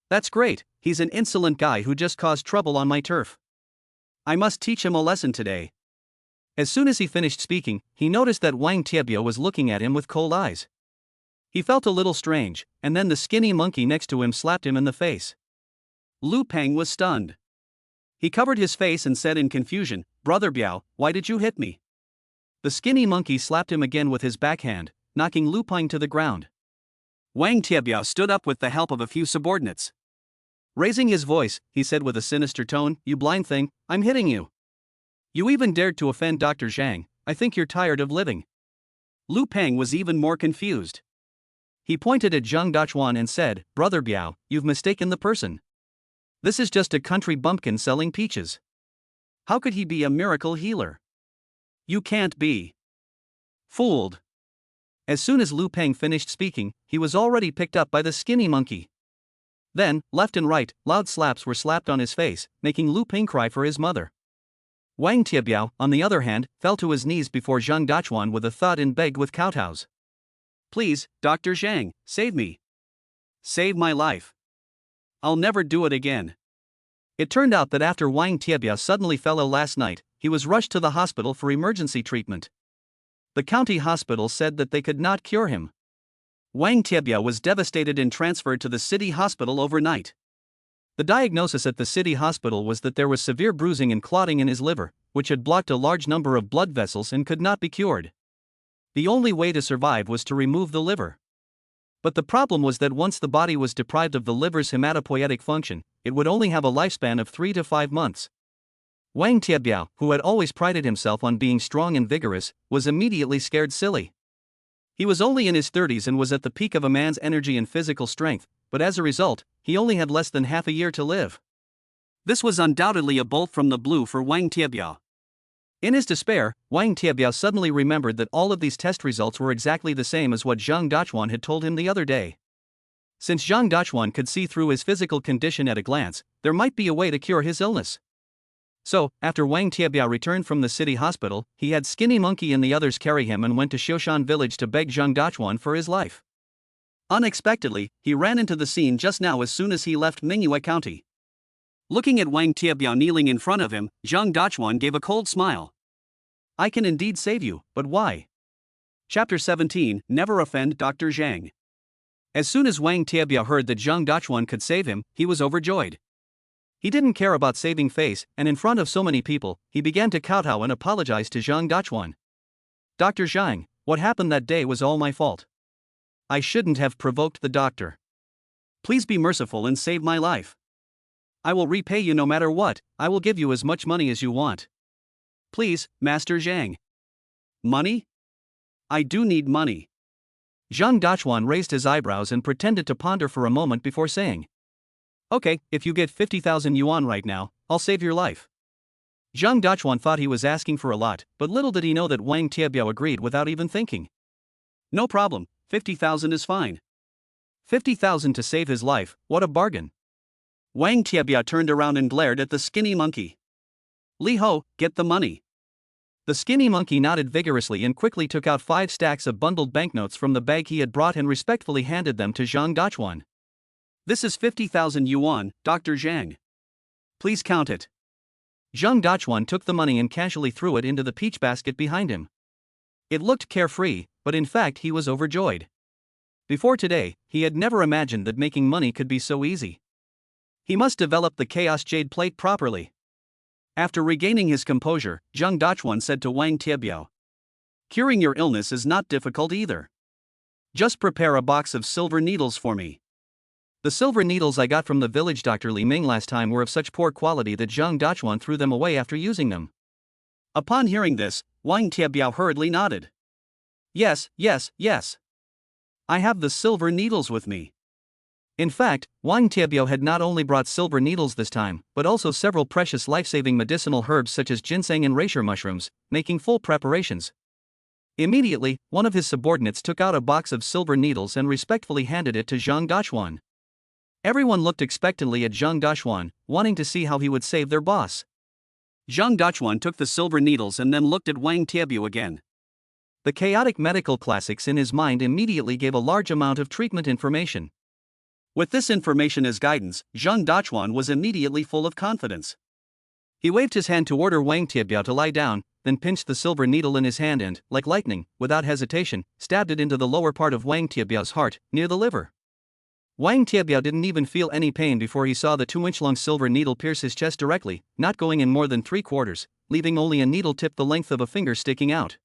That's great, he's an insolent guy who just caused trouble on my turf. I must teach him a lesson today. As soon as he finished speaking, he noticed that Wang Tiabiao was looking at him with cold eyes. He felt a little strange, and then the skinny monkey next to him slapped him in the face. Lu Peng was stunned. He covered his face and said in confusion, Brother Biao, why did you hit me? The skinny monkey slapped him again with his backhand, knocking Lu Peng to the ground. Wang Tiabiao stood up with the help of a few subordinates. Raising his voice, he said with a sinister tone, You blind thing, I'm hitting you. You even dared to offend Dr. Zhang, I think you're tired of living. Lu Peng was even more confused. He pointed at Zhang Daxuan and said, Brother Biao, you've mistaken the person. This is just a country bumpkin selling peaches. How could he be a miracle healer? You can't be fooled. As soon as Lu Peng finished speaking, he was already picked up by the skinny monkey. Then, left and right, loud slaps were slapped on his face, making Lu Peng cry for his mother. Wang Tiabiao, on the other hand, fell to his knees before Zhang Daxuan with a thud and begged with kowtows. Please, Dr. Zhang, save me. Save my life. I'll never do it again. It turned out that after Wang Tiabiao suddenly fell ill last night, he was rushed to the hospital for emergency treatment. The county hospital said that they could not cure him. Wang Tiabiao was devastated and transferred to the city hospital overnight. The diagnosis at the city hospital was that there was severe bruising and clotting in his liver, which had blocked a large number of blood vessels and could not be cured. The only way to survive was to remove the liver. But the problem was that once the body was deprived of the liver's hematopoietic function, it would only have a lifespan of 3 to 5 months. Wang Tiabiao, who had always prided himself on being strong and vigorous, was immediately scared silly. He was only in his 30s and was at the peak of a man's energy and physical strength, but as a result, he only had less than half a year to live. This was undoubtedly a bolt from the blue for Wang Tiabiao. In his despair, Wang Tiabiao suddenly remembered that all of these test results were exactly the same as what Zhang Daxuan had told him the other day. Since Zhang Daxuan could see through his physical condition at a glance, there might be a way to cure his illness. So, after Wang Tiabiao returned from the city hospital, he had Skinny Monkey and the others carry him and went to Xiushan village to beg Zhang Daxuan for his life. Unexpectedly, he ran into the scene just now as soon as he left Mingyue County. Looking at Wang Tiabiao kneeling in front of him, Zhang Daxuan gave a cold smile. I can indeed save you, but why? Chapter 17, Never Offend Dr. Zhang. As soon as Wang Tiabiao heard that Zhang Daxuan could save him, he was overjoyed. He didn't care about saving face, and in front of so many people, he began to kowtow and apologize to Zhang Daxuan. Dr. Zhang, what happened that day was all my fault. I shouldn't have provoked the doctor. Please be merciful and save my life. I will repay you no matter what, I will give you as much money as you want. Please, Master Zhang. Money? I do need money. Zhang Daxuan raised his eyebrows and pretended to ponder for a moment before saying. Okay, if you get 50,000 yuan right now, I'll save your life. Zhang Daxuan thought he was asking for a lot, but little did he know that Wang Tiabiao agreed without even thinking. No problem, 50,000 is fine. 50,000 to save his life, what a bargain. Wang Tiabiao turned around and glared at the skinny monkey. Li Ho, get the money. The skinny monkey nodded vigorously and quickly took out 5 stacks of bundled banknotes from the bag he had brought and respectfully handed them to Zhang Daxuan. This is 50,000 yuan, Dr. Zhang. Please count it. Zhang Daxuan took the money and casually threw it into the peach basket behind him. It looked carefree, but in fact he was overjoyed. Before today, he had never imagined that making money could be so easy. He must develop the Chaos Jade plate properly. After regaining his composure, Zheng Dachuan said to Wang Tiebiao, "Curing your illness is not difficult either. Just prepare a box of silver needles for me." The silver needles I got from the village Dr. Li Ming last time were of such poor quality that Zheng Dachuan threw them away after using them. Upon hearing this, Wang Tiebiao hurriedly nodded. Yes. I have the silver needles with me." In fact, Wang Tiebiao had not only brought silver needles this time, but also several precious life-saving medicinal herbs such as ginseng and reishi mushrooms, making full preparations. Immediately, one of his subordinates took out a box of silver needles and respectfully handed it to Zheng Dachuan. Everyone looked expectantly at Zheng Dachuan, wanting to see how he would save their boss. Zheng Dachuan took the silver needles and then looked at Wang Tiebiao again. The chaotic medical classics in his mind immediately gave a large amount of treatment information. With this information as guidance, Zheng Dachuan was immediately full of confidence. He waved his hand to order Wang Tiebiao to lie down, then pinched the silver needle in his hand and, like lightning, without hesitation, stabbed it into the lower part of Wang Tiebiao's heart, near the liver. Wang Tiebiao didn't even feel any pain before he saw the 2-inch-long silver needle pierce his chest directly, not going in more than 3/4, leaving only a needle tip the length of a finger sticking out.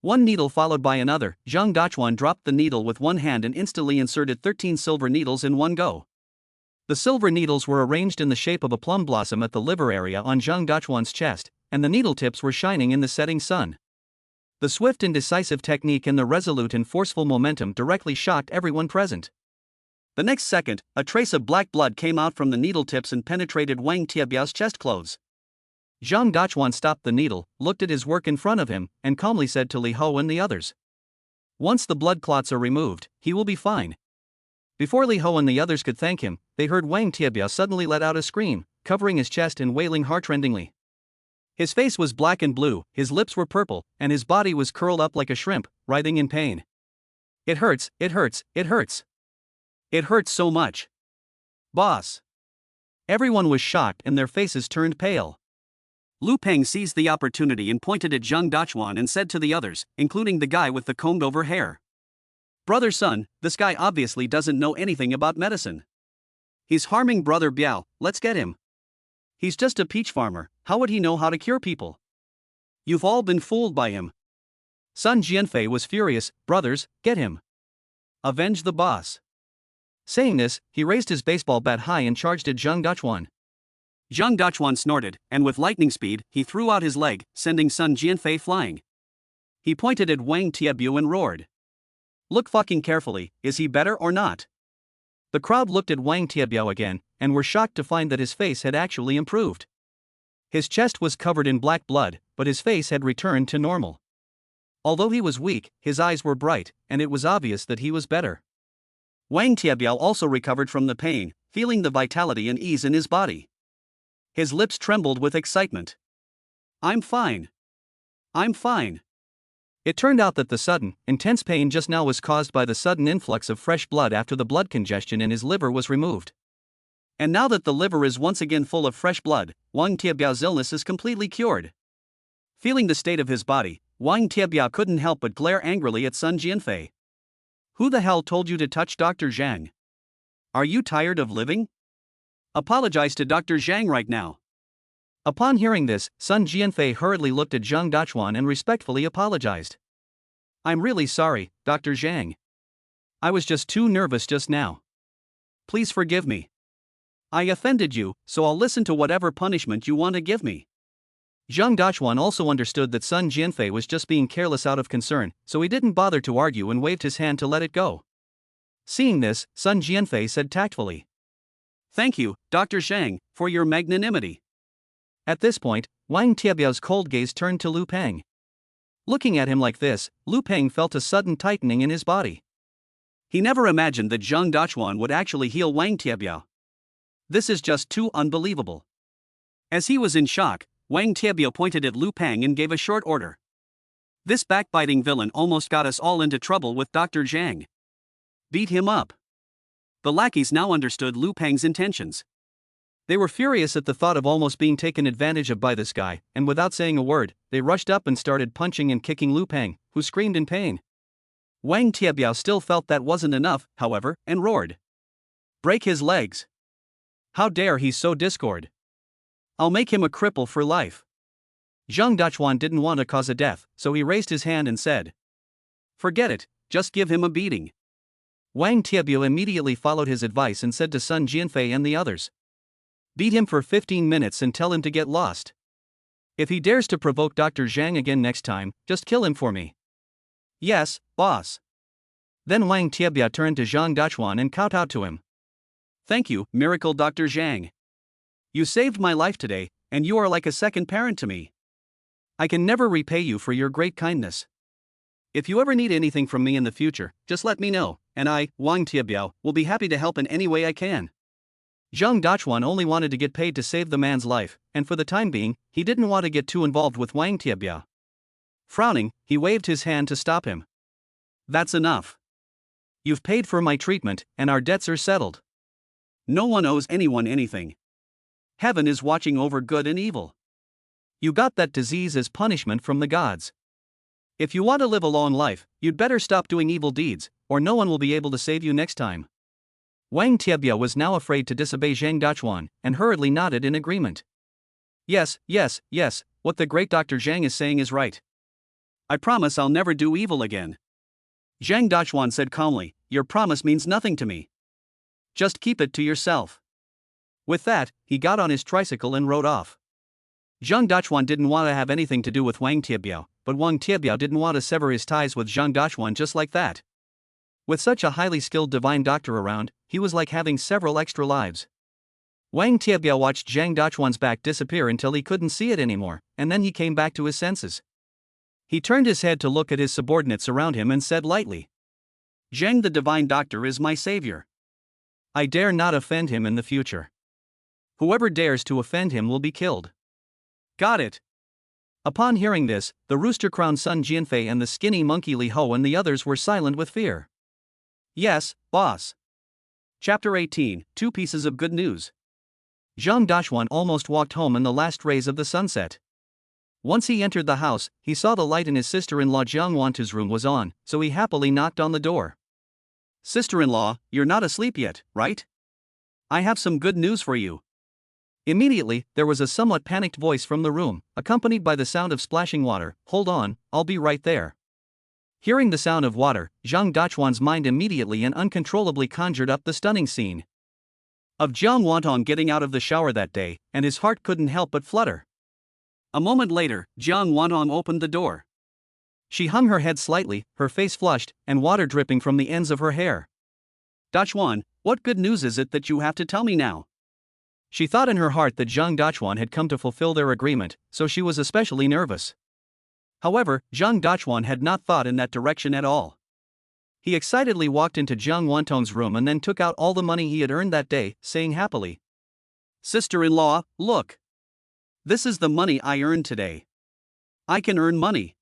One needle followed by another, Zheng Dachuan dropped the needle with one hand and instantly inserted 13 silver needles in one go. The silver needles were arranged in the shape of a plum blossom at the liver area on Zheng Dachuan's chest, and the needle tips were shining in the setting sun. The swift and decisive technique and the resolute and forceful momentum directly shocked everyone present. The next second, a trace of black blood came out from the needle tips and penetrated Wang Tiebiao's chest clothes. Zheng Dachuan stopped the needle, looked at his work in front of him, and calmly said to Li Ho and the others, "Once the blood clots are removed, he will be fine." Before Li Ho and the others could thank him, they heard Wang Tiebiao suddenly let out a scream, covering his chest and wailing heartrendingly. His face was black and blue, his lips were purple, and his body was curled up like a shrimp, writhing in pain. "It hurts, it hurts, it hurts. It hurts so much. Boss." Everyone was shocked and their faces turned pale. Lu Peng seized the opportunity and pointed at Zheng Dachuan and said to the others, including the guy with the combed-over hair, "Brother Sun, this guy obviously doesn't know anything about medicine. He's harming Brother Biao, let's get him. He's just a peach farmer, how would he know how to cure people? You've all been fooled by him." Sun Jianfei was furious. "Brothers, get him. Avenge the boss." Saying this, he raised his baseball bat high and charged at Zheng Dachuan. Zheng Dachuan snorted, and with lightning speed, he threw out his leg, sending Sun Jianfei flying. He pointed at Wang Tiebiao and roared, "Look fucking carefully, is he better or not?" The crowd looked at Wang Tiebiao again, and were shocked to find that his face had actually improved. His chest was covered in black blood, but his face had returned to normal. Although he was weak, his eyes were bright, and it was obvious that he was better. Wang Tiebiao also recovered from the pain, feeling the vitality and ease in his body. His lips trembled with excitement. I'm fine. It turned out that the sudden, intense pain just now was caused by the sudden influx of fresh blood after the blood congestion in his liver was removed. And now that the liver is once again full of fresh blood, Wang Tiebiao's illness is completely cured. Feeling the state of his body, Wang Tiebiao couldn't help but glare angrily at Sun Jianfei. "Who the hell told you to touch Dr. Zhang? Are you tired of living? Apologize to Dr. Zhang right now." Upon hearing this, Sun Jianfei hurriedly looked at Zheng Dachuan and respectfully apologized. "I'm really sorry, Dr. Zhang. I was just too nervous just now. Please forgive me. I offended you, so I'll listen to whatever punishment you want to give me." Zheng Dachuan also understood that Sun Jianfei was just being careless out of concern, so he didn't bother to argue and waved his hand to let it go. Seeing this, Sun Jianfei said tactfully, "Thank you, Dr. Zhang, for your magnanimity." At this point, Wang Tiebiao's cold gaze turned to Lu Peng. Looking at him like this, Lu Peng felt a sudden tightening in his body. He never imagined that Zheng Dachuan would actually heal Wang Tiebiao. This is just too unbelievable. As he was in shock, Wang Tiebiao pointed at Lu Peng and gave a short order. "This backbiting villain almost got us all into trouble with Dr. Zhang. Beat him up." The lackeys now understood Lu Peng's intentions. They were furious at the thought of almost being taken advantage of by this guy, and without saying a word, they rushed up and started punching and kicking Lu Peng, who screamed in pain. Wang Tiebiao still felt that wasn't enough, however, and roared, "Break his legs." How dare he sow discord? I'll make him a cripple for life. Zhang Dachuan didn't want to cause a death, so he raised his hand and said, "Forget it, just give him a beating." Wang Tiebyo immediately followed his advice and said to Sun Jianfei and the others, "Beat him for 15 minutes and tell him to get lost. If he dares to provoke Dr. Zhang again next time, just kill him for me." "Yes, boss." Then Wang Tiebya turned to Zhang Dachuan and kowtowed to him. "Thank you, miracle Dr. Zhang. You saved my life today, and you are like a second parent to me. I can never repay you for your great kindness. If you ever need anything from me in the future, just let me know, and I, Wang Tiebyo, will be happy to help in any way I can." Zhang Dachuan only wanted to get paid to save the man's life, and for the time being, he didn't want to get too involved with Wang Tiebya. Frowning, he waved his hand to stop him. "That's enough. You've paid for my treatment, and our debts are settled. No one owes anyone anything. Heaven is watching over good and evil. You got that disease as punishment from the gods. If you want to live a long life, you'd better stop doing evil deeds, or no one will be able to save you next time." Wang Tiebya was now afraid to disobey Zhang Dachuan, and hurriedly nodded in agreement. Yes, what the great Dr. Zhang is saying is right. I promise I'll never do evil again." Zhang Dachuan said calmly, "Your promise means nothing to me. Just keep it to yourself." With that, he got on his tricycle and rode off. Zhang Dachuan didn't want to have anything to do with Wang Tiebyo, but Wang Tiebyo didn't want to sever his ties with Zhang Dachuan just like that. With such a highly skilled divine doctor around, he was like having several extra lives. Wang Tiebyo watched Zhang Dachuan's back disappear until he couldn't see it anymore, and then he came back to his senses. He turned his head to look at his subordinates around him and said lightly, "Zhang the divine doctor is my savior. I dare not offend him in the future. Whoever dares to offend him will be killed." "Got it." Upon hearing this, the rooster-crowned Sun Jianfei and the skinny monkey Li Ho and the others were silent with fear. "Yes, boss." Chapter 18, Two Pieces of Good News. Zhang Dachuan almost walked home in the last rays of the sunset. Once he entered the house, he saw the light in his sister-in-law Jiang Wantu's room was on, so he happily knocked on the door. "Sister-in-law, you're not asleep yet, right? I have some good news for you." Immediately, there was a somewhat panicked voice from the room, accompanied by the sound of splashing water. "Hold on, I'll be right there." Hearing the sound of water, Zhang Dachuan's mind immediately and uncontrollably conjured up the stunning scene of Jiang Wantong getting out of the shower that day, and his heart couldn't help but flutter. A moment later, Jiang Wantong opened the door. She hung her head slightly, her face flushed, and water dripping from the ends of her hair. "Dachuan, what good news is it that you have to tell me now?" She thought in her heart that Zhang Dachuan had come to fulfill their agreement, so she was especially nervous. However, Zhang Dachuan had not thought in that direction at all. He excitedly walked into Jiang Wantong's room and then took out all the money he had earned that day, saying happily, "Sister-in-law, look. This is the money I earned today. I can earn money."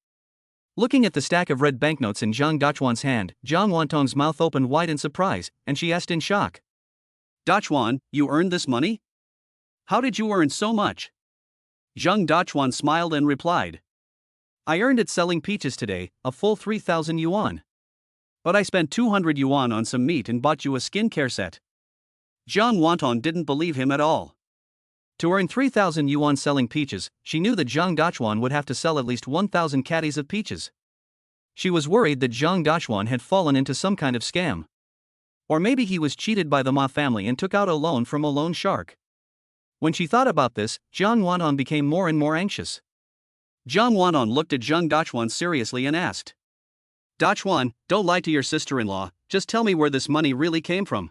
Looking at the stack of red banknotes in Zhang Dachuan's hand, Jiang Wantong's mouth opened wide in surprise, and she asked in shock, "Dachuan, you earned this money? How did you earn so much?" Zhang Dachuan smiled and replied, "I earned it selling peaches today, a full 3,000 yuan. But I spent 200 yuan on some meat and bought you a skincare set." Jiang Wantong didn't believe him at all. To earn 3,000 yuan selling peaches, she knew that Zhang Dachuan would have to sell at least 1,000 caddies of peaches. She was worried that Zhang Dachuan had fallen into some kind of scam. Or maybe he was cheated by the Ma family and took out a loan from a loan shark. When she thought about this, Jiang Wantong became more and more anxious. Jiang Wantong looked at Zhang Dachuan seriously and asked, "Dachuan, don't lie to your sister-in-law, just tell me where this money really came from.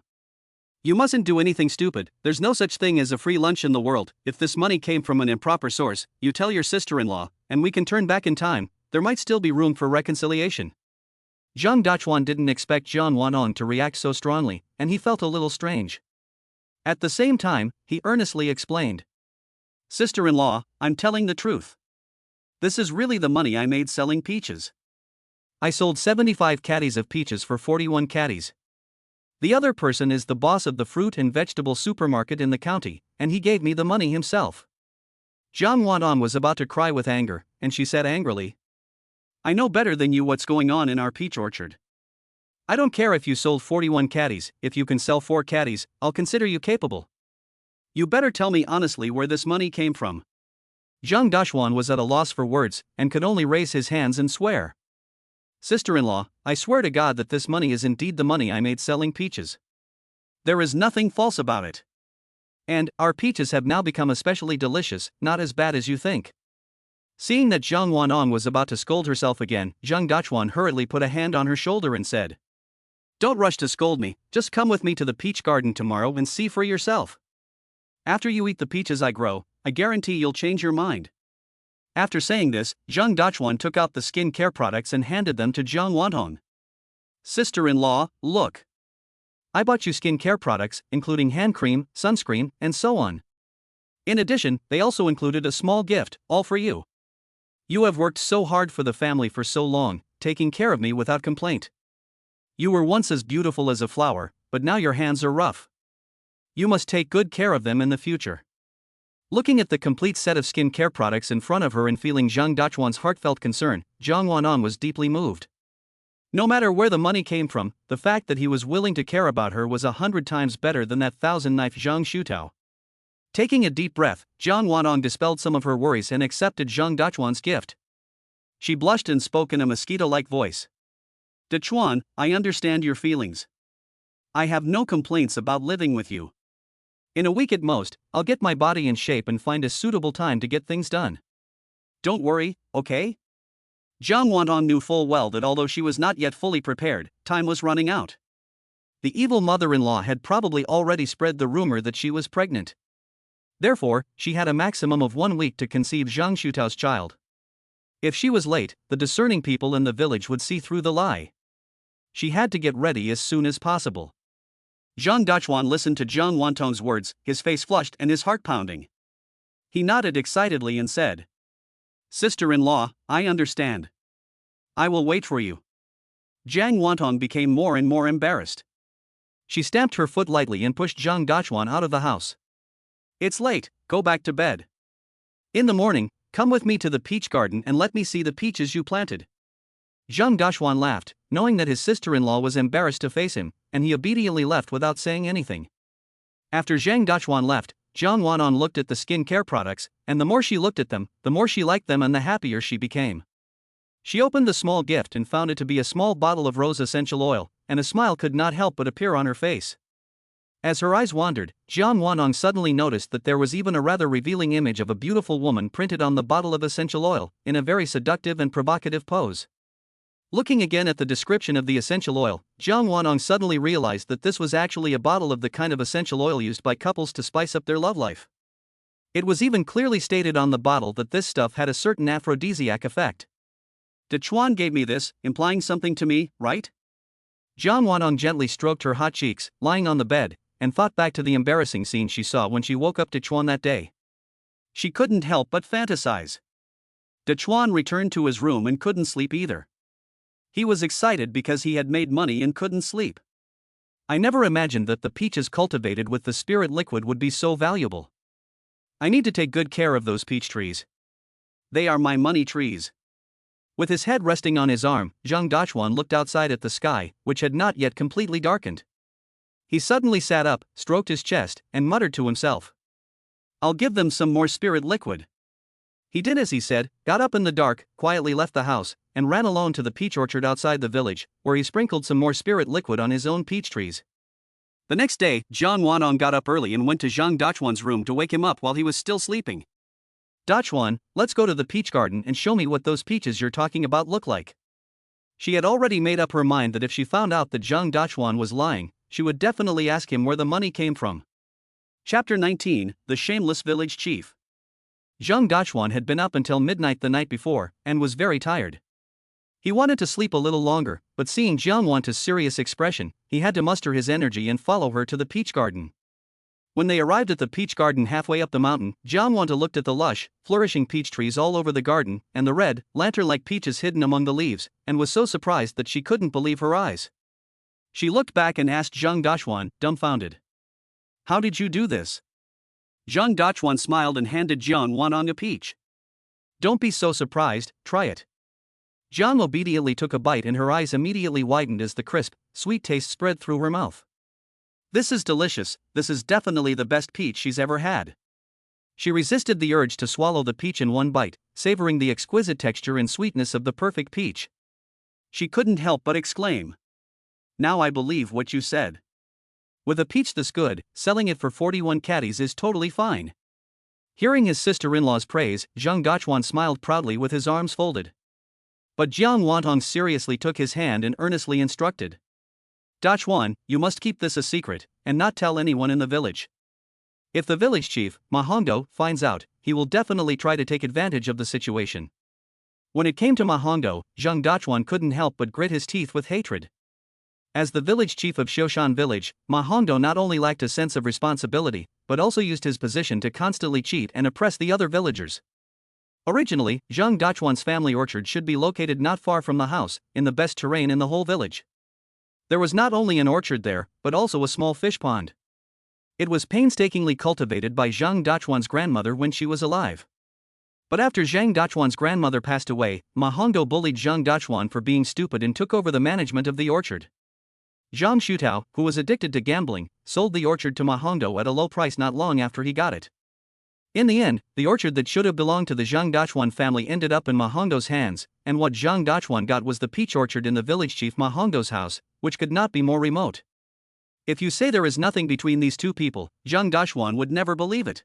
You mustn't do anything stupid, there's no such thing as a free lunch in the world. If this money came from an improper source, you tell your sister-in-law, and we can turn back in time, there might still be room for reconciliation." Zhang Dachuan didn't expect Jiang Wantong to react so strongly, and he felt a little strange. At the same time, he earnestly explained, "Sister-in-law, I'm telling the truth. This is really the money I made selling peaches. I sold 75 caddies of peaches for 41 caddies. The other person is the boss of the fruit and vegetable supermarket in the county, and he gave me the money himself." Jiang Wantong was about to cry with anger, and she said angrily, "I know better than you what's going on in our peach orchard. I don't care if you sold 41 caddies, if you can sell 4 caddies, I'll consider you capable." You better tell me honestly where this money came from. Zhang Dashwan was at a loss for words, and could only raise his hands and swear. Sister-in-law, I swear to God that this money is indeed the money I made selling peaches. There is nothing false about it. And, our peaches have now become especially delicious, not as bad as you think. Seeing that Zhang Wanong was about to scold herself again, Zhang Dachwan hurriedly put a hand on her shoulder and said, Don't rush to scold me, just come with me to the peach garden tomorrow and see for yourself. After you eat the peaches I grow, I guarantee you'll change your mind. After saying this, Zhang Dachwan took out the skin care products and handed them to Zhang Wanhong. Sister-in-law, look. I bought you skin care products, including hand cream, sunscreen, and so on. In addition, they also included a small gift, all for you. You have worked so hard for the family for so long, taking care of me without complaint. You were once as beautiful as a flower, but now your hands are rough. You must take good care of them in the future. Looking at the complete set of skin care products in front of her and feeling Zhang Dachwan's heartfelt concern, Zhang Wanong was deeply moved. No matter where the money came from, the fact that he was willing to care about her was 100 times better than that 1,000-knife Zhang Shutao. Taking a deep breath, Zhang Wanong dispelled some of her worries and accepted Zhang Dachwan's gift. She blushed and spoke in a mosquito-like voice. Dachwan, I understand your feelings. I have no complaints about living with you. In a week at most, I'll get my body in shape and find a suitable time to get things done. Don't worry, okay? Zhang Wanong knew full well that although she was not yet fully prepared, time was running out. The evil mother-in-law had probably already spread the rumor that she was pregnant. Therefore, she had a maximum of 1 week to conceive Zhang Shutao's child. If she was late, the discerning people in the village would see through the lie. She had to get ready as soon as possible. Zhang Dachwan listened to Zhang Wantong's words, his face flushed and his heart pounding. He nodded excitedly and said, Sister-in-law, I understand. I will wait for you. Zhang Wantong became more and more embarrassed. She stamped her foot lightly and pushed Zhang Dachwan out of the house. It's late, go back to bed. In the morning, come with me to the peach garden and let me see the peaches you planted. Zhang Dachwan laughed, knowing that his sister-in-law was embarrassed to face him, and he obediently left without saying anything. After Zhang Dachwan left, Zhang Wanong looked at the skin care products, and the more she looked at them, the more she liked them and the happier she became. She opened the small gift and found it to be a small bottle of rose essential oil, and a smile could not help but appear on her face. As her eyes wandered, Zhang Wanong suddenly noticed that there was even a rather revealing image of a beautiful woman printed on the bottle of essential oil, in a very seductive and provocative pose. Looking again at the description of the essential oil, Zhang Wanong suddenly realized that this was actually a bottle of the kind of essential oil used by couples to spice up their love life. It was even clearly stated on the bottle that this stuff had a certain aphrodisiac effect. Dachwan gave me this, implying something to me, right? Zhang Wanong gently stroked her hot cheeks, lying on the bed, and thought back to the embarrassing scene she saw when she woke up Dachwan that day. She couldn't help but fantasize. Dachwan returned to his room and couldn't sleep either. He was excited because he had made money and couldn't sleep. I never imagined that the peaches cultivated with the spirit liquid would be so valuable. I need to take good care of those peach trees. They are my money trees. With his head resting on his arm, Zhang Dachwan looked outside at the sky, which had not yet completely darkened. He suddenly sat up, stroked his chest, and muttered to himself. I'll give them some more spirit liquid. He did as he said, got up in the dark, quietly left the house, and ran alone to the peach orchard outside the village, where he sprinkled some more spirit liquid on his own peach trees. The next day, Zhang Wanong got up early and went to Zhang Dachwan's room to wake him up while he was still sleeping. Dachwan, let's go to the peach garden and show me what those peaches you're talking about look like. She had already made up her mind that if she found out that Zhang Dachwan was lying, she would definitely ask him where the money came from. Chapter 19, The Shameless Village Chief. Zhang Dachwan had been up until midnight the night before, and was very tired. He wanted to sleep a little longer, but seeing Zhang Wanta's serious expression, he had to muster his energy and follow her to the peach garden. When they arrived at the peach garden halfway up the mountain, Zhang Wanta looked at the lush, flourishing peach trees all over the garden, and the red, lantern-like peaches hidden among the leaves, and was so surprised that she couldn't believe her eyes. She looked back and asked Zhang Dachwan, dumbfounded. How did you do this? Zhang Dachwan smiled and handed Zhang Wanong a peach. Don't be so surprised, try it. Zhang obediently took a bite and her eyes immediately widened as the crisp, sweet taste spread through her mouth. This is delicious, this is definitely the best peach she's ever had. She resisted the urge to swallow the peach in one bite, savoring the exquisite texture and sweetness of the perfect peach. She couldn't help but exclaim, "Now I believe what you said. With a peach this good, selling it for 41 caddies is totally fine." Hearing his sister-in-law's praise, Zhang Dachuan smiled proudly with his arms folded. But Jiang Wantong seriously took his hand and earnestly instructed, "Dachuan, you must keep this a secret, and not tell anyone in the village. If the village chief, Ma Hongdo, finds out, he will definitely try to take advantage of the situation." When it came to Ma Hongdo, Zhang Dachuan couldn't help but grit his teeth with hatred. As the village chief of Xiushan village, Ma Hongdo not only lacked a sense of responsibility, but also used his position to constantly cheat and oppress the other villagers. Originally, Zhang Dachuan's family orchard should be located not far from the house, in the best terrain in the whole village. There was not only an orchard there, but also a small fish pond. It was painstakingly cultivated by Zhang Dachuan's grandmother when she was alive. But after Zhang Dachuan's grandmother passed away, Ma Hongdo bullied Zhang Dachuan for being stupid and took over the management of the orchard. Zhang Shutao, who was addicted to gambling, sold the orchard to Ma Hongdo at a low price not long after he got it. In the end, the orchard that should have belonged to the Zhang Dachuan family ended up in Ma Hongdo's hands, and what Zhang Dachuan got was the peach orchard in the village chief Ma Hongdo's house, which could not be more remote. If you say there is nothing between these two people, Zhang Dachuan would never believe it.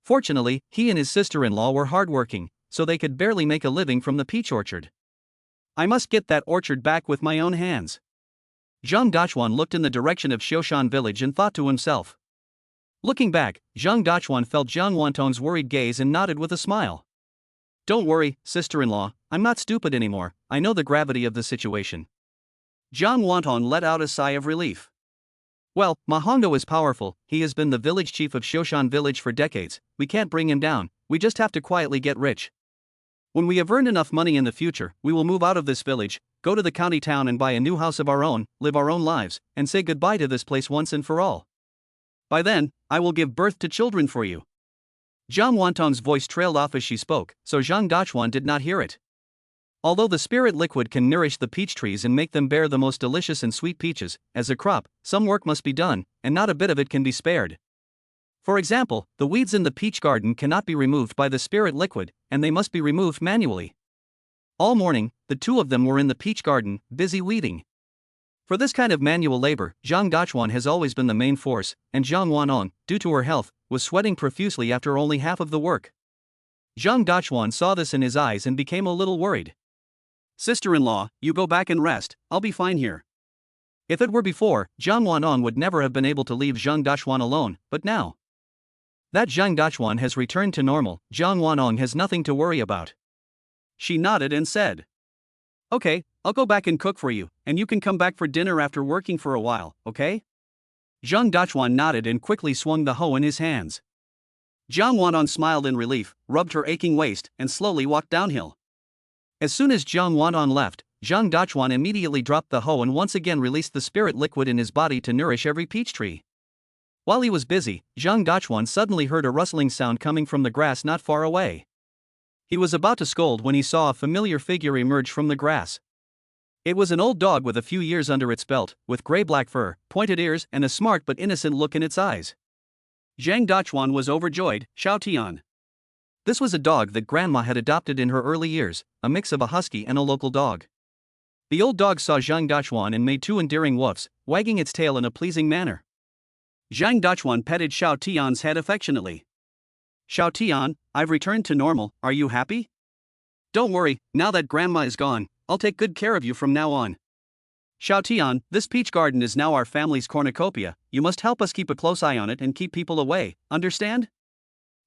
Fortunately, he and his sister-in-law were hardworking, so they could barely make a living from the peach orchard. "I must get that orchard back with my own hands." Zhang Dachuan looked in the direction of Xiushan village and thought to himself. Looking back, Zhang Dachuan felt Jiang Wantong's worried gaze and nodded with a smile. "Don't worry, sister-in-law, I'm not stupid anymore, I know the gravity of the situation." Jiang Wantong let out a sigh of relief. "Well, Ma Hongdo is powerful, he has been the village chief of Xiushan village for decades, we can't bring him down, we just have to quietly get rich. When we have earned enough money in the future, we will move out of this village, go to the county town and buy a new house of our own, live our own lives, and say goodbye to this place once and for all. By then, I will give birth to children for you." Jiang Wantong's voice trailed off as she spoke, so Zhang Dachuan did not hear it. Although the spirit liquid can nourish the peach trees and make them bear the most delicious and sweet peaches, as a crop, some work must be done, and not a bit of it can be spared. For example, the weeds in the peach garden cannot be removed by the spirit liquid, and they must be removed manually. All morning, the two of them were in the peach garden, busy weeding. For this kind of manual labor, Zhang Dachuan has always been the main force, and Zhang Wanong, due to her health, was sweating profusely after only half of the work. Zhang Dachuan saw this in his eyes and became a little worried. "Sister-in-law, you go back and rest, I'll be fine here." If it were before, Zhang Wanong would never have been able to leave Zhang Dachuan alone, but now that Zhang Dachuan has returned to normal, Zhang Wanong has nothing to worry about. She nodded and said, "Okay, I'll go back and cook for you, and you can come back for dinner after working for a while, okay?" Zhang Dachuan nodded and quickly swung the hoe in his hands. Zhang Wanong smiled in relief, rubbed her aching waist, and slowly walked downhill. As soon as Zhang Wanong left, Zhang Dachuan immediately dropped the hoe and once again released the spirit liquid in his body to nourish every peach tree. While he was busy, Zhang Dachuan suddenly heard a rustling sound coming from the grass not far away. He was about to scold when he saw a familiar figure emerge from the grass. It was an old dog with a few years under its belt, with gray-black fur, pointed ears, and a smart but innocent look in its eyes. Zhang Dachuan was overjoyed. Xiao Tian. This was a dog that Grandma had adopted in her early years, a mix of a husky and a local dog. The old dog saw Zhang Dachuan and made two endearing woofs, wagging its tail in a pleasing manner. Zhang Dachuan petted Xiao Tian's head affectionately. "Xiao Tian, I've returned to normal, are you happy? Don't worry, now that Grandma is gone, I'll take good care of you from now on. Xiao Tian, this peach garden is now our family's cornucopia, you must help us keep a close eye on it and keep people away, understand?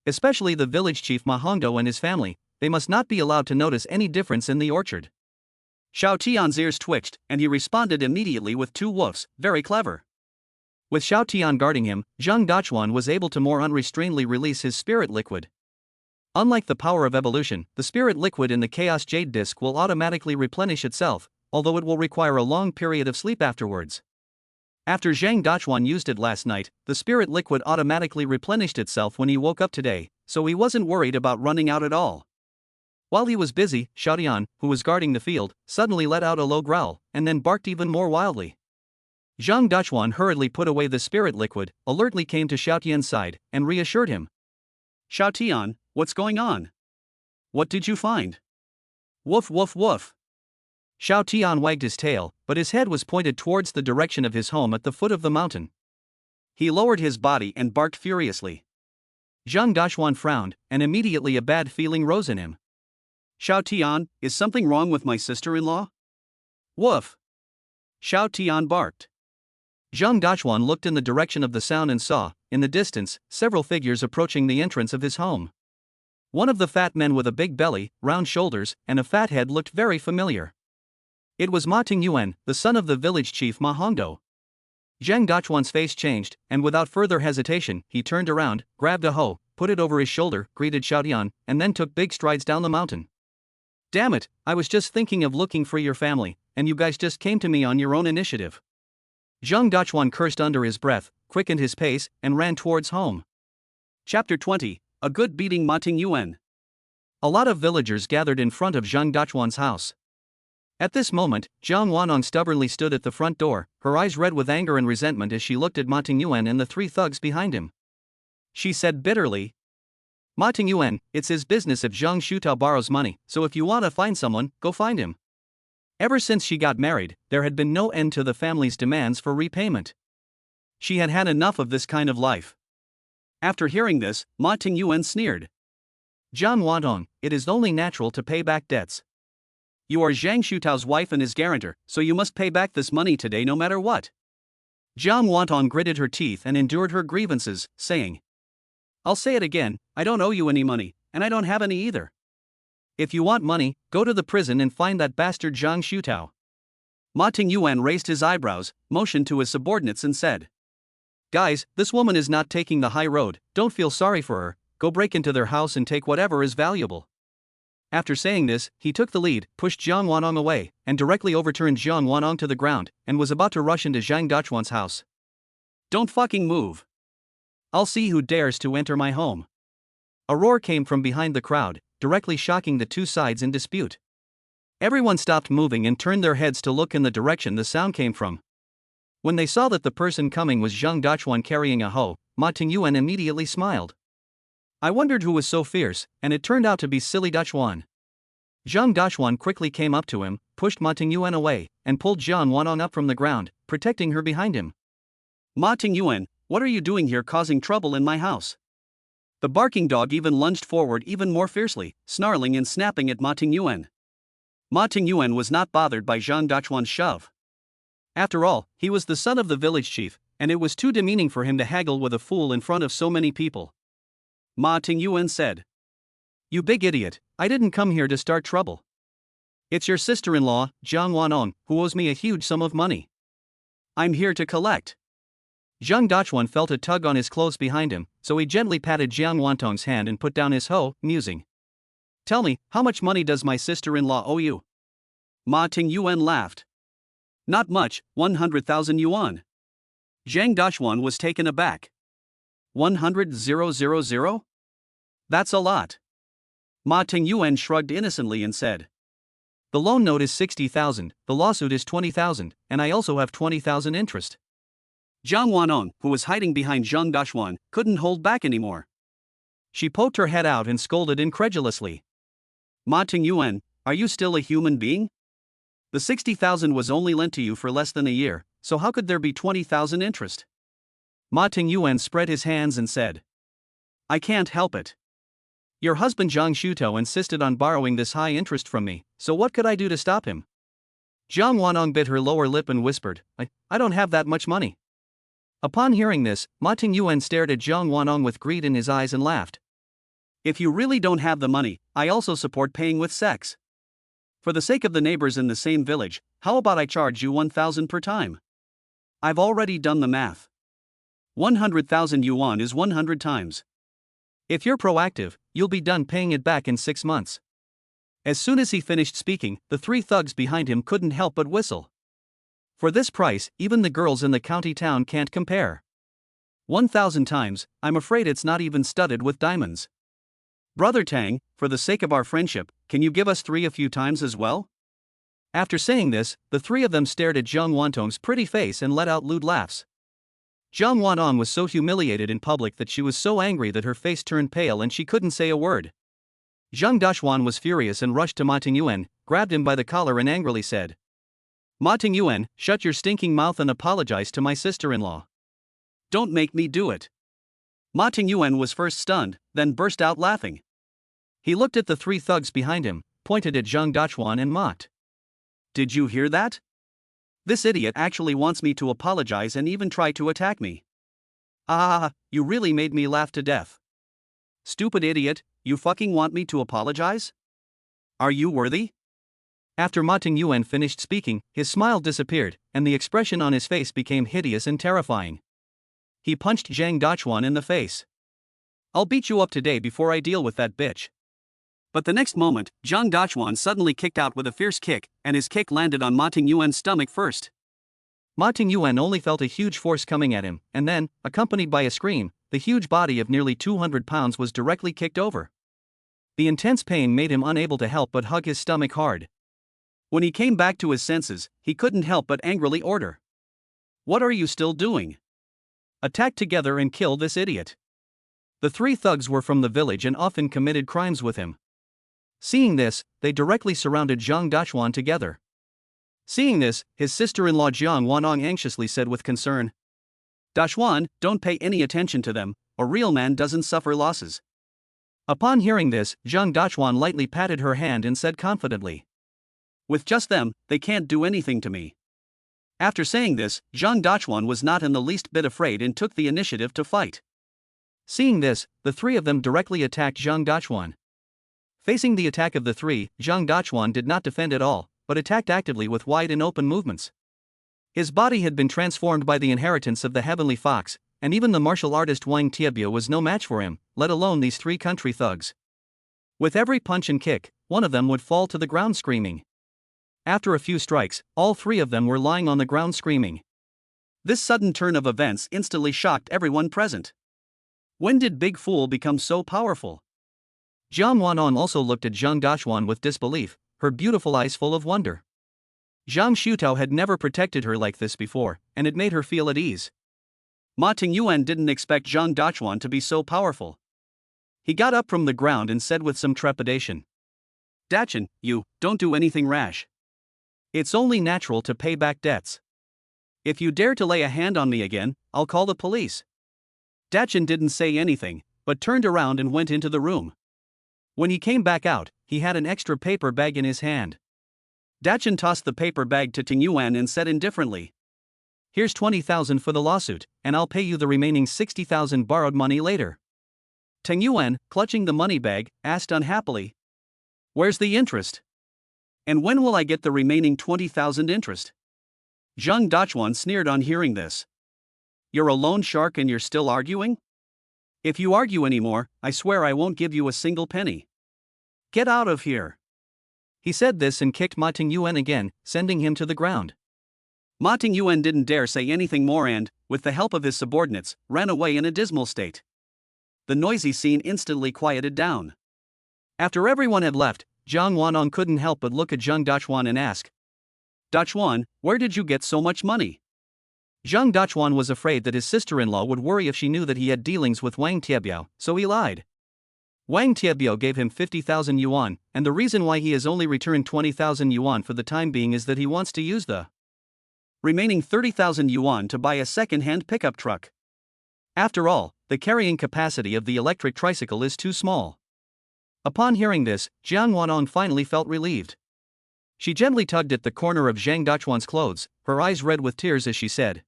Especially the village chief Ma Hongdo and his family, they must not be allowed to notice any difference in the orchard." Xiao Tian's ears twitched, and he responded immediately with two woofs, very clever. With Xiao Tian guarding him, Zhang Dachuan was able to more unrestrainedly release his spirit liquid. Unlike the power of evolution, the spirit liquid in the Chaos Jade Disc will automatically replenish itself, although it will require a long period of sleep afterwards. After Zhang Dachuan used it last night, the spirit liquid automatically replenished itself when he woke up today, so he wasn't worried about running out at all. While he was busy, Xiao Tian, who was guarding the field, suddenly let out a low growl, and then barked even more wildly. Zhang Dachuan hurriedly put away the spirit liquid, alertly came to Xiao Tian's side, and reassured him. Xiao Tian, what's going on? What did you find? Woof woof woof. Xiao Tian wagged his tail, but his head was pointed towards the direction of his home at the foot of the mountain. He lowered his body and barked furiously. Zhang Dachuan frowned, and immediately a bad feeling rose in him. Xiao Tian, is something wrong with my sister-in-law? Woof. Xiao Tian barked. Zhang Dachuan looked in the direction of the sound and saw, in the distance, several figures approaching the entrance of his home. One of the fat men with a big belly, round shoulders, and a fat head looked very familiar. It was Ma Tingyuan, the son of the village chief Ma Hongdo. Zhang Dachuan's face changed, and without further hesitation, he turned around, grabbed a hoe, put it over his shoulder, greeted Xiao Tian, and then took big strides down the mountain. Damn it, I was just thinking of looking for your family, and you guys just came to me on your own initiative. Zhang Dachuan cursed under his breath, quickened his pace, and ran towards home. Chapter 20, A Good Beating Ma Tingyuan. A lot of villagers gathered in front of Zhang Dachuan's house. At this moment, Jiang Wanong stubbornly stood at the front door, her eyes red with anger and resentment as she looked at Ma Tingyuan and the three thugs behind him. She said bitterly, Ma Tingyuan, it's his business if Zhang Shutao borrows money, so if you want to find someone, go find him. Ever since she got married, there had been no end to the family's demands for repayment. She had had enough of this kind of life. After hearing this, Ma Tingyuan sneered. Jiang Wanong, it is only natural to pay back debts. You are Zhang Shutao's wife and his guarantor, so you must pay back this money today no matter what. Jiang Wanong gritted her teeth and endured her grievances, saying, I'll say it again, I don't owe you any money, and I don't have any either. If you want money, go to the prison and find that bastard Zhang Shutao. Ma Tingyuan raised his eyebrows, motioned to his subordinates and said, Guys, this woman is not taking the high road, don't feel sorry for her, go break into their house and take whatever is valuable. After saying this, he took the lead, pushed Jiang Wanong away, and directly overturned Jiang Wanong to the ground, and was about to rush into Zhang Dachuan's house. Don't fucking move. I'll see who dares to enter my home. A roar came from behind the crowd, directly shocking the two sides in dispute. Everyone stopped moving and turned their heads to look in the direction the sound came from. When they saw that the person coming was Zhang Dachuan carrying a hoe, Ma Tingyuan immediately smiled. I wondered who was so fierce, and it turned out to be silly Dachuan. Zhang Dachuan quickly came up to him, pushed Ma Tingyuan away, and pulled Jiang Wanong up from the ground, protecting her behind him. Ma Tingyuan, what are you doing here causing trouble in my house? The barking dog even lunged forward even more fiercely, snarling and snapping at Ma Tingyuan. Ma Tingyuan was not bothered by Zhang Dachuan's shove. After all, he was the son of the village chief, and it was too demeaning for him to haggle with a fool in front of so many people. Ma Tingyuan said, You big idiot, I didn't come here to start trouble. It's your sister-in-law, Jiang Wanong, who owes me a huge sum of money. I'm here to collect. Zhang Dachuan felt a tug on his clothes behind him, so he gently patted Jiang Wantong's hand and put down his hoe, musing. Tell me, how much money does my sister-in-law owe you? Ma Tingyuan laughed. Not much, 100,000 yuan. Zhang Dachuan was taken aback. 100,000? That's a lot. Ma Tingyuan shrugged innocently and said. The loan note is 60,000, the lawsuit is 20,000, and I also have 20,000 interest. Jiang Wanong, who was hiding behind Zhang Dachuan, couldn't hold back anymore. She poked her head out and scolded incredulously. Ma Tingyuan, are you still a human being? The 60,000 was only lent to you for less than a year, so how could there be 20,000 interest? Ma Tingyuan spread his hands and said. I can't help it. Your husband Zhang Shutao insisted on borrowing this high interest from me, so what could I do to stop him? Jiang Wanong bit her lower lip and whispered, I don't have that much money. Upon hearing this, Ma Tingyuan stared at Jiang Wanong with greed in his eyes and laughed. If you really don't have the money, I also support paying with sex. For the sake of the neighbors in the same village, how about I charge you 1,000 per time? I've already done the math. 100,000 yuan is 100 times. If you're proactive, you'll be done paying it back in 6 months. As soon as he finished speaking, the three thugs behind him couldn't help but whistle. For this price, even the girls in the county town can't compare. 1,000 times, I'm afraid it's not even studded with diamonds. Brother Tang, for the sake of our friendship, can you give us 3 a few times as well? After saying this, the three of them stared at Zhang Wantong's pretty face and let out lewd laughs. Zhang Wantong was so humiliated in public that she was so angry that her face turned pale and she couldn't say a word. Zhang Dashuan was furious and rushed to Ma Tingyuan, grabbed him by the collar and angrily said, "Ma Tingyuan, shut your stinking mouth and apologize to my sister-in-law. Don't make me do it." Ma Tingyuan was first stunned, then burst out laughing. He looked at the three thugs behind him, pointed at Zhang Dashuan and mocked. "Did you hear that? This idiot actually wants me to apologize and even try to attack me. Ah, you really made me laugh to death. Stupid idiot, you fucking want me to apologize? Are you worthy?" After Ma Tingyuan finished speaking, his smile disappeared, and the expression on his face became hideous and terrifying. He punched Zhang Dashuan in the face. "I'll beat you up today before I deal with that bitch." But the next moment, Zhang Dashuan suddenly kicked out with a fierce kick, and his kick landed on Ma Tingyuan's stomach first. Ma Tingyuan only felt a huge force coming at him, and then, accompanied by a scream, the huge body of nearly 200 pounds was directly kicked over. The intense pain made him unable to help but hug his stomach hard. When he came back to his senses, he couldn't help but angrily order, "What are you still doing? Attack together and kill this idiot." The three thugs were from the village and often committed crimes with him. Seeing this, they directly surrounded Zhang Dashuan together. Seeing this, his sister-in-law Jiang Wanong anxiously said with concern, "Dashuan, don't pay any attention to them, a real man doesn't suffer losses." Upon hearing this, Zhang Dashuan lightly patted her hand and said confidently, "With just them, they can't do anything to me." After saying this, Zhang Dashuan was not in the least bit afraid and took the initiative to fight. Seeing this, the three of them directly attacked Zhang Dashuan. Facing the attack of the three, Zhang Dashuan did not defend at all, but attacked actively with wide and open movements. His body had been transformed by the inheritance of the heavenly fox, and even the martial artist Wang Tiebio was no match for him, let alone these three country thugs. With every punch and kick, one of them would fall to the ground screaming. After a few strikes, all three of them were lying on the ground screaming. This sudden turn of events instantly shocked everyone present. When did Big Fool become so powerful? Jiang Wanong also looked at Zhang Dashuan with disbelief, her beautiful eyes full of wonder. Zhang Shutao had never protected her like this before, and it made her feel at ease. Ma Tingyuan didn't expect Zhang Dashuan to be so powerful. He got up from the ground and said with some trepidation, "Dachin, you, don't do anything rash. It's only natural to pay back debts. If you dare to lay a hand on me again, I'll call the police." Dachin didn't say anything, but turned around and went into the room. When he came back out, he had an extra paper bag in his hand. Dachin tossed the paper bag to Tingyuan and said indifferently, "Here's 20,000 for the lawsuit, and I'll pay you the remaining 60,000 borrowed money later." Tingyuan, clutching the money bag, asked unhappily, "Where's the interest? And when will I get the remaining 20,000 interest?" Zhang Dashuan sneered on hearing this. "You're a loan shark and you're still arguing? If you argue anymore, I swear I won't give you a single penny. Get out of here." He said this and kicked Ma Tingyuan again, sending him to the ground. Ma Tingyuan didn't dare say anything more and, with the help of his subordinates, ran away in a dismal state. The noisy scene instantly quieted down. After everyone had left, Jiang Wanong couldn't help but look at Zhang Dashuan and ask, "Dashuan, where did you get so much money?" Zhang Dashuan was afraid that his sister-in-law would worry if she knew that he had dealings with Wang Tiebio, so he lied. Wang Tiebio gave him 50,000 yuan, and the reason why he has only returned 20,000 yuan for the time being is that he wants to use the remaining 30,000 yuan to buy a second-hand pickup truck. After all, the carrying capacity of the electric tricycle is too small. Upon hearing this, Jiang Wanong finally felt relieved. She gently tugged at the corner of Zhang Dashuan's clothes, her eyes red with tears as she said,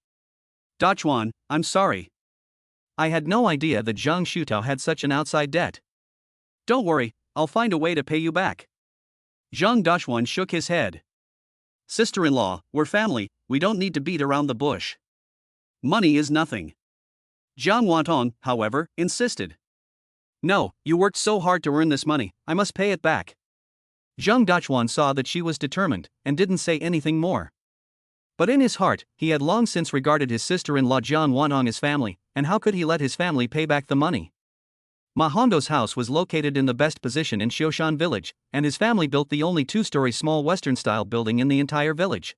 "Dashuan, I'm sorry. I had no idea that Zhang Shutao had such an outside debt. Don't worry, I'll find a way to pay you back." Zhang Dashuan shook his head. "Sister-in-law, we're family, we don't need to beat around the bush. Money is nothing." Jiang Wantong, however, insisted. "No, you worked so hard to earn this money, I must pay it back." Zhang Dashuan saw that she was determined, and didn't say anything more. But in his heart, he had long since regarded his sister-in-law Jiang Wanong as family, and how could he let his family pay back the money? Ma Hongdo's house was located in the best position in Xioshan village, and his family built the only two-story small Western-style building in the entire village.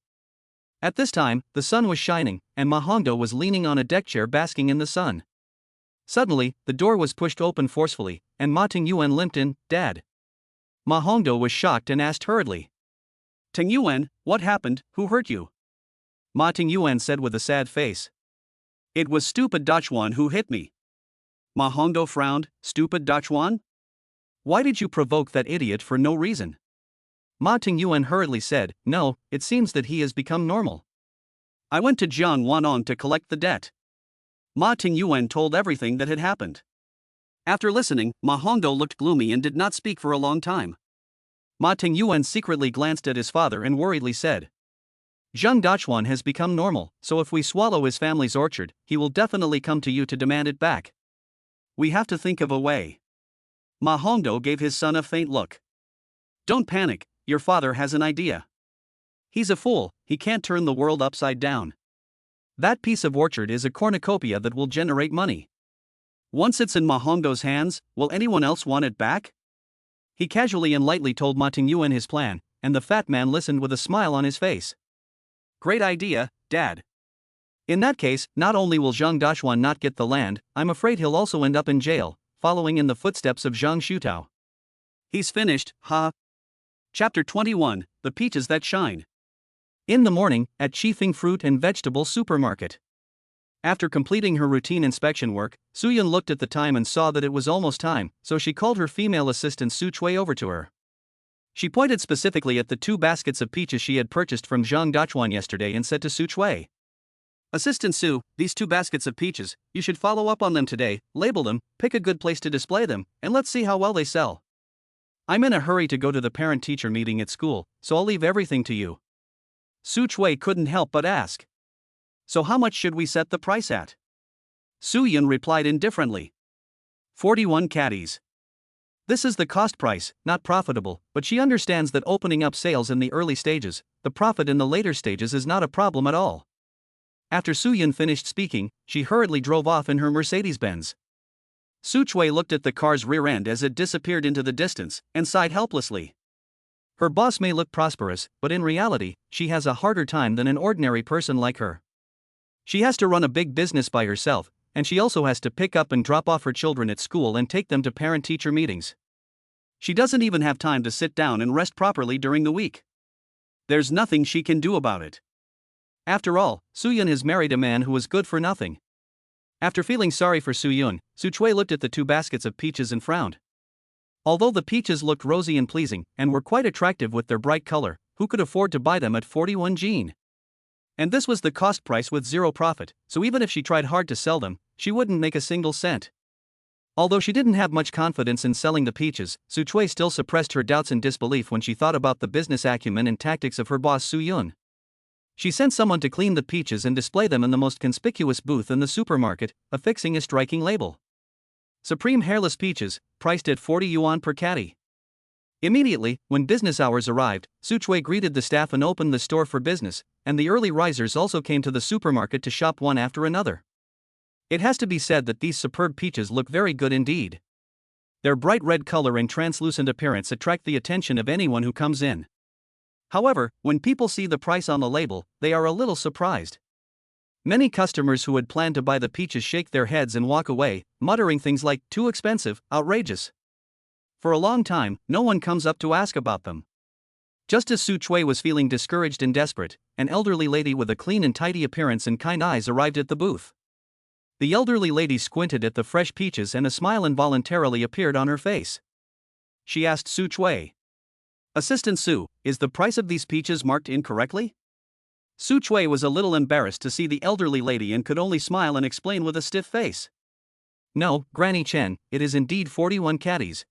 At this time, the sun was shining, and Ma Hongdo was leaning on a deck chair basking in the sun. Suddenly, the door was pushed open forcefully, and Ma Tingyuan limped in. "Dad." Ma Hongdo was shocked and asked hurriedly. "Tingyuan, what happened? Who hurt you?" Ma Tingyuan said with a sad face. "It was stupid Dachuan who hit me." Ma Hongdo frowned. "Stupid Dachuan? Why did you provoke that idiot for no reason?" Ma Tingyuan hurriedly said, "No, it seems that he has become normal. I went to Jiang Wanong to collect the debt." Ma Tingyuan told everything that had happened. After listening, Ma Hongdo looked gloomy and did not speak for a long time. Ma Tingyuan secretly glanced at his father and worriedly said, "Zheng Dachuan has become normal, so if we swallow his family's orchard, he will definitely come to you to demand it back. We have to think of a way." Ma Hongdo gave his son a faint look. "Don't panic, your father has an idea. He's a fool, he can't turn the world upside down. That piece of orchard is a cornucopia that will generate money. Once it's in Ma Hongdo's hands, will anyone else want it back?" He casually and lightly told Ma Tingyuan his plan, and the fat man listened with a smile on his face. "Great idea, Dad. In that case, not only will Zhang Dachuan not get the land, I'm afraid he'll also end up in jail, following in the footsteps of Zhang Shutao. He's finished, huh?" Chapter 21, The Peaches That Shine. In the morning, at Qifeng Fruit and Vegetable Supermarket. After completing her routine inspection work, Suyun looked at the time and saw that it was almost time, so she called her female assistant Su Chui over to her. She pointed specifically at the 2 baskets of peaches she had purchased from Zhang Dachuan yesterday and said to Su Chui, "Assistant Su, these 2 baskets of peaches, you should follow up on them today, label them, pick a good place to display them, and let's see how well they sell. I'm in a hurry to go to the parent-teacher meeting at school, so I'll leave everything to you." Su Chui couldn't help but ask, "So how much should we set the price at?" Suyun replied indifferently, 41 caddies. This is the cost price, not profitable, but she understands that opening up sales in the early stages, the profit in the later stages is not a problem at all. After Suyun finished speaking, she hurriedly drove off in her Mercedes-Benz. Su Chui looked at the car's rear end as it disappeared into the distance, and sighed helplessly. Her boss may look prosperous, but in reality, she has a harder time than an ordinary person like her. She has to run a big business by herself, and she also has to pick up and drop off her children at school and take them to parent-teacher meetings. She doesn't even have time to sit down and rest properly during the week. There's nothing she can do about it. After all, Suyun has married a man who is good for nothing. After feeling sorry for Suyun, Su Chui looked at the 2 baskets of peaches and frowned. Although the peaches looked rosy and pleasing, and were quite attractive with their bright color, who could afford to buy them at 41 jin? And this was the cost price with zero profit, so even if she tried hard to sell them, she wouldn't make a single cent. Although she didn't have much confidence in selling the peaches, Su Chui still suppressed her doubts and disbelief when she thought about the business acumen and tactics of her boss Suyun. She sent someone to clean the peaches and display them in the most conspicuous booth in the supermarket, affixing a striking label. Supreme Hairless Peaches, priced at 40 yuan per caddy. Immediately, when business hours arrived, Su Chui greeted the staff and opened the store for business, and the early risers also came to the supermarket to shop one after another. It has to be said that these superb peaches look very good indeed. Their bright red color and translucent appearance attract the attention of anyone who comes in. However, when people see the price on the label, they are a little surprised. Many customers who had planned to buy the peaches shake their heads and walk away, muttering things like, "Too expensive, outrageous." For a long time, no one comes up to ask about them. Just as Su Chui was feeling discouraged and desperate, an elderly lady with a clean and tidy appearance and kind eyes arrived at the booth. The elderly lady squinted at the fresh peaches and a smile involuntarily appeared on her face. She asked Su Chui, "Assistant Su, is the price of these peaches marked incorrectly?" Su Chui was a little embarrassed to see the elderly lady and could only smile and explain with a stiff face. "No, Granny Chen, it is indeed 41 caddies.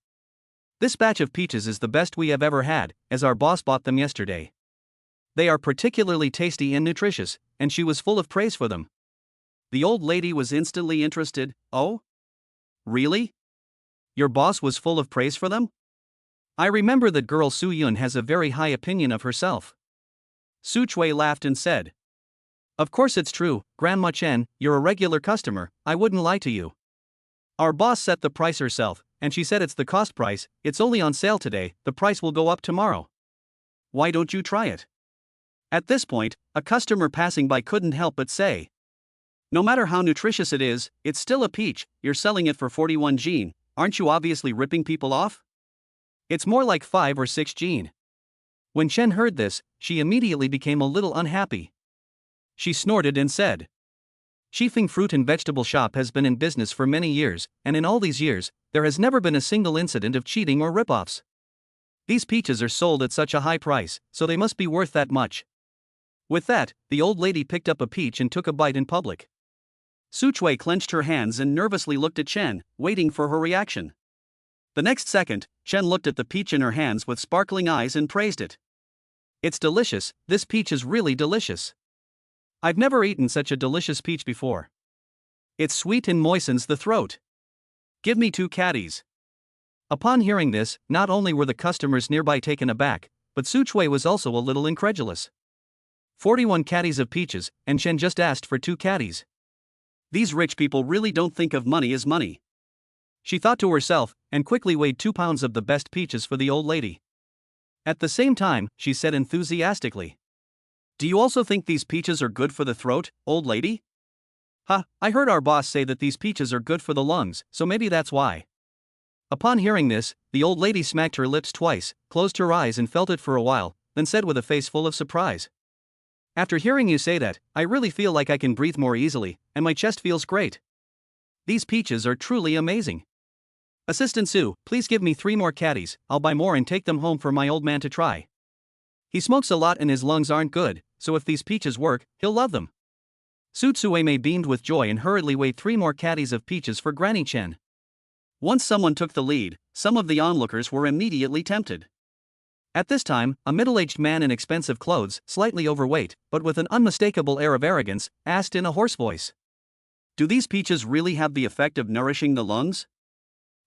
This batch of peaches is the best we have ever had, as our boss bought them yesterday. They are particularly tasty and nutritious, and she was full of praise for them." The old lady was instantly interested. "Oh? Really? Your boss was full of praise for them? I remember that girl Su Yun has a very high opinion of herself." Su Chui laughed and said, "Of course it's true, Grandma Chen, you're a regular customer, I wouldn't lie to you." Our boss set the price herself, and she said it's the cost price, it's only on sale today, the price will go up tomorrow. Why don't you try it? At this point, a customer passing by couldn't help but say. No matter how nutritious it is, it's still a peach, you're selling it for 41 Gene, aren't you obviously ripping people off? It's more like 5 or 6 Gene. When Chen heard this, she immediately became a little unhappy. She snorted and said, Shifeng Fruit and Vegetable Shop has been in business for many years, and in all these years, there has never been a single incident of cheating or ripoffs. These peaches are sold at such a high price, so they must be worth that much. With that, the old lady picked up a peach and took a bite in public. Su Chui clenched her hands and nervously looked at Chen, waiting for her reaction. The next second, Chen looked at the peach in her hands with sparkling eyes and praised it. It's delicious, this peach is really delicious. I've never eaten such a delicious peach before. It's sweet and moistens the throat. Give me 2 caddies. Upon hearing this, not only were the customers nearby taken aback, but Su Chui was also a little incredulous. 41 caddies of peaches, and Chen just asked for 2 caddies. These rich people really don't think of money as money. She thought to herself, and quickly weighed 2 pounds of the best peaches for the old lady. At the same time, she said enthusiastically, Do you also think these peaches are good for the throat, old lady? I heard our boss say that these peaches are good for the lungs, so maybe that's why. Upon hearing this, the old lady smacked her lips twice, closed her eyes and felt it for a while, then said with a face full of surprise. After hearing you say that, I really feel like I can breathe more easily, and my chest feels great. These peaches are truly amazing. Assistant Sue, please give me 3 more caddies, I'll buy more and take them home for my old man to try. He smokes a lot and his lungs aren't good, so if these peaches work, he'll love them. Su Tsueme beamed with joy and hurriedly weighed 3 more caddies of peaches for Granny Chen. Once someone took the lead, some of the onlookers were immediately tempted. At this time, a middle-aged man in expensive clothes, slightly overweight, but with an unmistakable air of arrogance, asked in a hoarse voice. Do these peaches really have the effect of nourishing the lungs?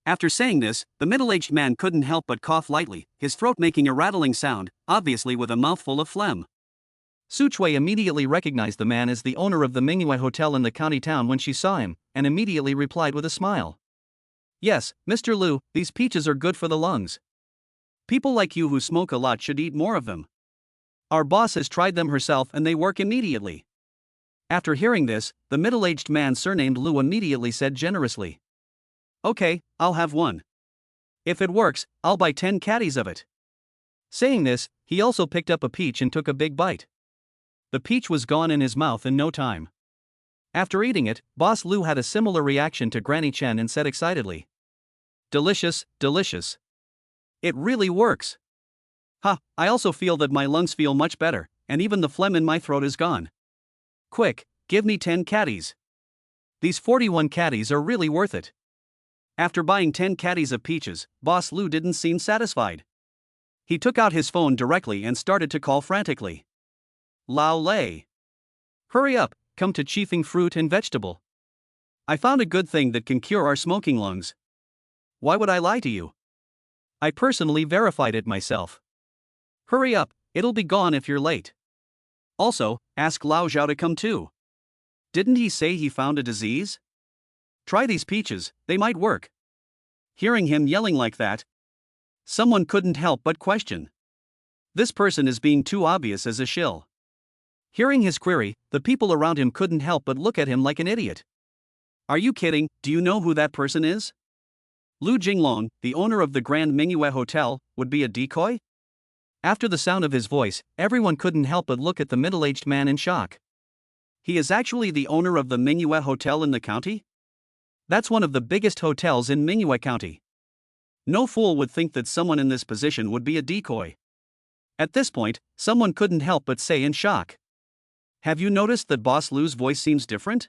After saying this, the middle-aged man couldn't help but cough lightly, his throat making a rattling sound, obviously with a mouthful of phlegm. Su Chui immediately recognized the man as the owner of the Mingyue Hotel in the county town when she saw him, and immediately replied with a smile. Yes, Mr. Liu, these peaches are good for the lungs. People like you who smoke a lot should eat more of them. Our boss has tried them herself and they work immediately. After hearing this, the middle-aged man surnamed Liu immediately said generously. Okay, I'll have 1. If it works, I'll buy 10 caddies of it. Saying this, he also picked up a peach and took a big bite. The peach was gone in his mouth in no time. After eating it, Boss Liu had a similar reaction to Granny Chen and said excitedly. Delicious, delicious. It really works. I also feel that my lungs feel much better, and even the phlegm in my throat is gone. Quick, give me 10 caddies. These 41 caddies are really worth it. After buying 10 caddies of peaches, Boss Liu didn't seem satisfied. He took out his phone directly and started to call frantically. Lao Lei. Hurry up, come to Shifeng Fruit and Vegetable. I found a good thing that can cure our smoking lungs. Why would I lie to you? I personally verified it myself. Hurry up, it'll be gone if you're late. Also, ask Lao Zhao to come too. Didn't he say he found a disease? Try these peaches, they might work. Hearing him yelling like that, someone couldn't help but question. This person is being too obvious as a shill. Hearing his query, the people around him couldn't help but look at him like an idiot. Are you kidding? Do you know who that person is? Lu Jinglong, the owner of the Grand Mingyue Hotel, would be a decoy? After the sound of his voice, everyone couldn't help but look at the middle-aged man in shock. He is actually the owner of the Mingyue Hotel in the county? That's one of the biggest hotels in Mingyue County. No fool would think that someone in this position would be a decoy. At this point, someone couldn't help but say in shock. Have you noticed that Boss Lu's voice seems different?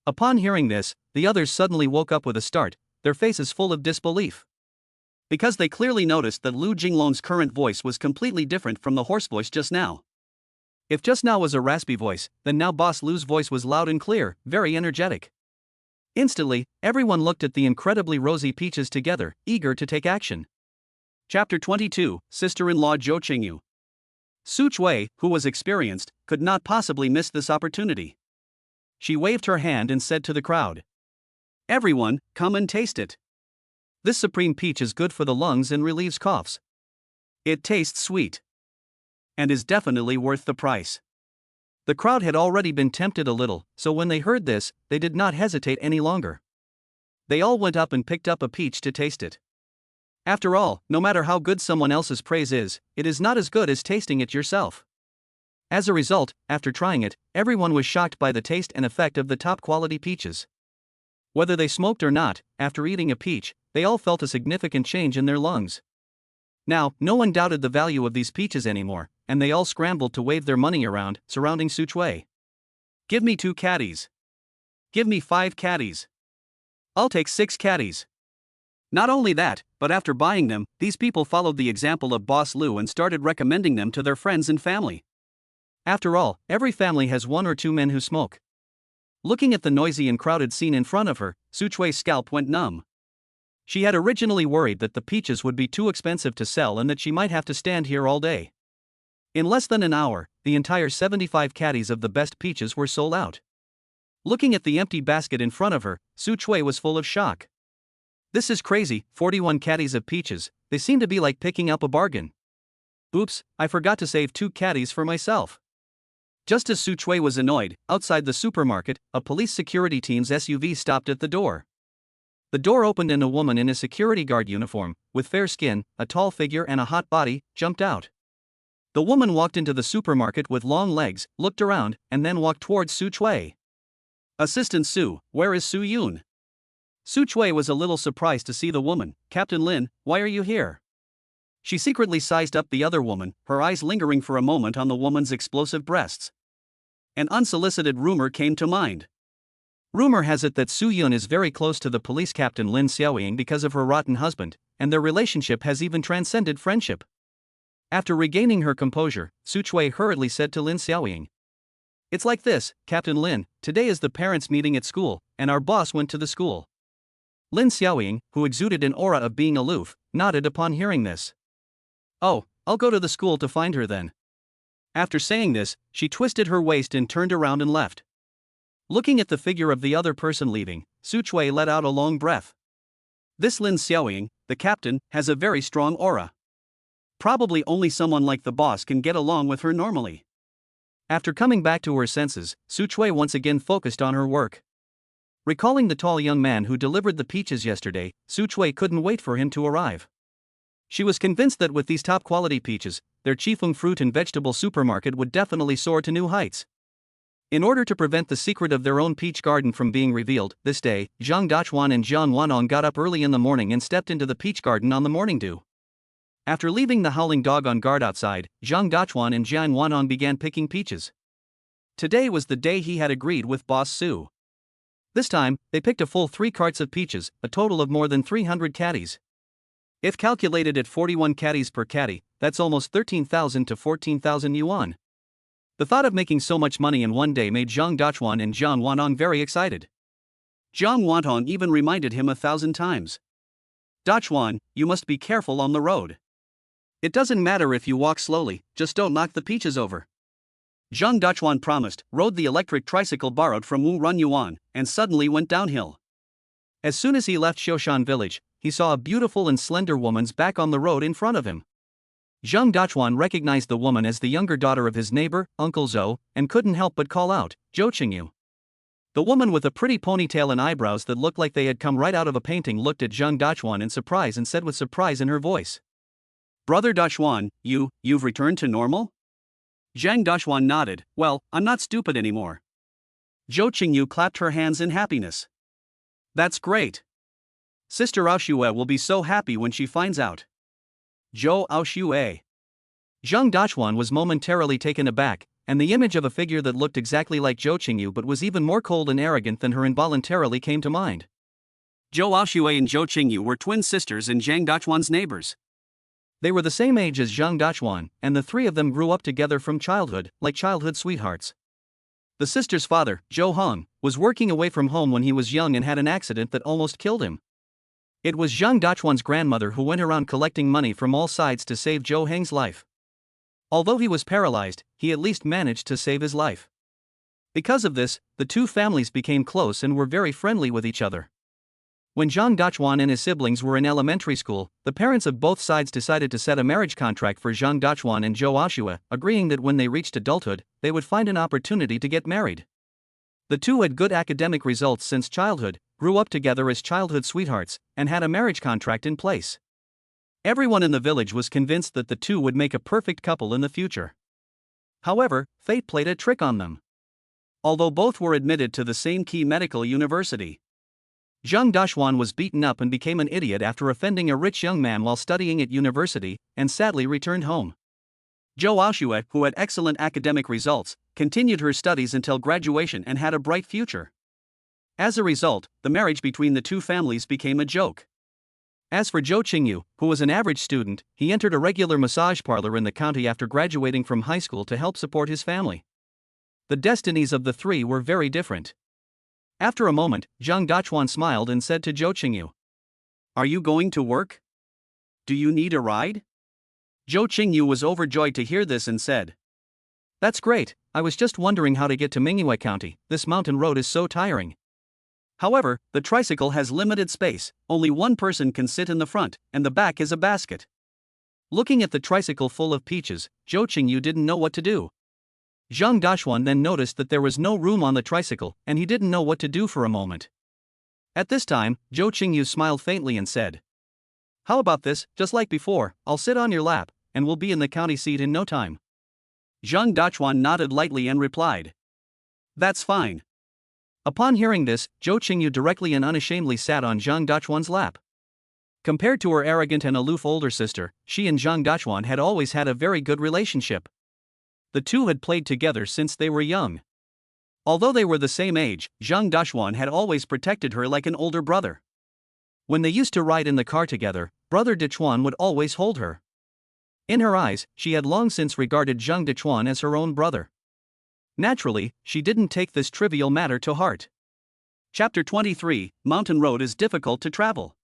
Upon hearing this, the others suddenly woke up with a start, their faces full of disbelief. Because they clearly noticed that Lu Jinglong's current voice was completely different from the hoarse voice just now. If just now was a raspy voice, then now Boss Lu's voice was loud and clear, very energetic. Instantly, everyone looked at the incredibly rosy peaches together, eager to take action. Chapter 22, Sister-in-law Zhou Qingyu. Su Chui, who was experienced, could not possibly miss this opportunity. She waved her hand and said to the crowd. Everyone, come and taste it. This supreme peach is good for the lungs and relieves coughs. It tastes sweet. And is definitely worth the price. The crowd had already been tempted a little, so when they heard this, they did not hesitate any longer. They all went up and picked up a peach to taste it. After all, no matter how good someone else's praise is, it is not as good as tasting it yourself. As a result, after trying it, everyone was shocked by the taste and effect of the top-quality peaches. Whether they smoked or not, after eating a peach, they all felt a significant change in their lungs. Now, no one doubted the value of these peaches anymore, and they all scrambled to wave their money around, surrounding Su Chui. Give me 2 caddies. Give me 5 caddies. I'll take 6 caddies. Not only that, but after buying them, these people followed the example of Boss Lu and started recommending them to their friends and family. After all, every family has 1 or 2 men who smoke. Looking at the noisy and crowded scene in front of her, Su Chui's scalp went numb. She had originally worried that the peaches would be too expensive to sell and that she might have to stand here all day. In less than an hour, the entire 75 caddies of the best peaches were sold out. Looking at the empty basket in front of her, Su Chui was full of shock. This is crazy, 41 caddies of peaches, they seem to be like picking up a bargain. Oops, I forgot to save 2 caddies for myself. Just as Su Chui was annoyed, outside the supermarket, a police security team's SUV stopped at the door. The door opened and a woman in a security guard uniform, with fair skin, a tall figure and a hot body, jumped out. The woman walked into the supermarket with long legs, looked around, and then walked towards Su Chui. Assistant Su, where is Su Yun? Su Chui was a little surprised to see the woman. Captain Lin, why are you here? She secretly sized up the other woman, her eyes lingering for a moment on the woman's explosive breasts. An unsolicited rumor came to mind. Rumor has it that Su Yun is very close to the police captain Lin Xiaoying because of her rotten husband, and their relationship has even transcended friendship. After regaining her composure, Su Chui hurriedly said to Lin Xiaoying. It's like this, Captain Lin, today is the parents' meeting at school, and our boss went to the school. Lin Xiaoying, who exuded an aura of being aloof, nodded upon hearing this. Oh, I'll go to the school to find her then. After saying this, she twisted her waist and turned around and left. Looking at the figure of the other person leaving, Su Chui let out a long breath. This Lin Xiaoying, the captain, has a very strong aura. Probably only someone like the boss can get along with her normally. After coming back to her senses, Su Chui once again focused on her work. Recalling the tall young man who delivered the peaches yesterday, Su Chui couldn't wait for him to arrive. She was convinced that with these top-quality peaches, their Qifeng fruit and vegetable supermarket would definitely soar to new heights. In order to prevent the secret of their own peach garden from being revealed, this day, Zhang Dachuan and Jiang Wanong got up early in the morning and stepped into the peach garden on the morning dew. After leaving the howling dog on guard outside, Zhang Dachuan and Jiang Wanong began picking peaches. Today was the day he had agreed with Boss Su. This time, they picked a full 3 carts of peaches, a total of more than 300 caddies. If calculated at 41 caddies per caddy, that's almost 13,000 to 14,000 yuan. The thought of making so much money in one day made Zhang Dachuan and Jiang Wanong very excited. Jiang Wanong even reminded him 1,000 times. Dachuan, you must be careful on the road. It doesn't matter if you walk slowly, just don't knock the peaches over. Zhang Dachuan promised, rode the electric tricycle borrowed from Wu Run Yuan, and suddenly went downhill. As soon as he left Shoshan village, he saw a beautiful and slender woman's back on the road in front of him. Zhang Dachuan recognized the woman as the younger daughter of his neighbor, Uncle Zhou, and couldn't help but call out, Zhou Qingyu. The woman with a pretty ponytail and eyebrows that looked like they had come right out of a painting looked at Zhang Dachuan in surprise and said with surprise in her voice. Brother Dachuan, you've returned to normal? Zhang Dachuan nodded, well, I'm not stupid anymore. Zhou Qingyu clapped her hands in happiness. That's great. Sister Aoshue will be so happy when she finds out. Zhou Aoshue. Zhang Dachuan was momentarily taken aback, and the image of a figure that looked exactly like Zhou Qingyu but was even more cold and arrogant than her involuntarily came to mind. Zhou Aoshue and Zhou Qingyu were twin sisters and Zhang Dachuan's neighbors. They were the same age as Zhang Dachuan, and the 3 of them grew up together from childhood, like childhood sweethearts. The sister's father, Zhou Hong, was working away from home when he was young and had an accident that almost killed him. It was Zhang Dachuan's grandmother who went around collecting money from all sides to save Zhou Heng's life. Although he was paralyzed, he at least managed to save his life. Because of this, the 2 families became close and were very friendly with each other. When Zhang Dachuan and his siblings were in elementary school, the parents of both sides decided to set a marriage contract for Zhang Dachuan and Zhou Aoxue, agreeing that when they reached adulthood, they would find an opportunity to get married. The two had good academic results since childhood, grew up together as childhood sweethearts, and had a marriage contract in place. Everyone in the village was convinced that the two would make a perfect couple in the future. However, fate played a trick on them. Although both were admitted to the same key medical university, Zhang Dachuan was beaten up and became an idiot after offending a rich young man while studying at university, and sadly returned home. Zhou Aoxue, who had excellent academic results, continued her studies until graduation and had a bright future. As a result, the marriage between the two families became a joke. As for Zhou Qingyu, who was an average student, he entered a regular massage parlor in the county after graduating from high school to help support his family. The destinies of the three were very different. After a moment, Zhang Dachuan smiled and said to Zhou Qingyu, "Are you going to work? Do you need a ride?" Zhou Qingyu was overjoyed to hear this and said, "That's great, I was just wondering how to get to Mingyue County, this mountain road is so tiring. However, the tricycle has limited space, only one person can sit in the front, and the back is a basket." Looking at the tricycle full of peaches, Zhou Qingyu didn't know what to do. Zhang Dachuan then noticed that there was no room on the tricycle, and he didn't know what to do for a moment. At this time, Zhou Qingyu smiled faintly and said, "How about this, just like before, I'll sit on your lap, and we'll be in the county seat in no time." Zhang Dachuan nodded lightly and replied, "That's fine." Upon hearing this, Zhou Qingyu directly and unashamedly sat on Zhang Dachuan's lap. Compared to her arrogant and aloof older sister, she and Zhang Dachuan had always had a very good relationship. The two had played together since they were young. Although they were the same age, Zhang Dachuan had always protected her like an older brother. When they used to ride in the car together, Brother Dachuan would always hold her. In her eyes, she had long since regarded Zhang Dachuan as her own brother. Naturally, she didn't take this trivial matter to heart. Chapter 23, Mountain Road is difficult to travel.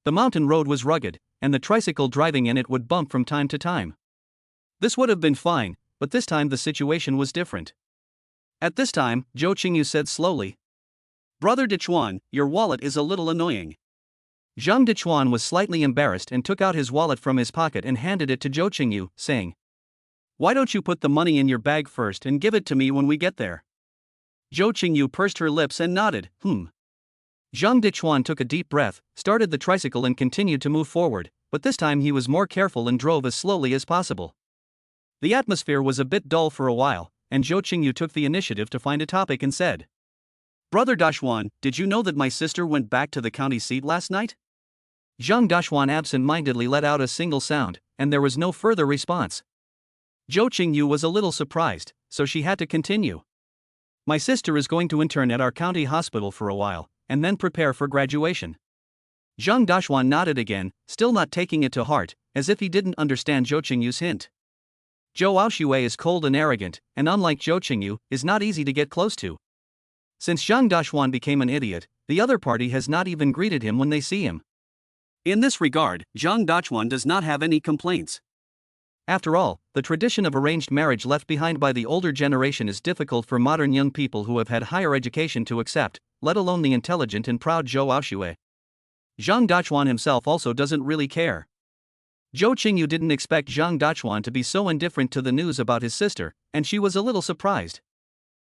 The mountain road was rugged, and the tricycle driving in it would bump from time to time. This would have been fine, but this time the situation was different. At this time, Zhou Qingyu said slowly, "Brother Dachuan, your wallet is a little annoying." Zhang Dachuan was slightly embarrassed and took out his wallet from his pocket and handed it to Zhou Qingyu, saying, "Why don't you put the money in your bag first and give it to me when we get there?" Zhou Qingyu pursed her lips and nodded, Zhang Dachuan took a deep breath, started the tricycle and continued to move forward, but this time he was more careful and drove as slowly as possible. The atmosphere was a bit dull for a while, and Zhou Qingyu took the initiative to find a topic and said, "Brother Dachuan, did you know that my sister went back to the county seat last night?" Zhang Dachuan absent-mindedly let out a single sound, and there was no further response. Zhou Qingyu was a little surprised, so she had to continue. "My sister is going to intern at our county hospital for a while, and then prepare for graduation." Zhang Dachuan nodded again, still not taking it to heart, as if he didn't understand Zhou Qingyu's hint. Zhou Aoxue is cold and arrogant, and unlike Zhou Qingyu, is not easy to get close to. Since Zhang Dachuan became an idiot, the other party has not even greeted him when they see him. In this regard, Zhang Dachuan does not have any complaints. After all, the tradition of arranged marriage left behind by the older generation is difficult for modern young people who have had higher education to accept, let alone the intelligent and proud Zhou Aoxue. Zhang Dachuan himself also doesn't really care. Zhou Qingyu didn't expect Zhang Dachuan to be so indifferent to the news about his sister, and she was a little surprised.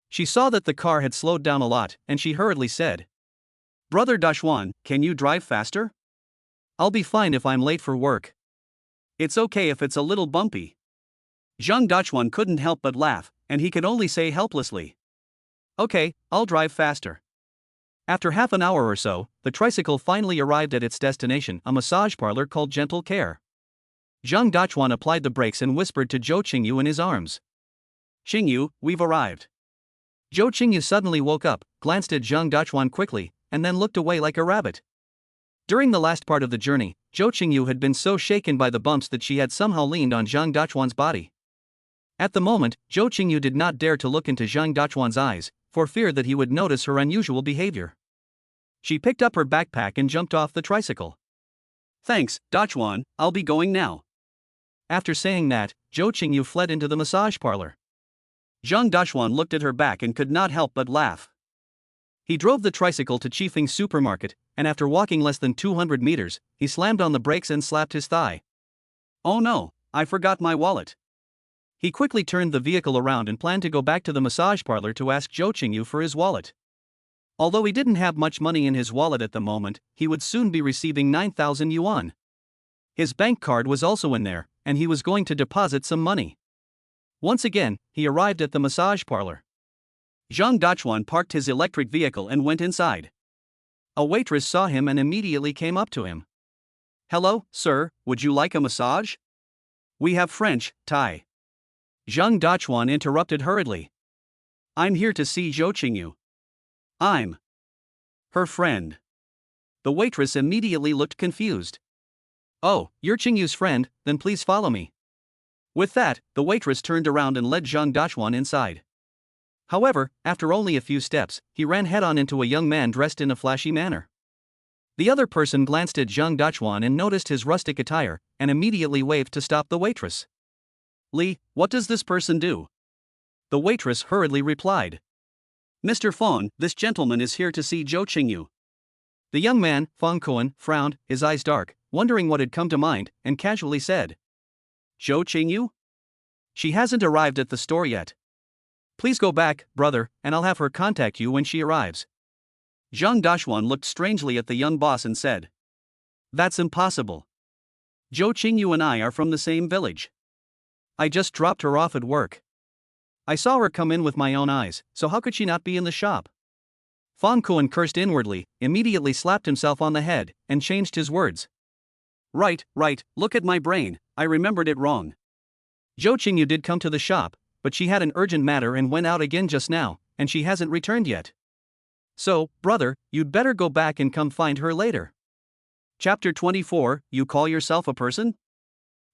She saw that the car had slowed down a lot, and she hurriedly said, "Brother Dachuan, can you drive faster? I'll be fine if I'm late for work." "It's okay if it's a little bumpy." Zhang Dachuan couldn't help but laugh, and he could only say helplessly, "Okay, I'll drive faster." After half an hour or so, the tricycle finally arrived at its destination, a massage parlor called Gentle Care. Zhang Dachuan applied the brakes and whispered to Zhou Qingyu in his arms, "Qingyu, we've arrived." Zhou Qingyu suddenly woke up, glanced at Zhang Dachuan quickly, and then looked away like a rabbit. During the last part of the journey, Zhou Qingyu had been so shaken by the bumps that she had somehow leaned on Zhang Dachuan's body. At the moment, Zhou Qingyu did not dare to look into Zhang Dachuan's eyes, for fear that he would notice her unusual behavior. She picked up her backpack and jumped off the tricycle. "Thanks, Dachuan, I'll be going now." After saying that, Zhou Qingyu fled into the massage parlor. Zhang Dachuan looked at her back and could not help but laugh. He drove the tricycle to Chifeng's supermarket, and after walking less than 200 meters, he slammed on the brakes and slapped his thigh. Oh no, I forgot my wallet. He quickly turned the vehicle around and planned to go back to the massage parlor to ask Zhou Qingyu for his wallet. Although he didn't have much money in his wallet at the moment, he would soon be receiving 9,000 yuan. His bank card was also in there, and he was going to deposit some money. Once again, he arrived at the massage parlor. Zhang Dachuan parked his electric vehicle and went inside. A waitress saw him and immediately came up to him. "Hello, sir, would you like a massage?" "We have French, Thai." Zhang Dachuan interrupted hurriedly. "I'm here to see Zhou Qingyu. I'm her friend." The waitress immediately looked confused. "Oh, you're Qingyu's friend, then please follow me." With that, the waitress turned around and led Zhang Dachuan inside. However, after only a few steps, he ran head-on into a young man dressed in a flashy manner. The other person glanced at Zhang Dachuan and noticed his rustic attire, and immediately waved to stop the waitress. "Li, what does this person do?" The waitress hurriedly replied. "Mr. Fong, this gentleman is here to see Zhou Qingyu." The young man, Fong Kuan, frowned, his eyes dark, wondering what had come to mind, and casually said, "Zhou Qingyu? She hasn't arrived at the store yet. Please go back, brother, and I'll have her contact you when she arrives." Zhang Dachuan looked strangely at the young boss and said, "That's impossible. Zhou Qingyu and I are from the same village. I just dropped her off at work. I saw her come in with my own eyes, so how could she not be in the shop?" Fong Kuan cursed inwardly, immediately slapped himself on the head, and changed his words. Right, look at my brain, I remembered it wrong. Zhou Qingyu did come to the shop, but she had an urgent matter and went out again just now, and she hasn't returned yet. So, brother, you'd better go back and come find her later." Chapter 24, You Call Yourself a Person?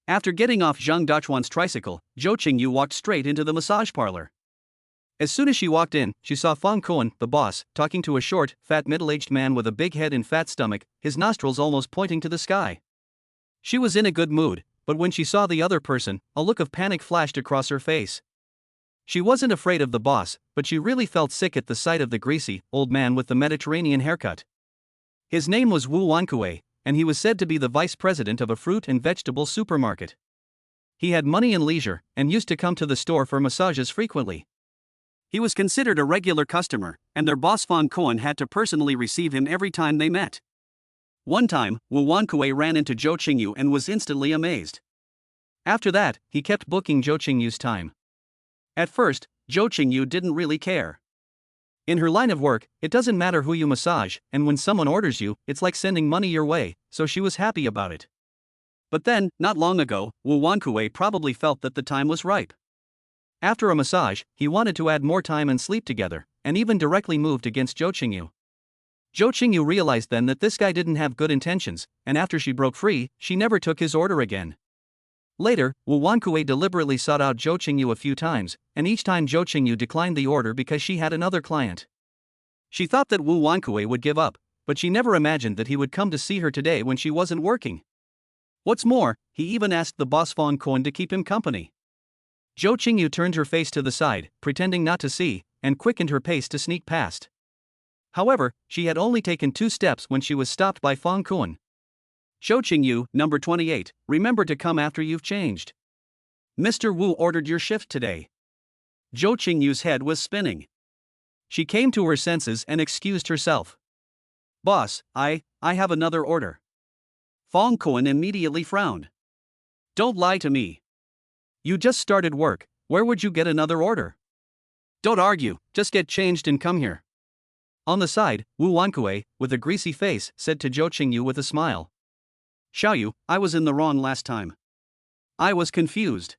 After getting off Zhang Dachuan's tricycle, Zhou Qingyu walked straight into the massage parlor. As soon as she walked in, she saw Fong Kuan, the boss, talking to a short, fat middle-aged man with a big head and fat stomach, his nostrils almost pointing to the sky. She was in a good mood, but when she saw the other person, a look of panic flashed across her face. She wasn't afraid of the boss, but she really felt sick at the sight of the greasy, old man with the Mediterranean haircut. His name was Wu Wankue, and he was said to be the vice president of a fruit and vegetable supermarket. He had money and leisure, and used to come to the store for massages frequently. He was considered a regular customer, and their boss Fong Kuan had to personally receive him every time they met. One time, Wu Wankue ran into Zhou Qingyu and was instantly amazed. After that, he kept booking Zhou Qingyu's time. At first, Zhou Qingyu didn't really care. In her line of work, it doesn't matter who you massage, and when someone orders you, it's like sending money your way, so she was happy about it. But then, not long ago, Wu Wankue probably felt that the time was ripe. After a massage, he wanted to add more time and sleep together, and even directly moved against Zhou Qingyu. Zhou Qingyu realized then that this guy didn't have good intentions, and after she broke free, she never took his order again. Later, Wu Wankue deliberately sought out Zhou Qingyu a few times, and each time Zhou Qingyu declined the order because she had another client. She thought that Wu Wankue would give up, but she never imagined that he would come to see her today when she wasn't working. What's more, he even asked the boss Fong Kuan to keep him company. Zhou Qingyu turned her face to the side, pretending not to see, and quickened her pace to sneak past. However, she had only taken 2 steps when she was stopped by Fong Kuan. "Zhou Qingyu, number 28, remember to come after you've changed. Mr. Wu ordered your shift today." Zhou Qingyu's head was spinning. She came to her senses and excused herself. "Boss, I have another order." Fong Kuan immediately frowned. "Don't lie to me. You just started work, where would you get another order? Don't argue, just get changed and come here." On the side, Wu Wankue, with a greasy face, said to Zhou Qingyu with a smile. "Xiaoyu, I was in the wrong last time. I was confused.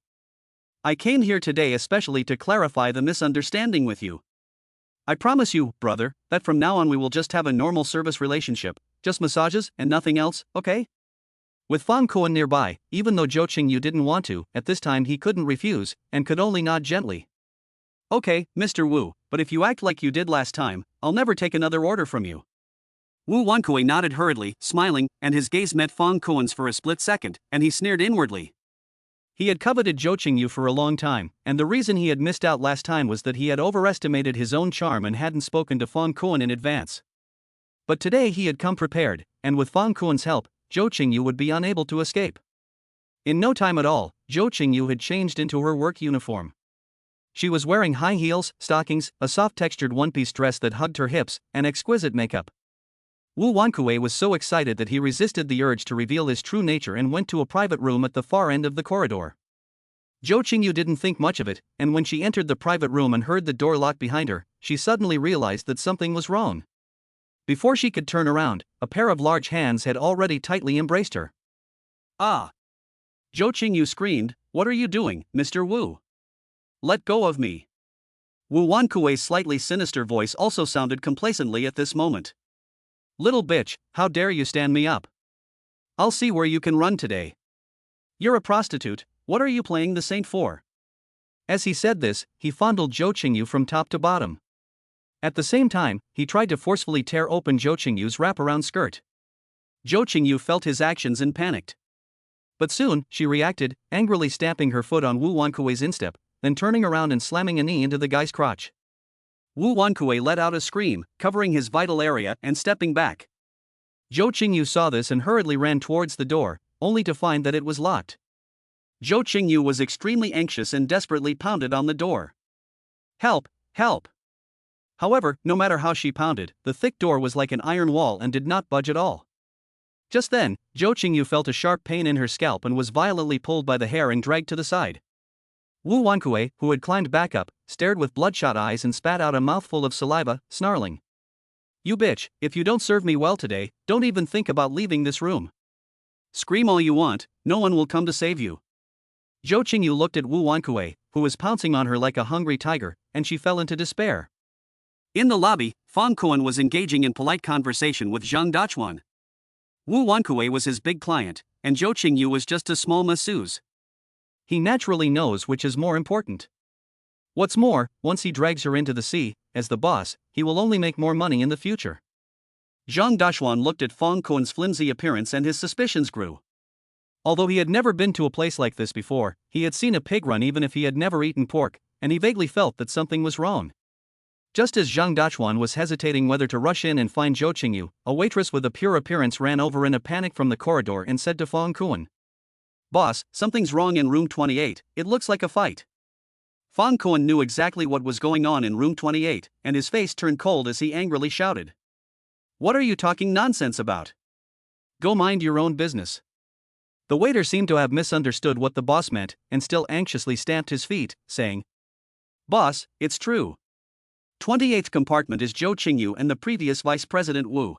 I came here today especially to clarify the misunderstanding with you. I promise you, brother, that from now on we will just have a normal service relationship, just massages and nothing else, okay?" With Fong Kuan nearby, even though Zhou Qingyu didn't want to, at this time he couldn't refuse, and could only nod gently. "Okay, Mr. Wu, but if you act like you did last time, I'll never take another order from you." Wu Wankue nodded hurriedly, smiling, and his gaze met Fong Kuan's for a split second, and he sneered inwardly. He had coveted Zhou Qingyu for a long time, and the reason he had missed out last time was that he had overestimated his own charm and hadn't spoken to Fang Kuan in advance. But today he had come prepared, and with Fang Kuan's help, Zhou Qingyu would be unable to escape. In no time at all, Zhou Qingyu had changed into her work uniform. She was wearing high heels, stockings, a soft-textured one-piece dress that hugged her hips, and exquisite makeup. Wu Wankue was so excited that he resisted the urge to reveal his true nature and went to a private room at the far end of the corridor. Zhou Qingyu didn't think much of it, and when she entered the private room and heard the door lock behind her, she suddenly realized that something was wrong. Before she could turn around, a pair of large hands had already tightly embraced her. "Ah!" Zhou Qingyu screamed, "What are you doing, Mr. Wu? Let go of me." Wu Wankue's slightly sinister voice also sounded complacently at this moment. "Little bitch, how dare you stand me up? I'll see where you can run today. You're a prostitute, what are you playing the saint for?" As he said this, he fondled Zhou Qingyu from top to bottom. At the same time, he tried to forcefully tear open Zhou Qingyu's wraparound skirt. Zhou Qingyu felt his actions and panicked. But soon, she reacted, angrily stamping her foot on Wu Wankue's instep, then turning around and slamming a knee into the guy's crotch. Wu Wankue let out a scream, covering his vital area and stepping back. Zhou Qingyu saw this and hurriedly ran towards the door, only to find that it was locked. Zhou Qingyu was extremely anxious and desperately pounded on the door. "Help! Help!" However, no matter how she pounded, the thick door was like an iron wall and did not budge at all. Just then, Zhou Qingyu felt a sharp pain in her scalp and was violently pulled by the hair and dragged to the side. Wu Wankue, who had climbed back up, stared with bloodshot eyes and spat out a mouthful of saliva, snarling. "You bitch, if you don't serve me well today, don't even think about leaving this room. Scream all you want, no one will come to save you." Zhou Qingyu looked at Wu Wankue, who was pouncing on her like a hungry tiger, and she fell into despair. In the lobby, Fang Kuan was engaging in polite conversation with Zhang Dachuan. Wu Wankue was his big client, and Zhou Qingyu was just a small masseuse. He naturally knows which is more important. What's more, once he drags her into the sea, as the boss, he will only make more money in the future. Zhang Dachuan looked at Fang Kuan's flimsy appearance and his suspicions grew. Although he had never been to a place like this before, he had seen a pig run even if he had never eaten pork, and he vaguely felt that something was wrong. Just as Zhang Dachuan was hesitating whether to rush in and find Zhou Qingyu, a waitress with a pure appearance ran over in a panic from the corridor and said to Fang Kuan, "Boss, something's wrong in room 28, it looks like a fight." Fang Kuan knew exactly what was going on in room 28, and his face turned cold as he angrily shouted, "What are you talking nonsense about? Go mind your own business." The waiter seemed to have misunderstood what the boss meant, and still anxiously stamped his feet, saying, "Boss, it's true. 28th compartment is Zhou Qingyu and the previous Vice President Wu.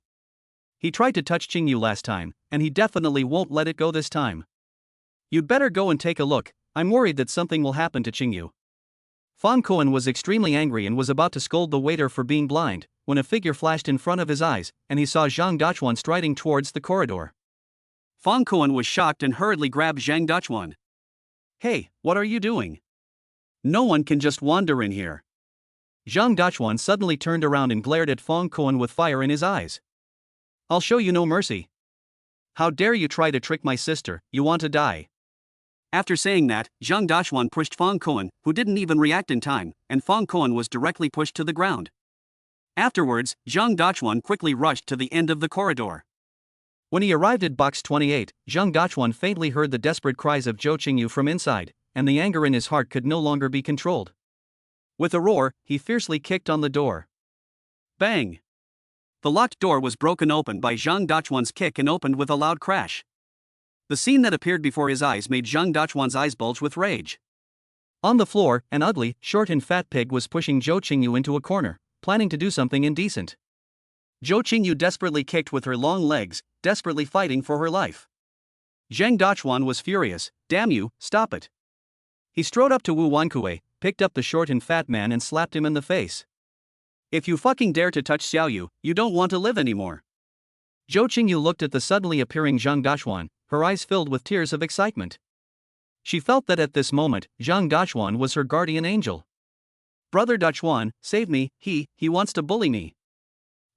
He tried to touch Qingyu last time, and he definitely won't let it go this time. You'd better go and take a look, I'm worried that something will happen to Qingyu." Fang Kuan was extremely angry and was about to scold the waiter for being blind, when a figure flashed in front of his eyes, and he saw Zhang Dachuan striding towards the corridor. Fang Kuan was shocked and hurriedly grabbed Zhang Dachuan. "Hey, what are you doing? No one can just wander in here." Zhang Dachuan suddenly turned around and glared at Fang Kuan with fire in his eyes. "I'll show you no mercy. How dare you try to trick my sister, you want to die." After saying that, Zhang Dachuan pushed Fang Kuan, who didn't even react in time, and Fang Kuan was directly pushed to the ground. Afterwards, Zhang Dachuan quickly rushed to the end of the corridor. When he arrived at box 28, Zhang Dachuan faintly heard the desperate cries of Zhou Qingyu from inside, and the anger in his heart could no longer be controlled. With a roar, he fiercely kicked on the door. Bang! The locked door was broken open by Zhang Dachuan's kick and opened with a loud crash. The scene that appeared before his eyes made Zhang Dachuan's eyes bulge with rage. On the floor, an ugly, short and fat pig was pushing Zhou Qingyu into a corner, planning to do something indecent. Zhou Qingyu desperately kicked with her long legs, desperately fighting for her life. Zhang Dachuan was furious. "Damn you, stop it." He strode up to Wu Wankue, picked up the short and fat man and slapped him in the face. "If you fucking dare to touch Xiaoyu, you don't want to live anymore." Zhou Qingyu looked at the suddenly appearing Zhang Dachuan, her eyes filled with tears of excitement. She felt that at this moment, Zhang Dachuan was her guardian angel. "Brother Dachuan, save me, he wants to bully me."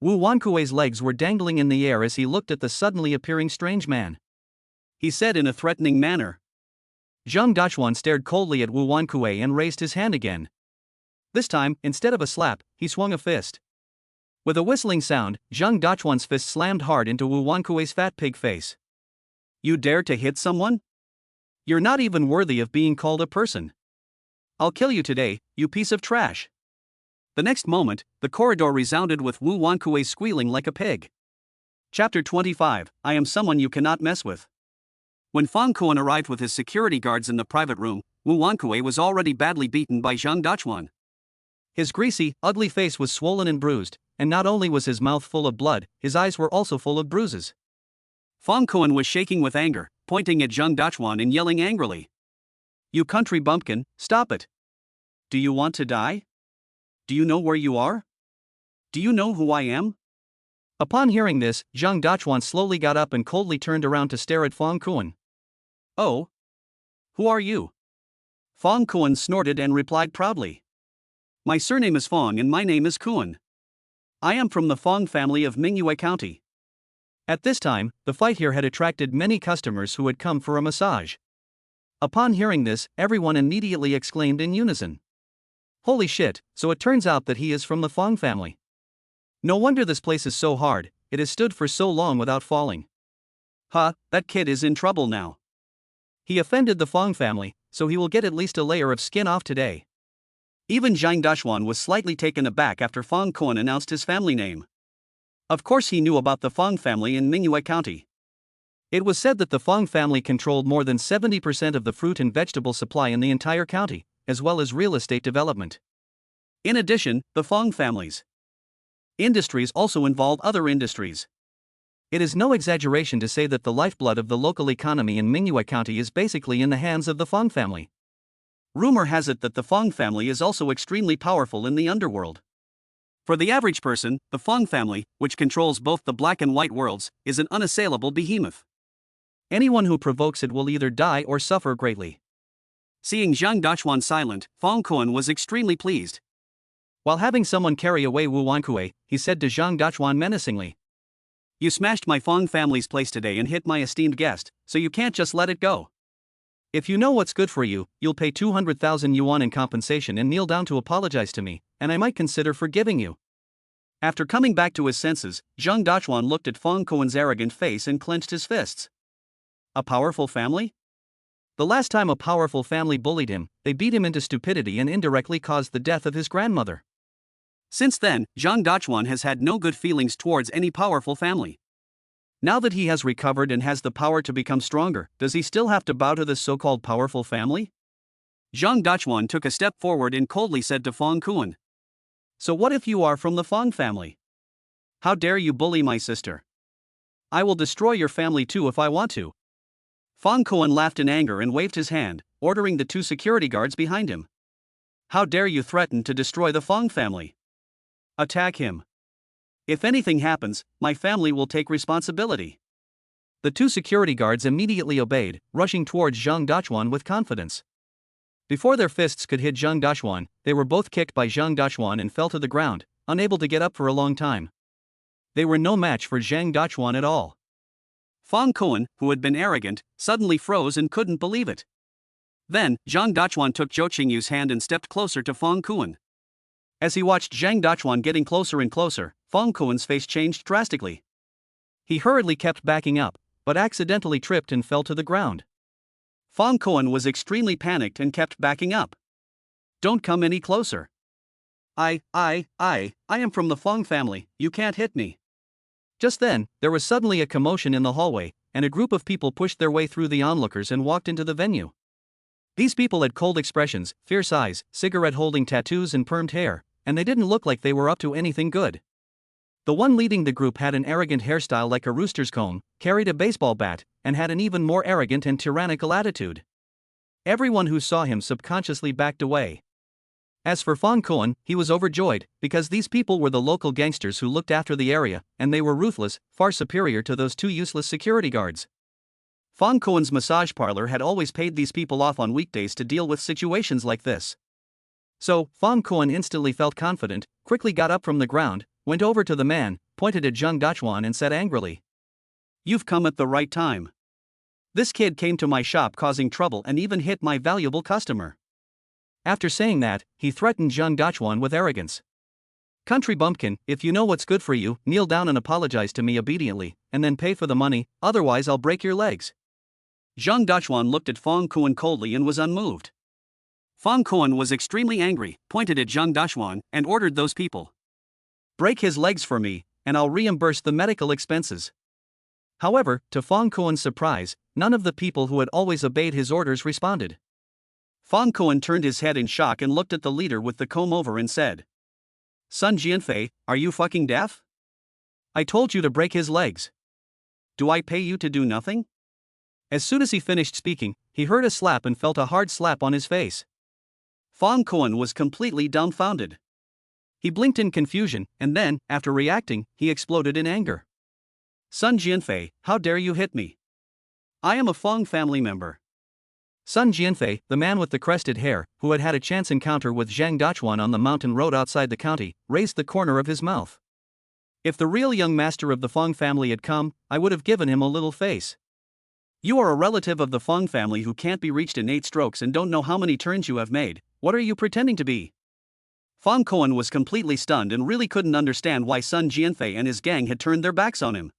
Wu Wankue's legs were dangling in the air as he looked at the suddenly appearing strange man. He said in a threatening manner, Zhang Dachuan stared coldly at Wu Wankue and raised his hand again. This time, instead of a slap, he swung a fist. With a whistling sound, Zhang Dachuan's fist slammed hard into Wu Wankue's fat pig face. You dare to hit someone? You're not even worthy of being called a person. I'll kill you today, you piece of trash. The next moment, the corridor resounded with Wu Wankue squealing like a pig. Chapter 25, I am someone you cannot mess with. When Fang Kuan arrived with his security guards in the private room, Wu Wankue was already badly beaten by Zhang Dachuan. His greasy, ugly face was swollen and bruised, and not only was his mouth full of blood, his eyes were also full of bruises. Fang Kuan was shaking with anger, pointing at Zhang Dachuan and yelling angrily. You country bumpkin, stop it. Do you want to die? Do you know where you are? Do you know who I am? Upon hearing this, Zhang Dachuan slowly got up and coldly turned around to stare at Fang Kuan. Oh? Who are you? Fang Kuan snorted and replied proudly. My surname is Fang and my name is Kuan. I am from the Fang family of Mingyue County. At this time, the fight here had attracted many customers who had come for a massage. Upon hearing this, everyone immediately exclaimed in unison. Holy shit, so it turns out that he is from the Fang family. No wonder this place is so hard, it has stood for so long without falling. Huh, that kid is in trouble now. He offended the Fang family, so he will get at least a layer of skin off today. Even Zhang Dachuan was slightly taken aback after Fang Kuan announced his family name. Of course he knew about the Fang family in Mingyue County. It was said that the Fang family controlled more than 70% of the fruit and vegetable supply in the entire county, as well as real estate development. In addition, the Fang family's industries also involve other industries. It is no exaggeration to say that the lifeblood of the local economy in Mingyue County is basically in the hands of the Fang family. Rumor has it that the Fang family is also extremely powerful in the underworld. For the average person, the Fang family, which controls both the black and white worlds, is an unassailable behemoth. Anyone who provokes it will either die or suffer greatly. Seeing Zhang Dachuan silent, Fang Kuan was extremely pleased. While having someone carry away Wu Wankue, he said to Zhang Dachuan menacingly. You smashed my Fang family's place today and hit my esteemed guest, so you can't just let it go. If you know what's good for you, you'll pay 200,000 yuan in compensation and kneel down to apologize to me, and I might consider forgiving you. After coming back to his senses, Zhang Dachuan looked at Fang Kuan's arrogant face and clenched his fists. A powerful family? The last time a powerful family bullied him, they beat him into stupidity and indirectly caused the death of his grandmother. Since then, Zhang Dachuan has had no good feelings towards any powerful family. Now that he has recovered and has the power to become stronger, does he still have to bow to this so-called powerful family? Zhang Dachuan took a step forward and coldly said to Fang Kuan. So what if you are from the Fang family? How dare you bully my sister? I will destroy your family too if I want to. Fang Kuan laughed in anger and waved his hand, ordering the two security guards behind him. How dare you threaten to destroy the Fang family? Attack him. If anything happens, my family will take responsibility. The two security guards immediately obeyed, rushing towards Zhang Dachuan with confidence. Before their fists could hit Zhang Dachuan, they were both kicked by Zhang Dachuan and fell to the ground, unable to get up for a long time. They were no match for Zhang Dachuan at all. Fang Kuan, who had been arrogant, suddenly froze and couldn't believe it. Then, Zhang Dachuan took Zhou Qingyu's hand and stepped closer to Fang Kuan. As he watched Zhang Dachuan getting closer and closer, Fang Kuan's face changed drastically. He hurriedly kept backing up, but accidentally tripped and fell to the ground. Fang Kuan was extremely panicked and kept backing up. Don't come any closer. I am from the Fang family, you can't hit me. Just then, there was suddenly a commotion in the hallway, and a group of people pushed their way through the onlookers and walked into the venue. These people had cold expressions, fierce eyes, cigarette-holding tattoos and permed hair, and they didn't look like they were up to anything good. The one leading the group had an arrogant hairstyle like a rooster's comb, carried a baseball bat, and had an even more arrogant and tyrannical attitude. Everyone who saw him subconsciously backed away. As for Fang Kuan, he was overjoyed, because these people were the local gangsters who looked after the area, and they were ruthless, far superior to those two useless security guards. Fang Kuan's massage parlor had always paid these people off on weekdays to deal with situations like this. So, Fang Kuan instantly felt confident, quickly got up from the ground, went over to the man, pointed at Zhang Dachuan and said angrily. You've come at the right time. This kid came to my shop causing trouble and even hit my valuable customer. After saying that, he threatened Zhang Dachuan with arrogance. Country bumpkin, if you know what's good for you, kneel down and apologize to me obediently, and then pay for the money, otherwise I'll break your legs. Zhang Dachuan looked at Fang Kuan coldly and was unmoved. Fang Kuan was extremely angry, pointed at Zhang Dachuan, and ordered those people. Break his legs for me, and I'll reimburse the medical expenses. However, to Fang Kuan's surprise, none of the people who had always obeyed his orders responded. Fang Kuan turned his head in shock and looked at the leader with the comb over and said, Sun Jianfei, are you fucking deaf? I told you to break his legs. Do I pay you to do nothing? As soon as he finished speaking, he heard a slap and felt a hard slap on his face. Fang Kuan was completely dumbfounded. He blinked in confusion, and then, after reacting, he exploded in anger. Sun Jianfei, how dare you hit me? I am a Fang family member. Sun Jianfei, the man with the crested hair, who had had a chance encounter with Zhang Dachuan on the mountain road outside the county, raised the corner of his mouth. If the real young master of the Fang family had come, I would have given him a little face. You are a relative of the Fang family who can't be reached in 8 strokes and don't know how many turns you have made. What are you pretending to be? Fang Kuan was completely stunned and really couldn't understand why Sun Jianfei and his gang had turned their backs on him.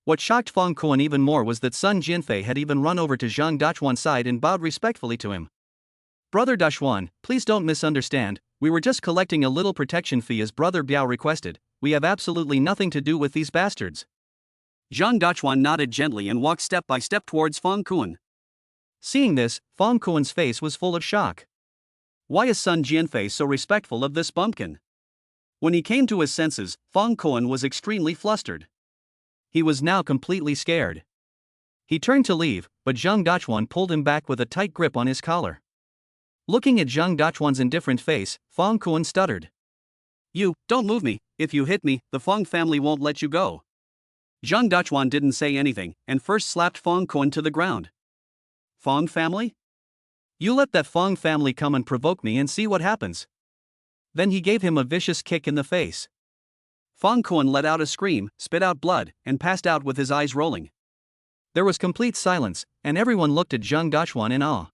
What shocked Fang Kuan even more was that Sun Jianfei had even run over to Zhang Dachuan's side and bowed respectfully to him. Brother Dachuan, please don't misunderstand, we were just collecting a little protection fee as Brother Biao requested, we have absolutely nothing to do with these bastards. Zhang Dachuan nodded gently and walked step by step towards Fang Kuan. Seeing this, Fang Kuan's face was full of shock. Why is Sun Jianfei so respectful of this bumpkin? When he came to his senses, Fang Kuan was extremely flustered. He was now completely scared. He turned to leave, but Zhang Dachuan pulled him back with a tight grip on his collar. Looking at Zhang Dachuan's indifferent face, Fang Kuan stuttered. You, don't move me, if you hit me, the Fang family won't let you go. Zhang Dachuan didn't say anything, and first slapped Fang Kuan to the ground. Fang family? You let that Fang family come and provoke me and see what happens. Then he gave him a vicious kick in the face. Fang Kuan let out a scream, spit out blood, and passed out with his eyes rolling. There was complete silence, and everyone looked at Zhang Dachuan in awe.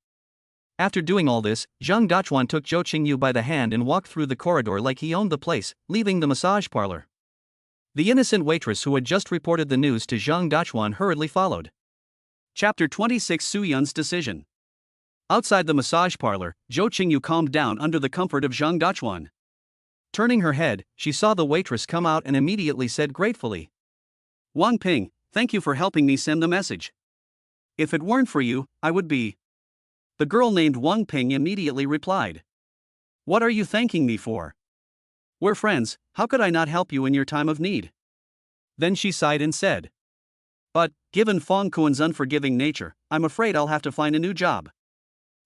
After doing all this, Zhang Dachuan took Zhou Qingyu by the hand and walked through the corridor like he owned the place, leaving the massage parlor. The innocent waitress who had just reported the news to Zhang Dachuan hurriedly followed. Chapter 26 Su Yun's Decision. Outside the massage parlor, Zhou Qingyu calmed down under the comfort of Zhang Dachuan. Turning her head, she saw the waitress come out and immediately said gratefully, Wang Ping, thank you for helping me send the message. If it weren't for you, I would be. The girl named Wang Ping immediately replied. What are you thanking me for? We're friends, how could I not help you in your time of need? Then she sighed and said. But, given Fang Kuan's unforgiving nature, I'm afraid I'll have to find a new job.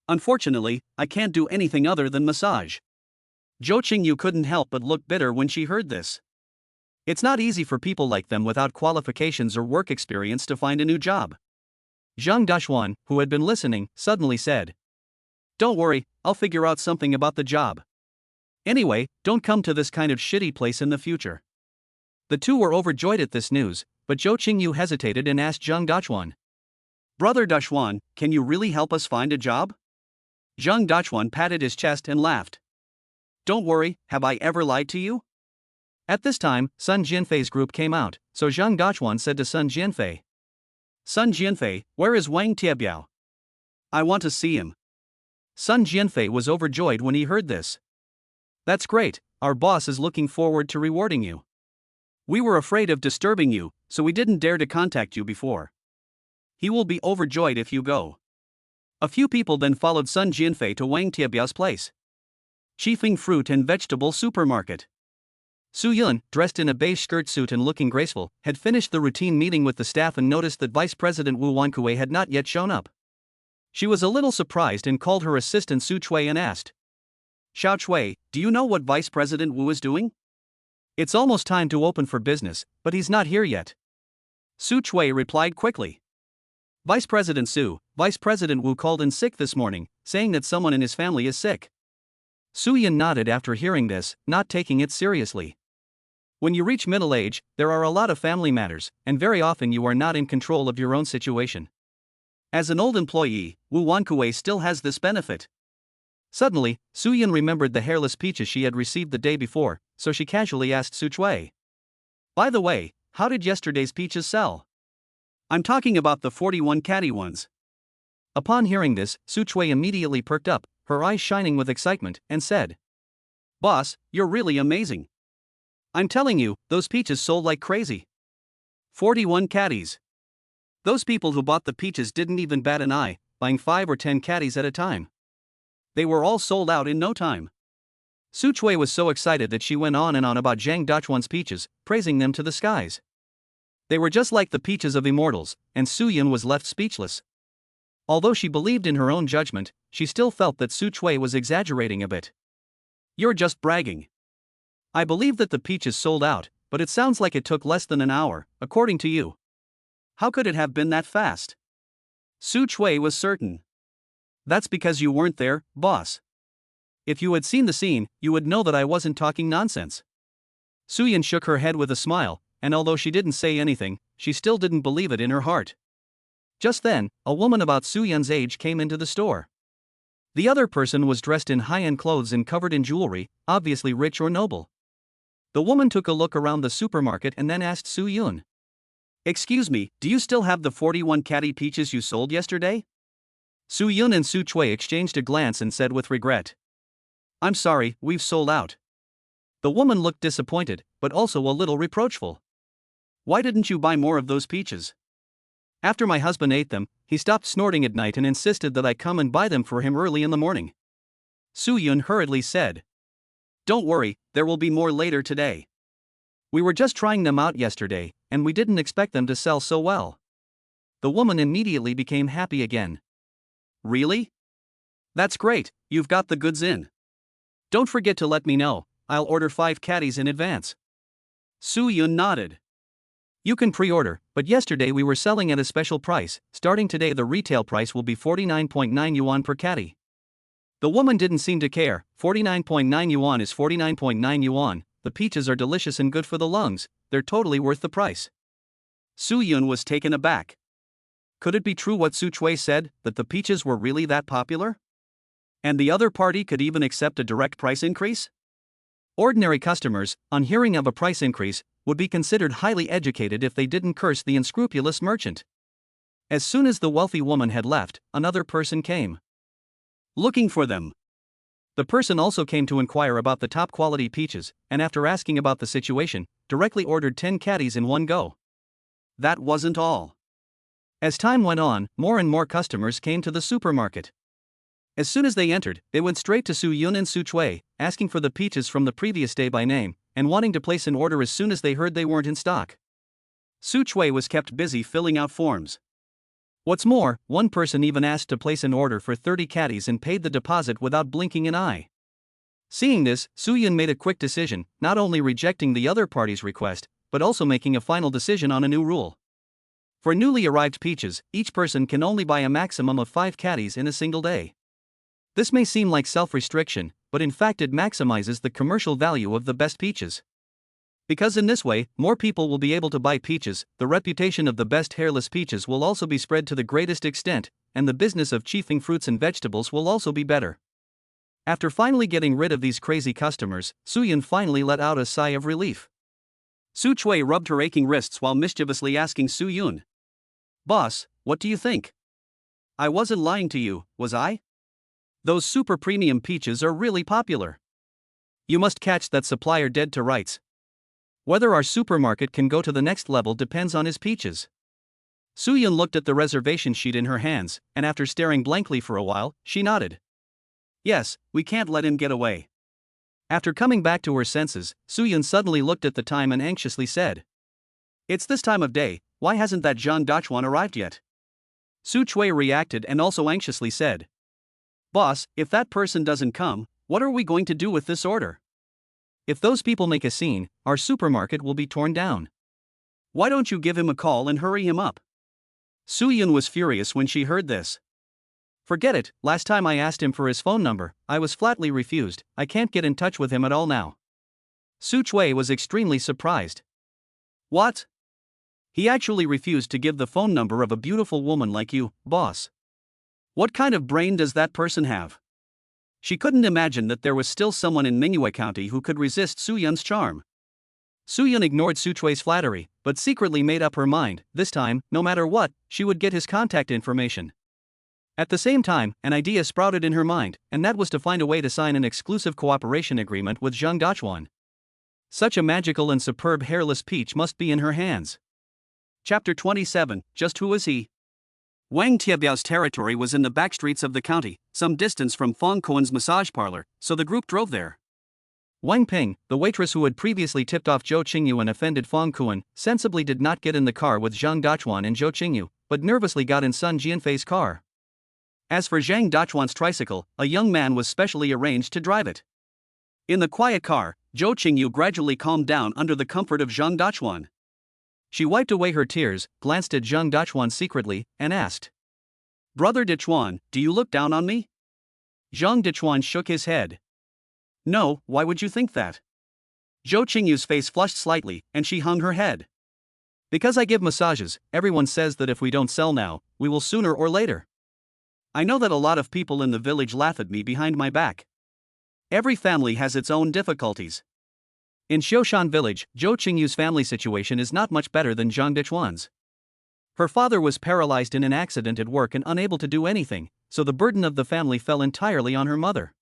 Unfortunately, I can't do anything other than massage. Zhou Qingyu couldn't help but look bitter when she heard this. It's not easy for people like them without qualifications or work experience to find a new job. Zhang Dachuan, who had been listening, suddenly said. Don't worry, I'll figure out something about the job. Anyway, don't come to this kind of shitty place in the future. The two were overjoyed at this news, but Zhou Qingyu hesitated and asked Zhang Dachuan. Brother Dachuan, can you really help us find a job? Zhang Dachuan patted his chest and laughed. Don't worry, have I ever lied to you? At this time, Sun Jianfei's group came out, so Zhang Dachuan said to Sun Jianfei. Sun Jianfei, where is Wang Tiebiao? I want to see him. Sun Jianfei was overjoyed when he heard this. That's great, our boss is looking forward to rewarding you. We were afraid of disturbing you, so we didn't dare to contact you before. He will be overjoyed if you go. A few people then followed Sun Jianfei to Wang Tiebiao's place. Chiefing Fruit and Vegetable Supermarket. Su Yun, dressed in a beige skirt suit and looking graceful, had finished the routine meeting with the staff and noticed that Vice President Wu Wankue had not yet shown up. She was a little surprised and called her assistant Su Chui and asked, Xiao Chui, do you know what Vice President Wu is doing? It's almost time to open for business, but he's not here yet. Su Chui replied quickly. Vice President Su, Vice President Wu called in sick this morning, saying that someone in his family is sick. Su Yun nodded after hearing this, not taking it seriously. When you reach middle age, there are a lot of family matters, and very often you are not in control of your own situation. As an old employee, Wu Wankue still has this benefit. Suddenly, Su Yun remembered the hairless peaches she had received the day before, so she casually asked Su Chui. By the way, how did yesterday's peaches sell? I'm talking about the 41 catty ones. Upon hearing this, Su Chui immediately perked up, her eyes shining with excitement, and said, Boss, you're really amazing. I'm telling you, those peaches sold like crazy. 41 catties. Those people who bought the peaches didn't even bat an eye, buying 5 or 10 catties at a time. They were all sold out in no time. Su Chui was so excited that she went on and on about Zhang Dachuan's peaches, praising them to the skies. They were just like the peaches of immortals, and Su Yun was left speechless. Although she believed in her own judgment, she still felt that Su Chui was exaggerating a bit. You're just bragging. I believe that the peaches sold out, but it sounds like it took less than an hour, according to you. How could it have been that fast? Su Chui was certain. That's because you weren't there, boss. If you had seen the scene, you would know that I wasn't talking nonsense. Su Yun shook her head with a smile, and although she didn't say anything, she still didn't believe it in her heart. Just then, a woman about Su Yun's age came into the store. The other person was dressed in high-end clothes and covered in jewelry, obviously rich or noble. The woman took a look around the supermarket and then asked Su Yun. Excuse me, do you still have the 41 catty peaches you sold yesterday? Su Yun and Su Chui exchanged a glance and said with regret. I'm sorry, we've sold out. The woman looked disappointed, but also a little reproachful. Why didn't you buy more of those peaches? After my husband ate them, he stopped snorting at night and insisted that I come and buy them for him early in the morning. Su Yun hurriedly said. Don't worry, there will be more later today. We were just trying them out yesterday, and we didn't expect them to sell so well. The woman immediately became happy again. Really? That's great, you've got the goods in. Don't forget to let me know, I'll order 5 catties in advance. Su Yun nodded. You can pre-order, but yesterday we were selling at a special price. Starting today the retail price will be 49.9 yuan per catty. The woman didn't seem to care. 49.9 yuan is 49.9 yuan. The peaches are delicious and good for the lungs, they're totally worth the price. Su Yun was taken aback. Could it be true what Su Chui said, that the peaches were really that popular? And the other party could even accept a direct price increase? Ordinary customers, on hearing of a price increase, would be considered highly educated if they didn't curse the unscrupulous merchant. As soon as the wealthy woman had left, another person came. Looking for them. The person also came to inquire about the top quality peaches, and after asking about the situation, directly ordered 10 catties in one go. That wasn't all. As time went on, more and more customers came to the supermarket. As soon as they entered, they went straight to Su Yun and Su Chui, asking for the peaches from the previous day by name, and wanting to place an order as soon as they heard they weren't in stock. Su Chui was kept busy filling out forms. What's more, one person even asked to place an order for 30 catties and paid the deposit without blinking an eye. Seeing this, Su Yun made a quick decision, not only rejecting the other party's request, but also making a final decision on a new rule. For newly arrived peaches, each person can only buy a maximum of 5 catties in a single day. This may seem like self-restriction, but in fact it maximizes the commercial value of the best peaches. Because in this way, more people will be able to buy peaches, the reputation of the best hairless peaches will also be spread to the greatest extent, and the business of chiefing fruits and vegetables will also be better. After finally getting rid of these crazy customers, Su Yun finally let out a sigh of relief. Su Chui rubbed her aching wrists while mischievously asking Su Yun. Boss, what do you think? I wasn't lying to you, was I? Those super premium peaches are really popular. You must catch that supplier dead to rights. Whether our supermarket can go to the next level depends on his peaches. Su Yun looked at the reservation sheet in her hands, and after staring blankly for a while, she nodded. Yes, we can't let him get away. After coming back to her senses, Su Yun suddenly looked at the time and anxiously said. It's this time of day, why hasn't that Zhang Dachuan arrived yet? Su Chui reacted and also anxiously said. Boss, if that person doesn't come, what are we going to do with this order? If those people make a scene, our supermarket will be torn down. Why don't you give him a call and hurry him up? Su Yun was furious when she heard this. Forget it, last time I asked him for his phone number, I was flatly refused, I can't get in touch with him at all now. Su Chui was extremely surprised. What? He actually refused to give the phone number of a beautiful woman like you, boss. What kind of brain does that person have? She couldn't imagine that there was still someone in Mingyue County who could resist Su Yun's charm. Su Yun ignored Su Chui's flattery, but secretly made up her mind, this time, no matter what, she would get his contact information. At the same time, an idea sprouted in her mind, and that was to find a way to sign an exclusive cooperation agreement with Zhang Dachuan. Such a magical and superb hairless peach must be in her hands. Chapter 27, Just Who is he? Wang Tiebiao's territory was in the back streets of the county, some distance from Fong Kuan's massage parlor, so the group drove there. Wang Ping, the waitress who had previously tipped off Zhou Qingyu and offended Fong Kuan, sensibly did not get in the car with Zhang Dachuan and Zhou Qingyu, but nervously got in Sun Jianfei's car. As for Zhang Dachuan's tricycle, a young man was specially arranged to drive it. In the quiet car, Zhou Qingyu gradually calmed down under the comfort of Zhang Dachuan. She wiped away her tears, glanced at Zhang Dachuan secretly, and asked, "Brother Dachuan, do you look down on me?" Zhang Dachuan shook his head. "No, why would you think that?" Zhou Qingyu's face flushed slightly, and she hung her head. "Because I give massages, everyone says that if we don't sell now, we will sooner or later. I know that a lot of people in the village laugh at me behind my back. Every family has its own difficulties. In Xiaoshan village, Zhou Qingyu's family situation is not much better than Zhang Dachuan's. Her father was paralyzed in an accident at work and unable to do anything, so the burden of the family fell entirely on her mother.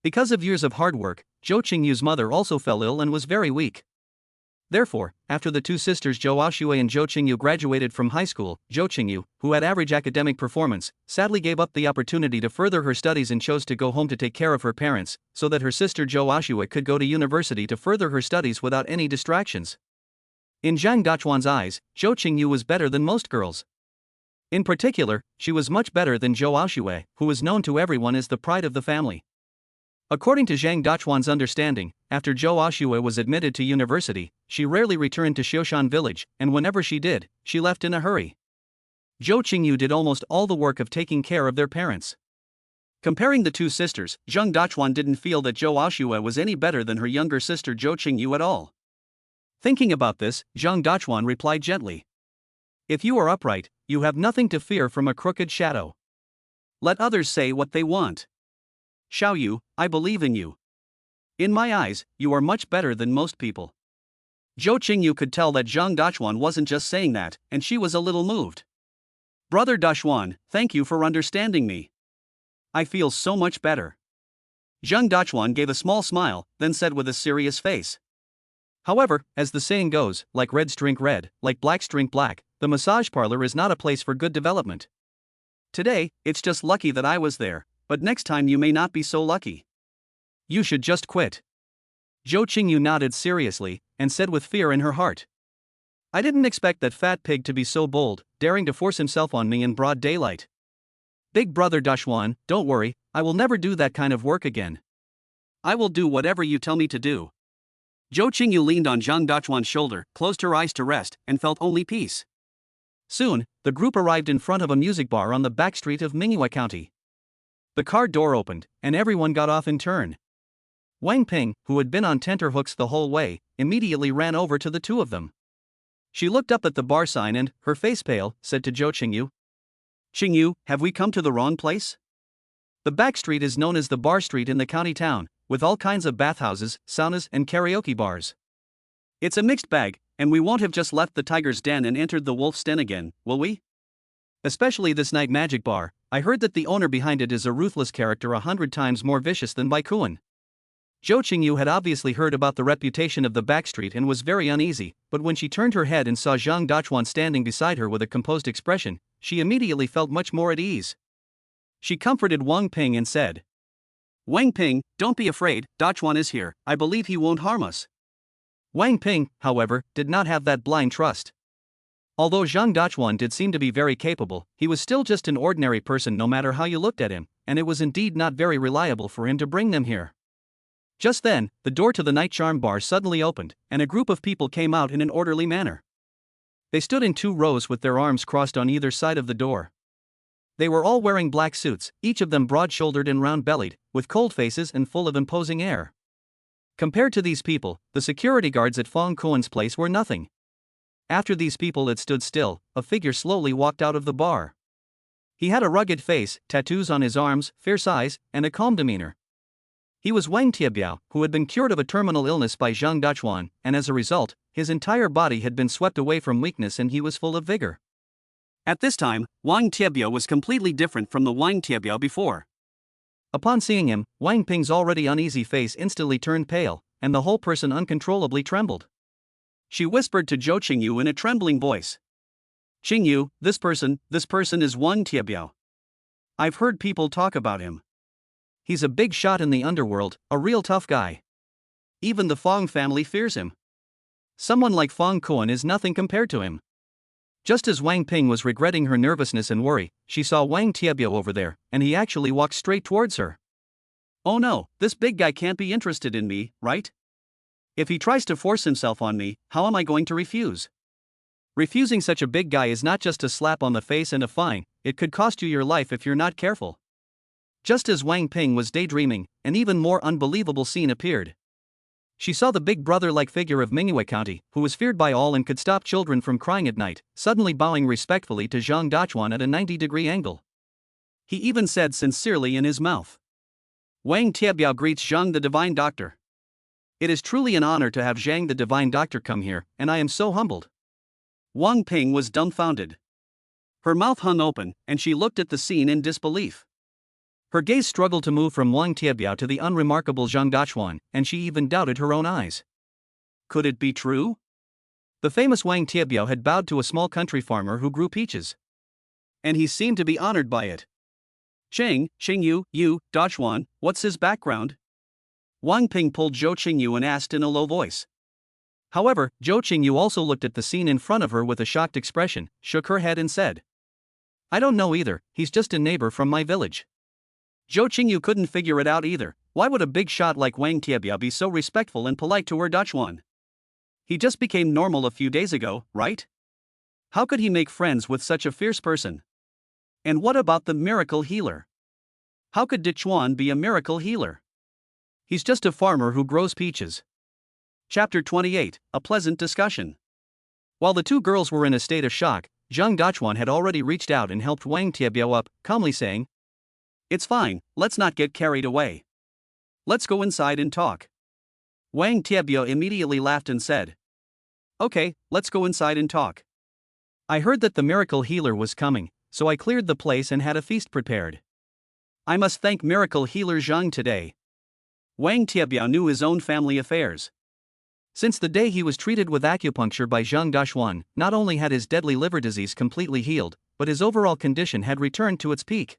Because of years of hard work, Zhou Qingyu's mother also fell ill and was very weak. Therefore, after the two sisters Zhou Aoxue and Zhou Qingyu graduated from high school, Zhou Qingyu, who had average academic performance, sadly gave up the opportunity to further her studies and chose to go home to take care of her parents, so that her sister Zhou Aoxue could go to university to further her studies without any distractions. In Zhang Dachuan's eyes, Zhou Qingyu was better than most girls. In particular, she was much better than Zhou Aoxue, who was known to everyone as the pride of the family. According to Zhang Dachuan's understanding, after Zhou Aoxue was admitted to university, she rarely returned to Xiaoshan village, and whenever she did, she left in a hurry. Zhou Qingyu did almost all the work of taking care of their parents. Comparing the two sisters, Zhang Dachuan didn't feel that Zhou Aoxue was any better than her younger sister Zhou Qingyu at all. Thinking about this, Zhang Dachuan replied gently, "If you are upright, you have nothing to fear from a crooked shadow. Let others say what they want. Xiao Yu, I believe in you. In my eyes, you are much better than most people." Zhou Qingyu could tell that Zhang Dachuan wasn't just saying that, and she was a little moved. "Brother Dachuan, thank you for understanding me. I feel so much better." Zhang Dachuan gave a small smile, then said with a serious face, "However, as the saying goes, like reds drink red, like blacks drink black, the massage parlor is not a place for good development. Today, it's just lucky that I was there, but next time you may not be so lucky. You should just quit." Zhou Qingyu nodded seriously, and said with fear in her heart, "I didn't expect that fat pig to be so bold, daring to force himself on me in broad daylight. Big brother Dachuan, don't worry, I will never do that kind of work again. I will do whatever you tell me to do." Zhou Qingyu leaned on Zhang Dachuan's shoulder, closed her eyes to rest, and felt only peace. Soon, the group arrived in front of a music bar on the back street of Mingyue County. The car door opened, and everyone got off in turn. Wang Ping, who had been on tenterhooks the whole way, immediately ran over to the two of them. She looked up at the bar sign and, her face pale, said to Zhou Qingyu, "Qingyu, have we come to the wrong place? The back street is known as the bar street in the county town, with all kinds of bathhouses, saunas, and karaoke bars. It's a mixed bag, and we won't have just left the tiger's den and entered the wolf's den again, will we? Especially this night magic bar. I heard that the owner behind it is a ruthless character 100 times more vicious than Bai Kuan." Zhou Qingyu had obviously heard about the reputation of the backstreet and was very uneasy, but when she turned her head and saw Zhang Dachuan standing beside her with a composed expression, she immediately felt much more at ease. She comforted Wang Ping and said, "Wang Ping, don't be afraid, Dachuan is here, I believe he won't harm us." Wang Ping, however, did not have that blind trust. Although Zhang Dachuan did seem to be very capable, he was still just an ordinary person no matter how you looked at him, and it was indeed not very reliable for him to bring them here. Just then, the door to the night charm bar suddenly opened, and a group of people came out in an orderly manner. They stood in 2 rows with their arms crossed on either side of the door. They were all wearing black suits, each of them broad-shouldered and round-bellied, with cold faces and full of imposing air. Compared to these people, the security guards at Fong Kuan's place were nothing. After these people had stood still, a figure slowly walked out of the bar. He had a rugged face, tattoos on his arms, fierce eyes, and a calm demeanor. He was Wang Tiebiao, who had been cured of a terminal illness by Zhang Dachuan, and as a result, his entire body had been swept away from weakness and he was full of vigor. At this time, Wang Tiebiao was completely different from the Wang Tiebiao before. Upon seeing him, Wang Ping's already uneasy face instantly turned pale, and the whole person uncontrollably trembled. She whispered to Zhou Qingyu in a trembling voice. "Qingyu, this person is Wang Tiebiao. I've heard people talk about him. He's a big shot in the underworld, a real tough guy. Even the Fong family fears him. Someone like Fong Kuan is nothing compared to him." Just as Wang Ping was regretting her nervousness and worry, she saw Wang Tiebiao over there, and he actually walked straight towards her. "Oh no, this big guy can't be interested in me, right? If he tries to force himself on me, how am I going to refuse? Refusing such a big guy is not just a slap on the face and a fine, it could cost you your life if you're not careful." Just as Wang Ping was daydreaming, an even more unbelievable scene appeared. She saw the big brother-like figure of Mingyue County, who was feared by all and could stop children from crying at night, suddenly bowing respectfully to Zhang Dachuan at a 90-degree angle. He even said sincerely in his mouth, "Wang Tiebiao greets Zhang the Divine Doctor. It is truly an honor to have Zhang the Divine Doctor come here, and I am so humbled." Wang Ping was dumbfounded. Her mouth hung open, and she looked at the scene in disbelief. Her gaze struggled to move from Wang Tiebiao to the unremarkable Zhang Dachuan, and she even doubted her own eyes. Could it be true? The famous Wang Tiebiao had bowed to a small country farmer who grew peaches. And he seemed to be honored by it. Qingyu, Dachuan, what's his background?" Wang Ping pulled Zhou Qingyu and asked in a low voice. However, Zhou Qingyu also looked at the scene in front of her with a shocked expression, shook her head and said, "I don't know either, he's just a neighbor from my village." Zhou Qingyu couldn't figure it out either. Why would a big shot like Wang Tiebiao be so respectful and polite to her Dachuan? He just became normal a few days ago, right? How could he make friends with such a fierce person? And what about the miracle healer? How could Dachuan be a miracle healer? He's just a farmer who grows peaches. Chapter 28, A Pleasant Discussion. While the two girls were in a state of shock, Zhang Dachuan had already reached out and helped Wang Tiebiao up, calmly saying, "It's fine, let's not get carried away. Let's go inside and talk." Wang Tiebiao immediately laughed and said, "Okay, let's go inside and talk. I heard that the miracle healer was coming, so I cleared the place and had a feast prepared. I must thank miracle healer Zhang today." Wang Tiebiao knew his own family affairs. Since the day he was treated with acupuncture by Zhang Dachuan, not only had his deadly liver disease completely healed, but his overall condition had returned to its peak.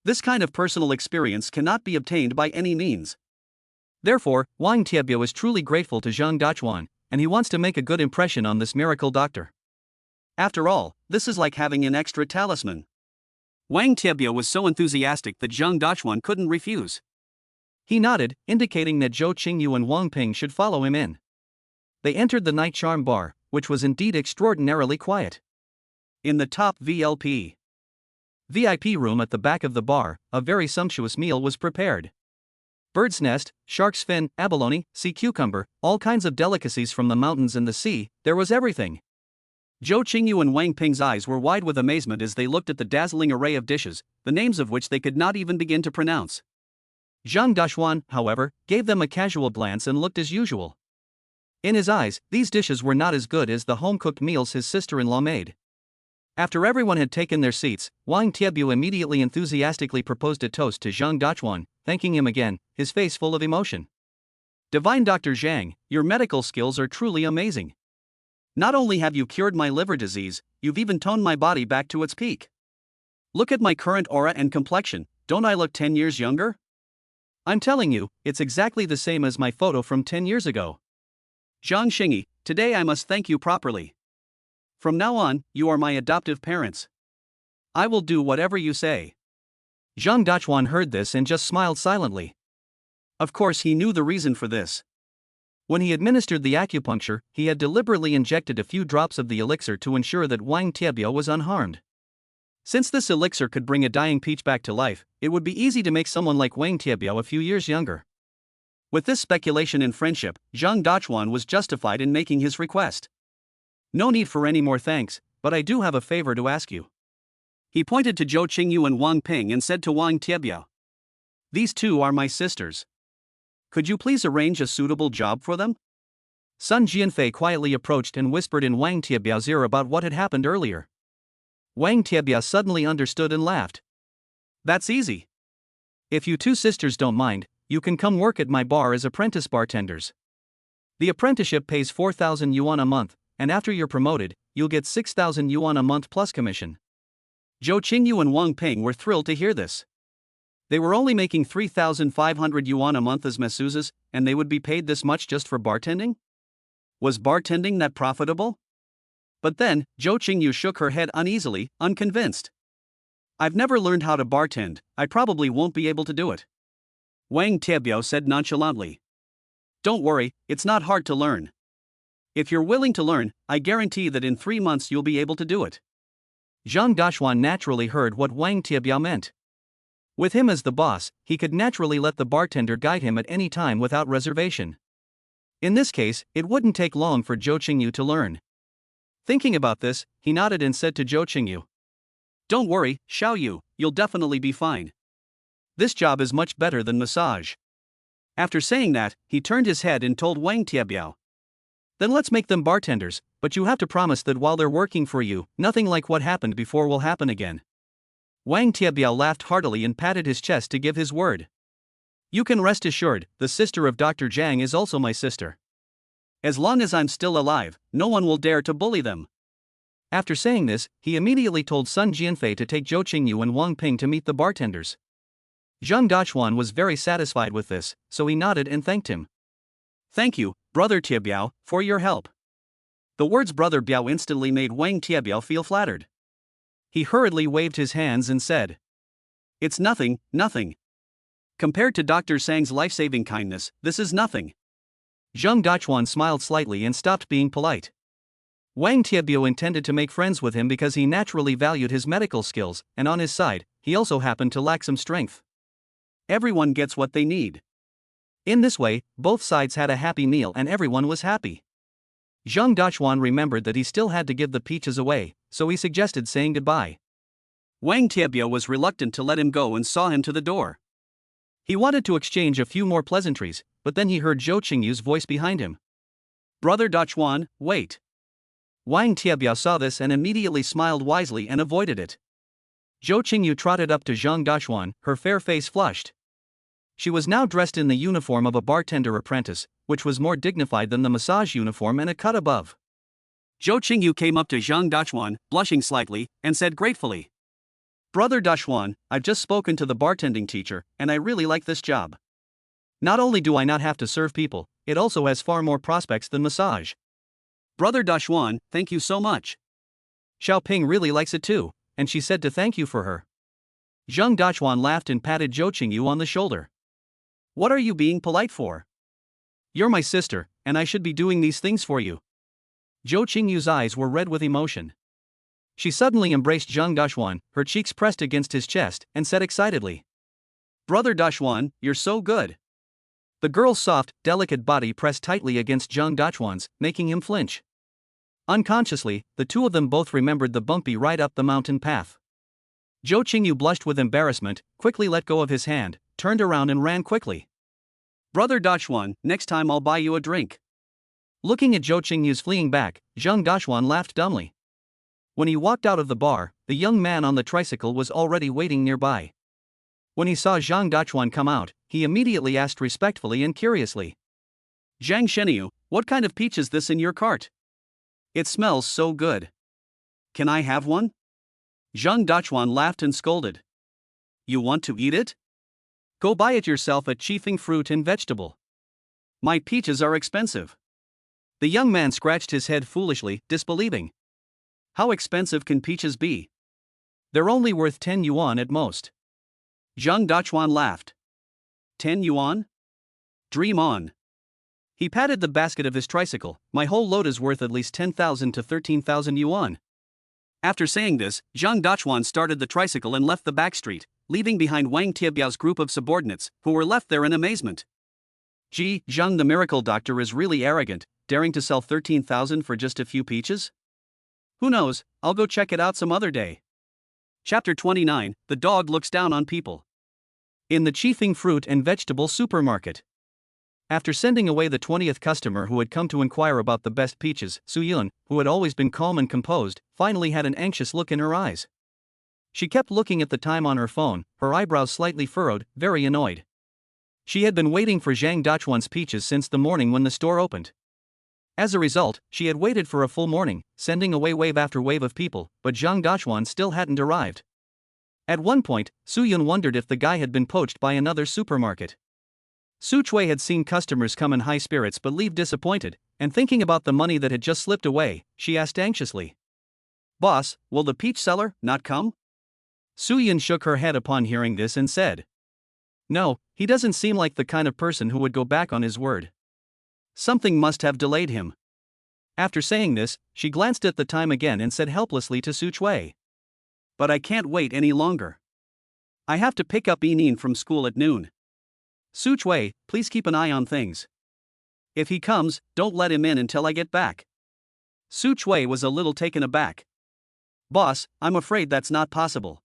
This kind of personal experience cannot be obtained by any means. Therefore, Wang Tiebiao is truly grateful to Zhang Dachuan, and he wants to make a good impression on this miracle doctor. After all, this is like having an extra talisman. Wang Tiebiao was so enthusiastic that Zhang Dachuan couldn't refuse. He nodded, indicating that Zhou Qingyu and Wang Ping should follow him in. They entered the Night Charm Bar, which was indeed extraordinarily quiet. In the top VIP room at the back of the bar, a very sumptuous meal was prepared. Bird's nest, shark's fin, abalone, sea cucumber, all kinds of delicacies from the mountains and the sea, there was everything. Zhou Qingyu and Wang Ping's eyes were wide with amazement as they looked at the dazzling array of dishes, the names of which they could not even begin to pronounce. Zhang Dachuan, however, gave them a casual glance and looked as usual. In his eyes, these dishes were not as good as the home-cooked meals his sister-in-law made. After everyone had taken their seats, Wang Tiebiao immediately enthusiastically proposed a toast to Zhang Dachuan, thanking him again, his face full of emotion. "Divine Dr. Zhang, your medical skills are truly amazing. Not only have you cured my liver disease, you've even toned my body back to its peak. Look at my current aura and complexion, don't I look 10 years younger? I'm telling you, it's exactly the same as my photo from 10 years ago. Zhang Xingyi, today I must thank you properly. From now on, you are my adoptive parents. I will do whatever you say." Zhang Dachuan heard this and just smiled silently. Of course, he knew the reason for this. When he administered the acupuncture, he had deliberately injected a few drops of the elixir to ensure that Wang Tiebiao was unharmed. Since this elixir could bring a dying peach back to life, it would be easy to make someone like Wang Tiebiao a few years younger. With this speculation in friendship, Zhang Dachuan was justified in making his request. No need for any more thanks, but I do have a favor to ask you. He pointed to Zhou Qingyu and Wang Ping and said to Wang Tiebiao, "These two are my sisters. Could you please arrange a suitable job for them?" Sun Jianfei quietly approached and whispered in Wang Tiebiao's ear about what had happened earlier. Wang Tiebiao suddenly understood and laughed. "That's easy. If you two sisters don't mind, you can come work at my bar as apprentice bartenders. The apprenticeship pays 4,000 yuan a month, and after you're promoted, you'll get 6,000 yuan a month plus commission." Zhou Qingyu and Wang Ping were thrilled to hear this. They were only making 3,500 yuan a month as messeuses, and they would be paid this much just for bartending? Was bartending that profitable? But then, Zhou Qingyu shook her head uneasily, unconvinced. "I've never learned how to bartend, I probably won't be able to do it." Wang Tiebiao said nonchalantly. "Don't worry, it's not hard to learn. If you're willing to learn, I guarantee that in 3 months you'll be able to do it." Zhang Daxuan naturally heard what Wang Tiebiao meant. With him as the boss, he could naturally let the bartender guide him at any time without reservation. In this case, it wouldn't take long for Zhou Qingyu to learn. Thinking about this, he nodded and said to Zhou Qingyu, "Don't worry, Xiao Yu, you'll definitely be fine. This job is much better than massage." After saying that, he turned his head and told Wang Tiebiao, "Then let's make them bartenders, but you have to promise that while they're working for you, nothing like what happened before will happen again." Wang Tiebiao laughed heartily and patted his chest to give his word. "You can rest assured, the sister of Dr. Zhang is also my sister. As long as I'm still alive, no one will dare to bully them." After saying this, he immediately told Sun Jianfei to take Zhou Qingyu and Wang Ping to meet the bartenders. Zhang Daxuan was very satisfied with this, so he nodded and thanked him. "Thank you, Brother Tiebiao, for your help." The words Brother Biao instantly made Wang Tiebiao feel flattered. He hurriedly waved his hands and said, "It's nothing, nothing. Compared to Dr. Sang's life-saving kindness, this is nothing." Zhang Daxuan smiled slightly and stopped being polite. Wang Tiebiao intended to make friends with him because he naturally valued his medical skills, and on his side, he also happened to lack some strength. Everyone gets what they need. In this way, both sides had a happy meal and everyone was happy. Zhang Daxuan remembered that he still had to give the peaches away, so he suggested saying goodbye. Wang Tiebiao was reluctant to let him go and saw him to the door. He wanted to exchange a few more pleasantries, but then he heard Zhou Qingyu's voice behind him. "Brother Daxuan, wait." Wang Tiebiao saw this and immediately smiled wisely and avoided it. Zhou Qingyu trotted up to Zhang Daxuan, her fair face flushed. She was now dressed in the uniform of a bartender apprentice, which was more dignified than the massage uniform and a cut above. Zhou Qingyu came up to Zhang Daxuan, blushing slightly, and said gratefully, "Brother Daxuan, I've just spoken to the bartending teacher, and I really like this job. Not only do I not have to serve people, it also has far more prospects than massage." "Brother Daxuan, thank you so much. Xiao Ping really likes it too, and she said to thank you for her." Zhang Daxuan laughed and patted Zhou Qingyu on the shoulder. "What are you being polite for? You're my sister, and I should be doing these things for you." Zhou Qingyu's eyes were red with emotion. She suddenly embraced Zhang Daxuan, her cheeks pressed against his chest, and said excitedly, "Brother Daxuan, you're so good." The girl's soft, delicate body pressed tightly against Zhang Daxuan's, making him flinch. Unconsciously, the two of them both remembered the bumpy ride up the mountain path. Zhou Qingyu blushed with embarrassment, quickly let go of his hand, turned around and ran quickly. "Brother Daxuan, next time I'll buy you a drink." Looking at Zhou Qingyu's fleeing back, Zhang Daxuan laughed dumbly. When he walked out of the bar, the young man on the tricycle was already waiting nearby. When he saw Zhang Daxuan come out, he immediately asked respectfully and curiously, "Zhang Sheniu, what kind of peach is this in your cart? It smells so good. Can I have one?" Zhang Daxuan laughed and scolded, "You want to eat it? Go buy it yourself at Chifeng Fruit and Vegetable. My peaches are expensive." The young man scratched his head foolishly, disbelieving. How expensive can peaches be? They're only worth 10 yuan at most. Zhang Daxuan laughed. 10 yuan? Dream on. He patted the basket of his tricycle. "My whole load is worth at least 10,000 to 13,000 yuan. After saying this, Zhang Daxuan started the tricycle and left the back street, leaving behind Wang Tiebiao's group of subordinates, who were left there in amazement. Gee, Zhang the miracle doctor is really arrogant, daring to sell 13,000 for just a few peaches? Who knows, I'll go check it out some other day. Chapter 29, The Dog Looks Down on People. In the Chifeng Fruit and Vegetable Supermarket. After sending away the 20th customer who had come to inquire about the best peaches, Su-yun, who had always been calm and composed, finally had an anxious look in her eyes. She kept looking at the time on her phone, her eyebrows slightly furrowed, very annoyed. She had been waiting for Zhang Dachuan's peaches since the morning when the store opened. As a result, she had waited for a full morning, sending away wave after wave of people, but Zhang Dachuan still hadn't arrived. At one point, Su-yun wondered if the guy had been poached by another supermarket. Su Chui had seen customers come in high spirits but leave disappointed, and thinking about the money that had just slipped away, she asked anxiously, "Boss, will the peach seller not come?" Su-yun shook her head upon hearing this and said, "No, he doesn't seem like the kind of person who would go back on his word. Something must have delayed him." After saying this, she glanced at the time again and said helplessly to Su Chui, "But I can't wait any longer. I have to pick up Enin from school at noon. Su Chui, please keep an eye on things. If he comes, don't let him in until I get back." Su Chui was a little taken aback. "Boss, I'm afraid that's not possible.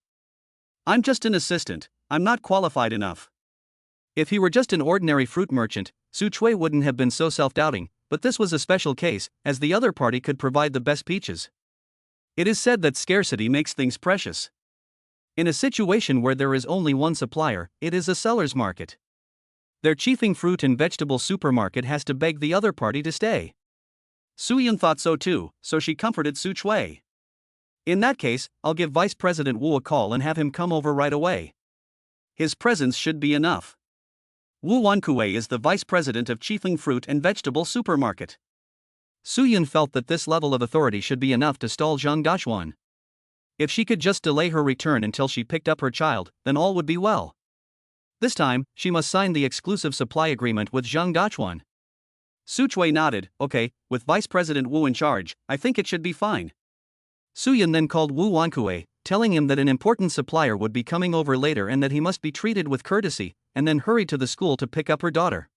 I'm just an assistant, I'm not qualified enough." If he were just an ordinary fruit merchant, Su Chui wouldn't have been so self-doubting, but this was a special case, as the other party could provide the best peaches. It is said that scarcity makes things precious. In a situation where there is only one supplier, it is a seller's market. Their Chifeng Fruit and Vegetable Supermarket has to beg the other party to stay. Su-yun thought so too, so she comforted Su Chui. "In that case, I'll give Vice President Wu a call and have him come over right away. His presence should be enough." Wu Wankue is the vice president of Chifeng Fruit and Vegetable Supermarket. Su-yun felt that this level of authority should be enough to stall Zhang Dachuan. If she could just delay her return until she picked up her child, then all would be well. This time, she must sign the exclusive supply agreement with Zhang Dachuan. Su Chui nodded, "Okay, with Vice President Wu in charge, I think it should be fine." Su-yun then called Wu Wankue, telling him that an important supplier would be coming over later and that he must be treated with courtesy, and then hurried to the school to pick up her daughter.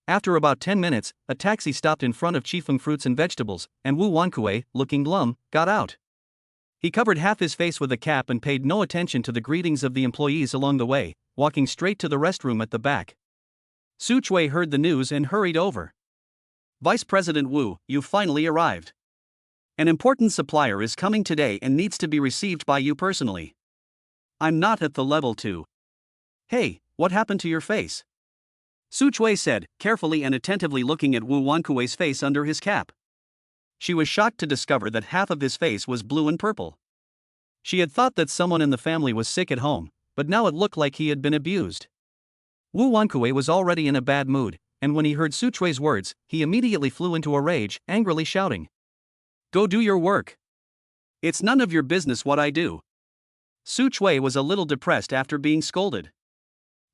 After about 10 minutes, a taxi stopped in front of Chifeng Fruits and Vegetables, and Wu Wankue, looking glum, got out. He covered half his face with a cap and paid no attention to the greetings of the employees along the way, walking straight to the restroom at the back. Su Chui heard the news and hurried over. "Vice President Wu, you've finally arrived. An important supplier is coming today and needs to be received by you personally. I'm not at the level to." "Hey, what happened to your face?" Su Chui said, carefully and attentively looking at Wu Wankue's face under his cap. She was shocked to discover that half of his face was blue and purple. She had thought that someone in the family was sick at home, but now it looked like he had been abused. Wu Wankue was already in a bad mood, and when he heard Su Chui's words, he immediately flew into a rage, angrily shouting, "Go do your work. It's none of your business what I do." Su Chui was a little depressed after being scolded.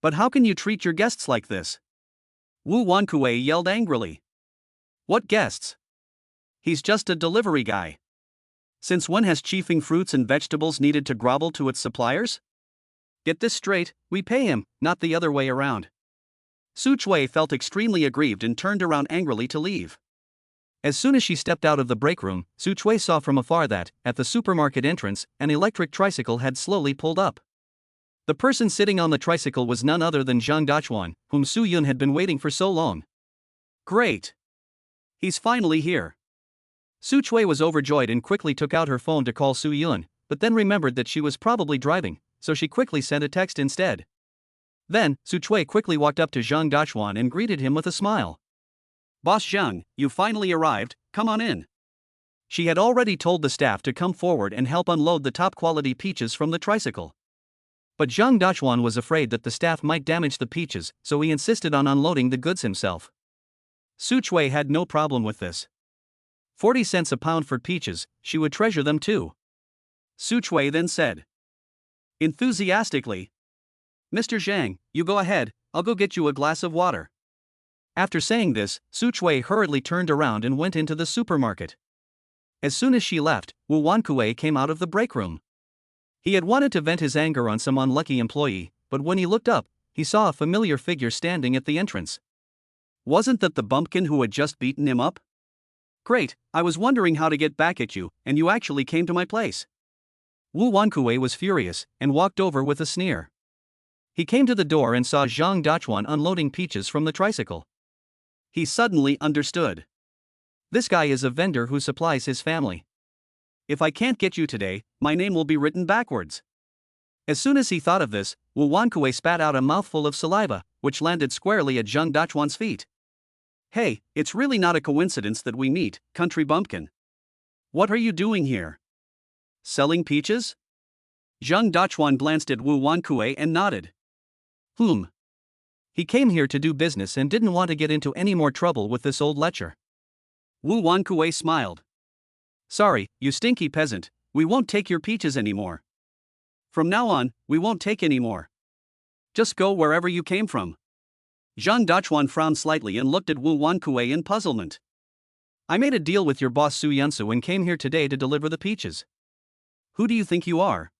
"But how can you treat your guests like this?" Wu Wankue yelled angrily. "What guests? He's just a delivery guy. Since when has Chifeng Fruits and Vegetables needed to grovel to its suppliers? Get this straight, we pay him, not the other way around." Su Chui felt extremely aggrieved and turned around angrily to leave. As soon as she stepped out of the break room, Su Chui saw from afar that, at the supermarket entrance, an electric tricycle had slowly pulled up. The person sitting on the tricycle was none other than Zhang Dachuan, whom Su-yun had been waiting for so long. "Great! He's finally here." Su Chui was overjoyed and quickly took out her phone to call Su-yun, but then remembered that she was probably driving, so she quickly sent a text instead. Then, Su Chui quickly walked up to Zhang Dachuan and greeted him with a smile. "Boss Zhang, you finally arrived, come on in." She had already told the staff to come forward and help unload the top-quality peaches from the tricycle. But Zhang Dachuan was afraid that the staff might damage the peaches, so he insisted on unloading the goods himself. Su Chui had no problem with this. 40 cents a pound for peaches, she would treasure them too. Su Chui then said, enthusiastically, "Mr. Zhang, you go ahead, I'll go get you a glass of water." After saying this, Su Chui hurriedly turned around and went into the supermarket. As soon as she left, Wu Wankue came out of the break room. He had wanted to vent his anger on some unlucky employee, but when he looked up, he saw a familiar figure standing at the entrance. Wasn't that the bumpkin who had just beaten him up? Great, I was wondering how to get back at you, and you actually came to my place. Wu Wankue was furious, and walked over with a sneer. He came to the door and saw Zhang Dachuan unloading peaches from the tricycle. He suddenly understood. This guy is a vendor who supplies his family. If I can't get you today, my name will be written backwards. As soon as he thought of this, Wu Wankue spat out a mouthful of saliva, which landed squarely at Zhang Dachuan's feet. Hey, it's really not a coincidence that we meet, country bumpkin. What are you doing here? Selling peaches? Zhang Dachuan glanced at Wu Wankue and nodded. He came here to do business and didn't want to get into any more trouble with this old lecher. Wu Wankue smiled. Sorry, you stinky peasant, we won't take your peaches anymore. From now on, we won't take any more. Just go wherever you came from. Zhang Dachuan frowned slightly and looked at Wu Wankue in puzzlement. I made a deal with your boss Su Yunsu and came here today to deliver the peaches. Who do you think you are?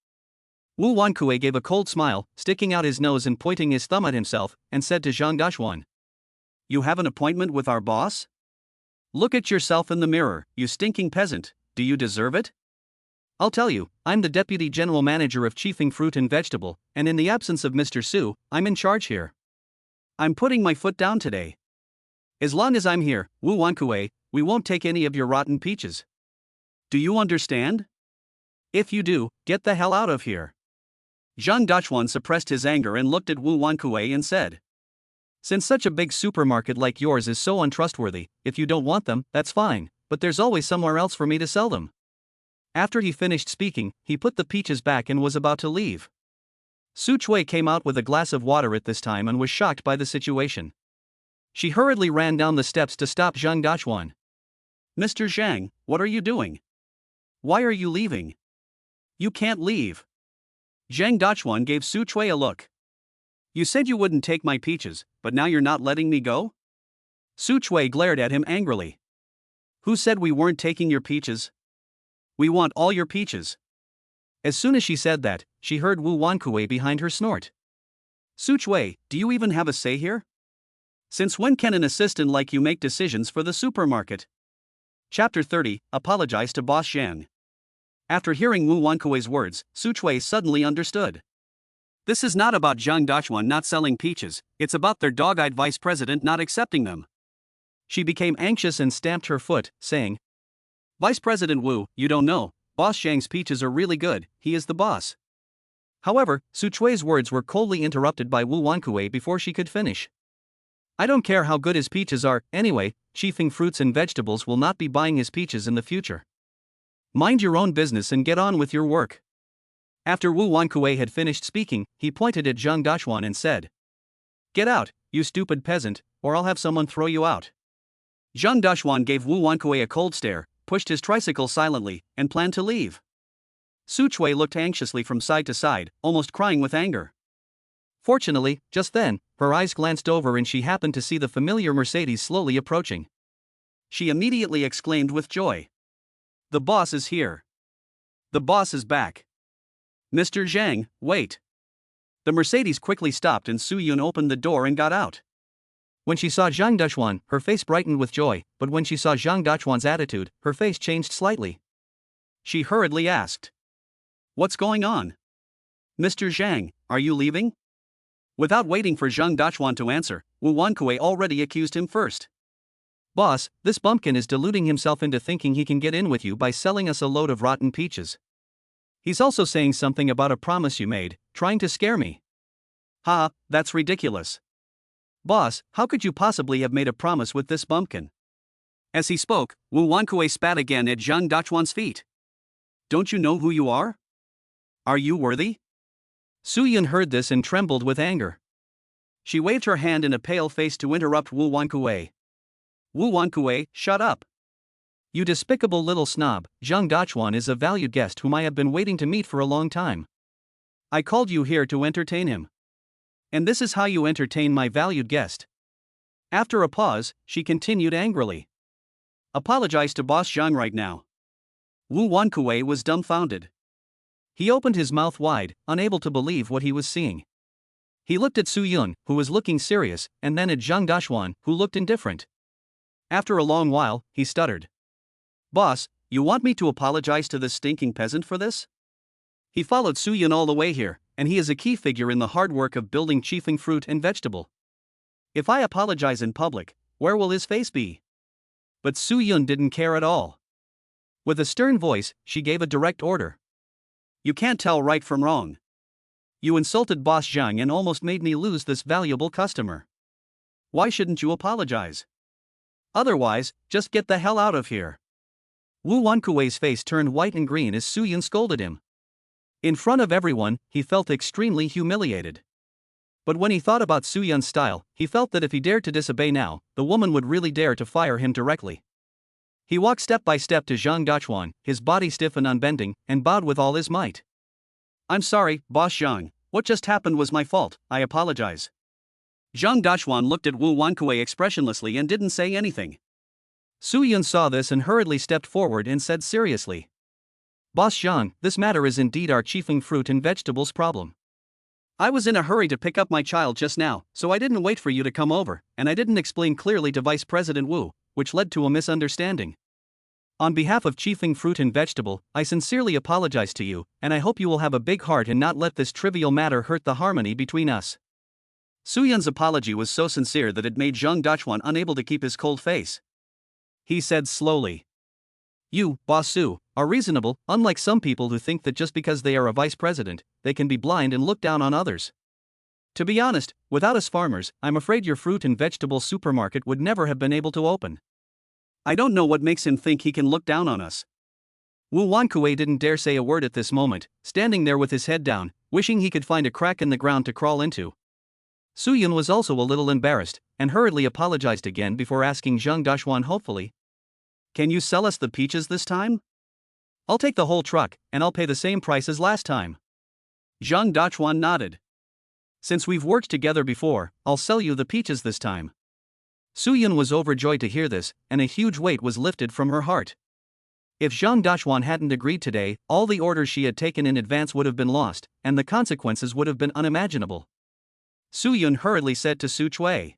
Wu Wankue gave a cold smile, sticking out his nose and pointing his thumb at himself, and said to Zhang Dachuan. You have an appointment with our boss? Look at yourself in the mirror, you stinking peasant, do you deserve it? I'll tell you, I'm the Deputy General Manager of Chiefing Fruit and Vegetable, and in the absence of Mr. Su, I'm in charge here. I'm putting my foot down today. As long as I'm here, Wu Wankue, we won't take any of your rotten peaches. Do you understand? If you do, get the hell out of here. Zhang Dachuan suppressed his anger and looked at Wu Wankue and said. Since such a big supermarket like yours is so untrustworthy, if you don't want them, that's fine, but there's always somewhere else for me to sell them. After he finished speaking, he put the peaches back and was about to leave. Su Chui came out with a glass of water at this time and was shocked by the situation. She hurriedly ran down the steps to stop Zhang Dachuan. Mr. Zhang, what are you doing? Why are you leaving? You can't leave. Zhang Dachuan gave Su Chui a look. You said you wouldn't take my peaches, but now you're not letting me go? Su Chui glared at him angrily. Who said we weren't taking your peaches? We want all your peaches. As soon as she said that, she heard Wu Wankue behind her snort. Su Chui, do you even have a say here? Since when can an assistant like you make decisions for the supermarket? Chapter 30, Apologize to Boss Zhang. After hearing Wu Wankue's words, Su Chui suddenly understood. This is not about Zhang Dachuan not selling peaches, it's about their dog-eyed vice president not accepting them. She became anxious and stamped her foot, saying, Vice President Wu, you don't know, Boss Zhang's peaches are really good, he is the boss. However, Su Chui's words were coldly interrupted by Wu Wankue before she could finish. I don't care how good his peaches are, anyway, Chiefing Fruits and Vegetables will not be buying his peaches in the future. Mind your own business and get on with your work. After Wu Wankue had finished speaking, he pointed at Zhang Dachuan and said, Get out, you stupid peasant, or I'll have someone throw you out. Zhang Dachuan gave Wu Wankue a cold stare, pushed his tricycle silently, and planned to leave. Su Chui looked anxiously from side to side, almost crying with anger. Fortunately, just then, her eyes glanced over and she happened to see the familiar Mercedes slowly approaching. She immediately exclaimed with joy. The boss is here. The boss is back. Mr. Zhang, wait. The Mercedes quickly stopped and Su Yun opened the door and got out. When she saw Zhang Dachuan, her face brightened with joy, but when she saw Zhang Dachuan's attitude, her face changed slightly. She hurriedly asked. What's going on? Mr. Zhang, are you leaving? Without waiting for Zhang Dachuan to answer, Wu Wankue already accused him first. Boss, this bumpkin is deluding himself into thinking he can get in with you by selling us a load of rotten peaches. He's also saying something about a promise you made, trying to scare me. Ha, that's ridiculous. Boss, how could you possibly have made a promise with this bumpkin? As he spoke, Wu Wankue spat again at Zhang Dachuan's feet. Don't you know who you are? Are you worthy? Su Yun heard this and trembled with anger. She waved her hand in a pale face to interrupt Wu Wankue. Wu Wankue, shut up. You despicable little snob, Zhang Dachuan is a valued guest whom I have been waiting to meet for a long time. I called you here to entertain him. And this is how you entertain my valued guest. After a pause, she continued angrily. Apologize to Boss Zhang right now. Wu Wankue was dumbfounded. He opened his mouth wide, unable to believe what he was seeing. He looked at Su Yun, who was looking serious, and then at Zhang Dachuan, who looked indifferent. After a long while, he stuttered. Boss, you want me to apologize to this stinking peasant for this? He followed Su-yun all the way here, and he is a key figure in the hard work of building Chiefing Fruit and Vegetable. If I apologize in public, where will his face be? But Su-yun didn't care at all. With a stern voice, she gave a direct order. You can't tell right from wrong. You insulted Boss Zhang and almost made me lose this valuable customer. Why shouldn't you apologize? Otherwise, just get the hell out of here. Wu Wankuei's face turned white and green as Su-yun scolded him. In front of everyone, he felt extremely humiliated. But when he thought about Su-yun's style, he felt that if he dared to disobey now, the woman would really dare to fire him directly. He walked step by step to Zhang Dachuan, his body stiff and unbending, and bowed with all his might. I'm sorry, Boss Zhang, what just happened was my fault, I apologize. Zhang Dachuan looked at Wu Wankuei expressionlessly and didn't say anything. Su-yun saw this and hurriedly stepped forward and said seriously. Boss Zhang, this matter is indeed our Chiefing Fruit and Vegetables problem. I was in a hurry to pick up my child just now, so I didn't wait for you to come over, and I didn't explain clearly to Vice President Wu, which led to a misunderstanding. On behalf of Chiefing Fruit and Vegetable, I sincerely apologize to you, and I hope you will have a big heart and not let this trivial matter hurt the harmony between us. Su-yun's apology was so sincere that it made Zhang Dachuan unable to keep his cold face. He said slowly. You, Boss Su, are reasonable, unlike some people who think that just because they are a vice president, they can be blind and look down on others. To be honest, without us farmers, I'm afraid your fruit and vegetable supermarket would never have been able to open. I don't know what makes him think he can look down on us. Wu Wankuei didn't dare say a word at this moment, standing there with his head down, wishing he could find a crack in the ground to crawl into. Su-yun was also a little embarrassed, and hurriedly apologized again before asking Zhang Dachuan hopefully. Can you sell us the peaches this time? I'll take the whole truck, and I'll pay the same price as last time. Zhang Dachuan nodded. Since we've worked together before, I'll sell you the peaches this time. Su-yun was overjoyed to hear this, and a huge weight was lifted from her heart. If Zhang Dachuan hadn't agreed today, all the orders she had taken in advance would have been lost, and the consequences would have been unimaginable. Su-yun hurriedly said to Su Chui.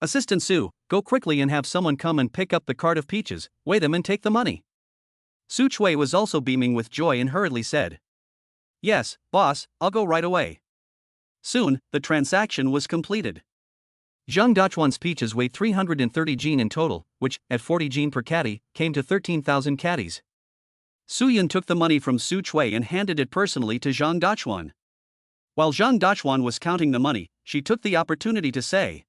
Assistant Su, go quickly and have someone come and pick up the cart of peaches, weigh them and take the money. Su Chui was also beaming with joy and hurriedly said. Yes, boss, I'll go right away. Soon, the transaction was completed. Zhang Dachuan's peaches weighed 330 jin in total, which, at 40 jin per caddy, came to 13,000 caddies. Su-yun took the money from Su Chui and handed it personally to Zhang Dachuan. While Zhang Dachuan was counting the money, she took the opportunity to say,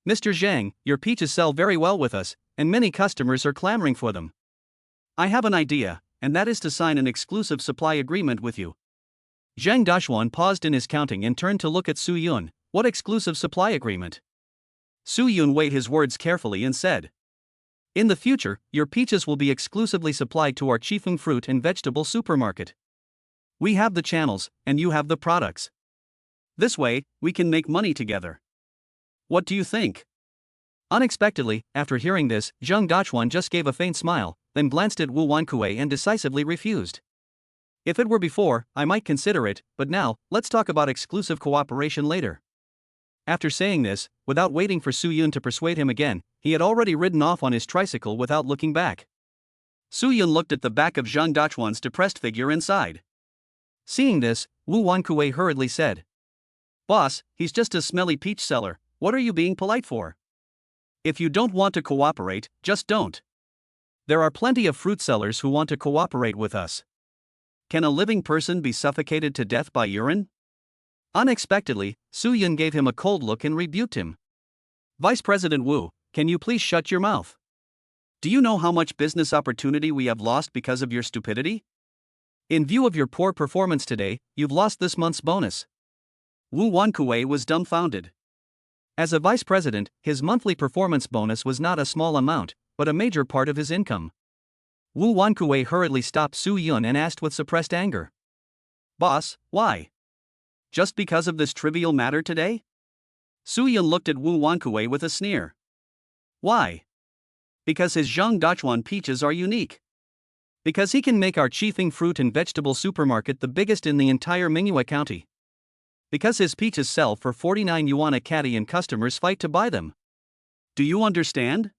Mr. Zhang, your peaches sell very well with us, and many customers are clamoring for them. I have an idea, and that is to sign an exclusive supply agreement with you. Zhang Dachuan paused in his counting and turned to look at Su-yun. What exclusive supply agreement? Su-yun weighed his words carefully and said. In the future, your peaches will be exclusively supplied to our Chiefing Fruit and Vegetable supermarket. We have the channels, and you have the products. This way, we can make money together. What do you think? Unexpectedly, after hearing this, Zhang Dachuan just gave a faint smile, then glanced at Wu Wankuei and decisively refused. If it were before, I might consider it, but now, let's talk about exclusive cooperation later. After saying this, without waiting for Su-yun to persuade him again, he had already ridden off on his tricycle without looking back. Su-yun looked at the back of Zhang Dachuan's depressed figure and sighed. Seeing this, Wu Wankuei hurriedly said. Boss, he's just a smelly peach seller, what are you being polite for? If you don't want to cooperate, just don't. There are plenty of fruit sellers who want to cooperate with us. Can a living person be suffocated to death by urine? Unexpectedly, Su-yun gave him a cold look and rebuked him. Vice President Wu, can you please shut your mouth? Do you know how much business opportunity we have lost because of your stupidity? In view of your poor performance today, you've lost this month's bonus. Wu Wankuei was dumbfounded. As a vice president, his monthly performance bonus was not a small amount, but a major part of his income. Wu Wankuei hurriedly stopped Su-yun and asked with suppressed anger. Boss, why? Just because of this trivial matter today? Su-yun looked at Wu Wankuei with a sneer. Why? Because his Zhang Dachuan peaches are unique. Because he can make our Chiefing Fruit and Vegetable supermarket the biggest in the entire Mingyue County. Because his peaches sell for 49 yuan a caddy and customers fight to buy them. Do you understand?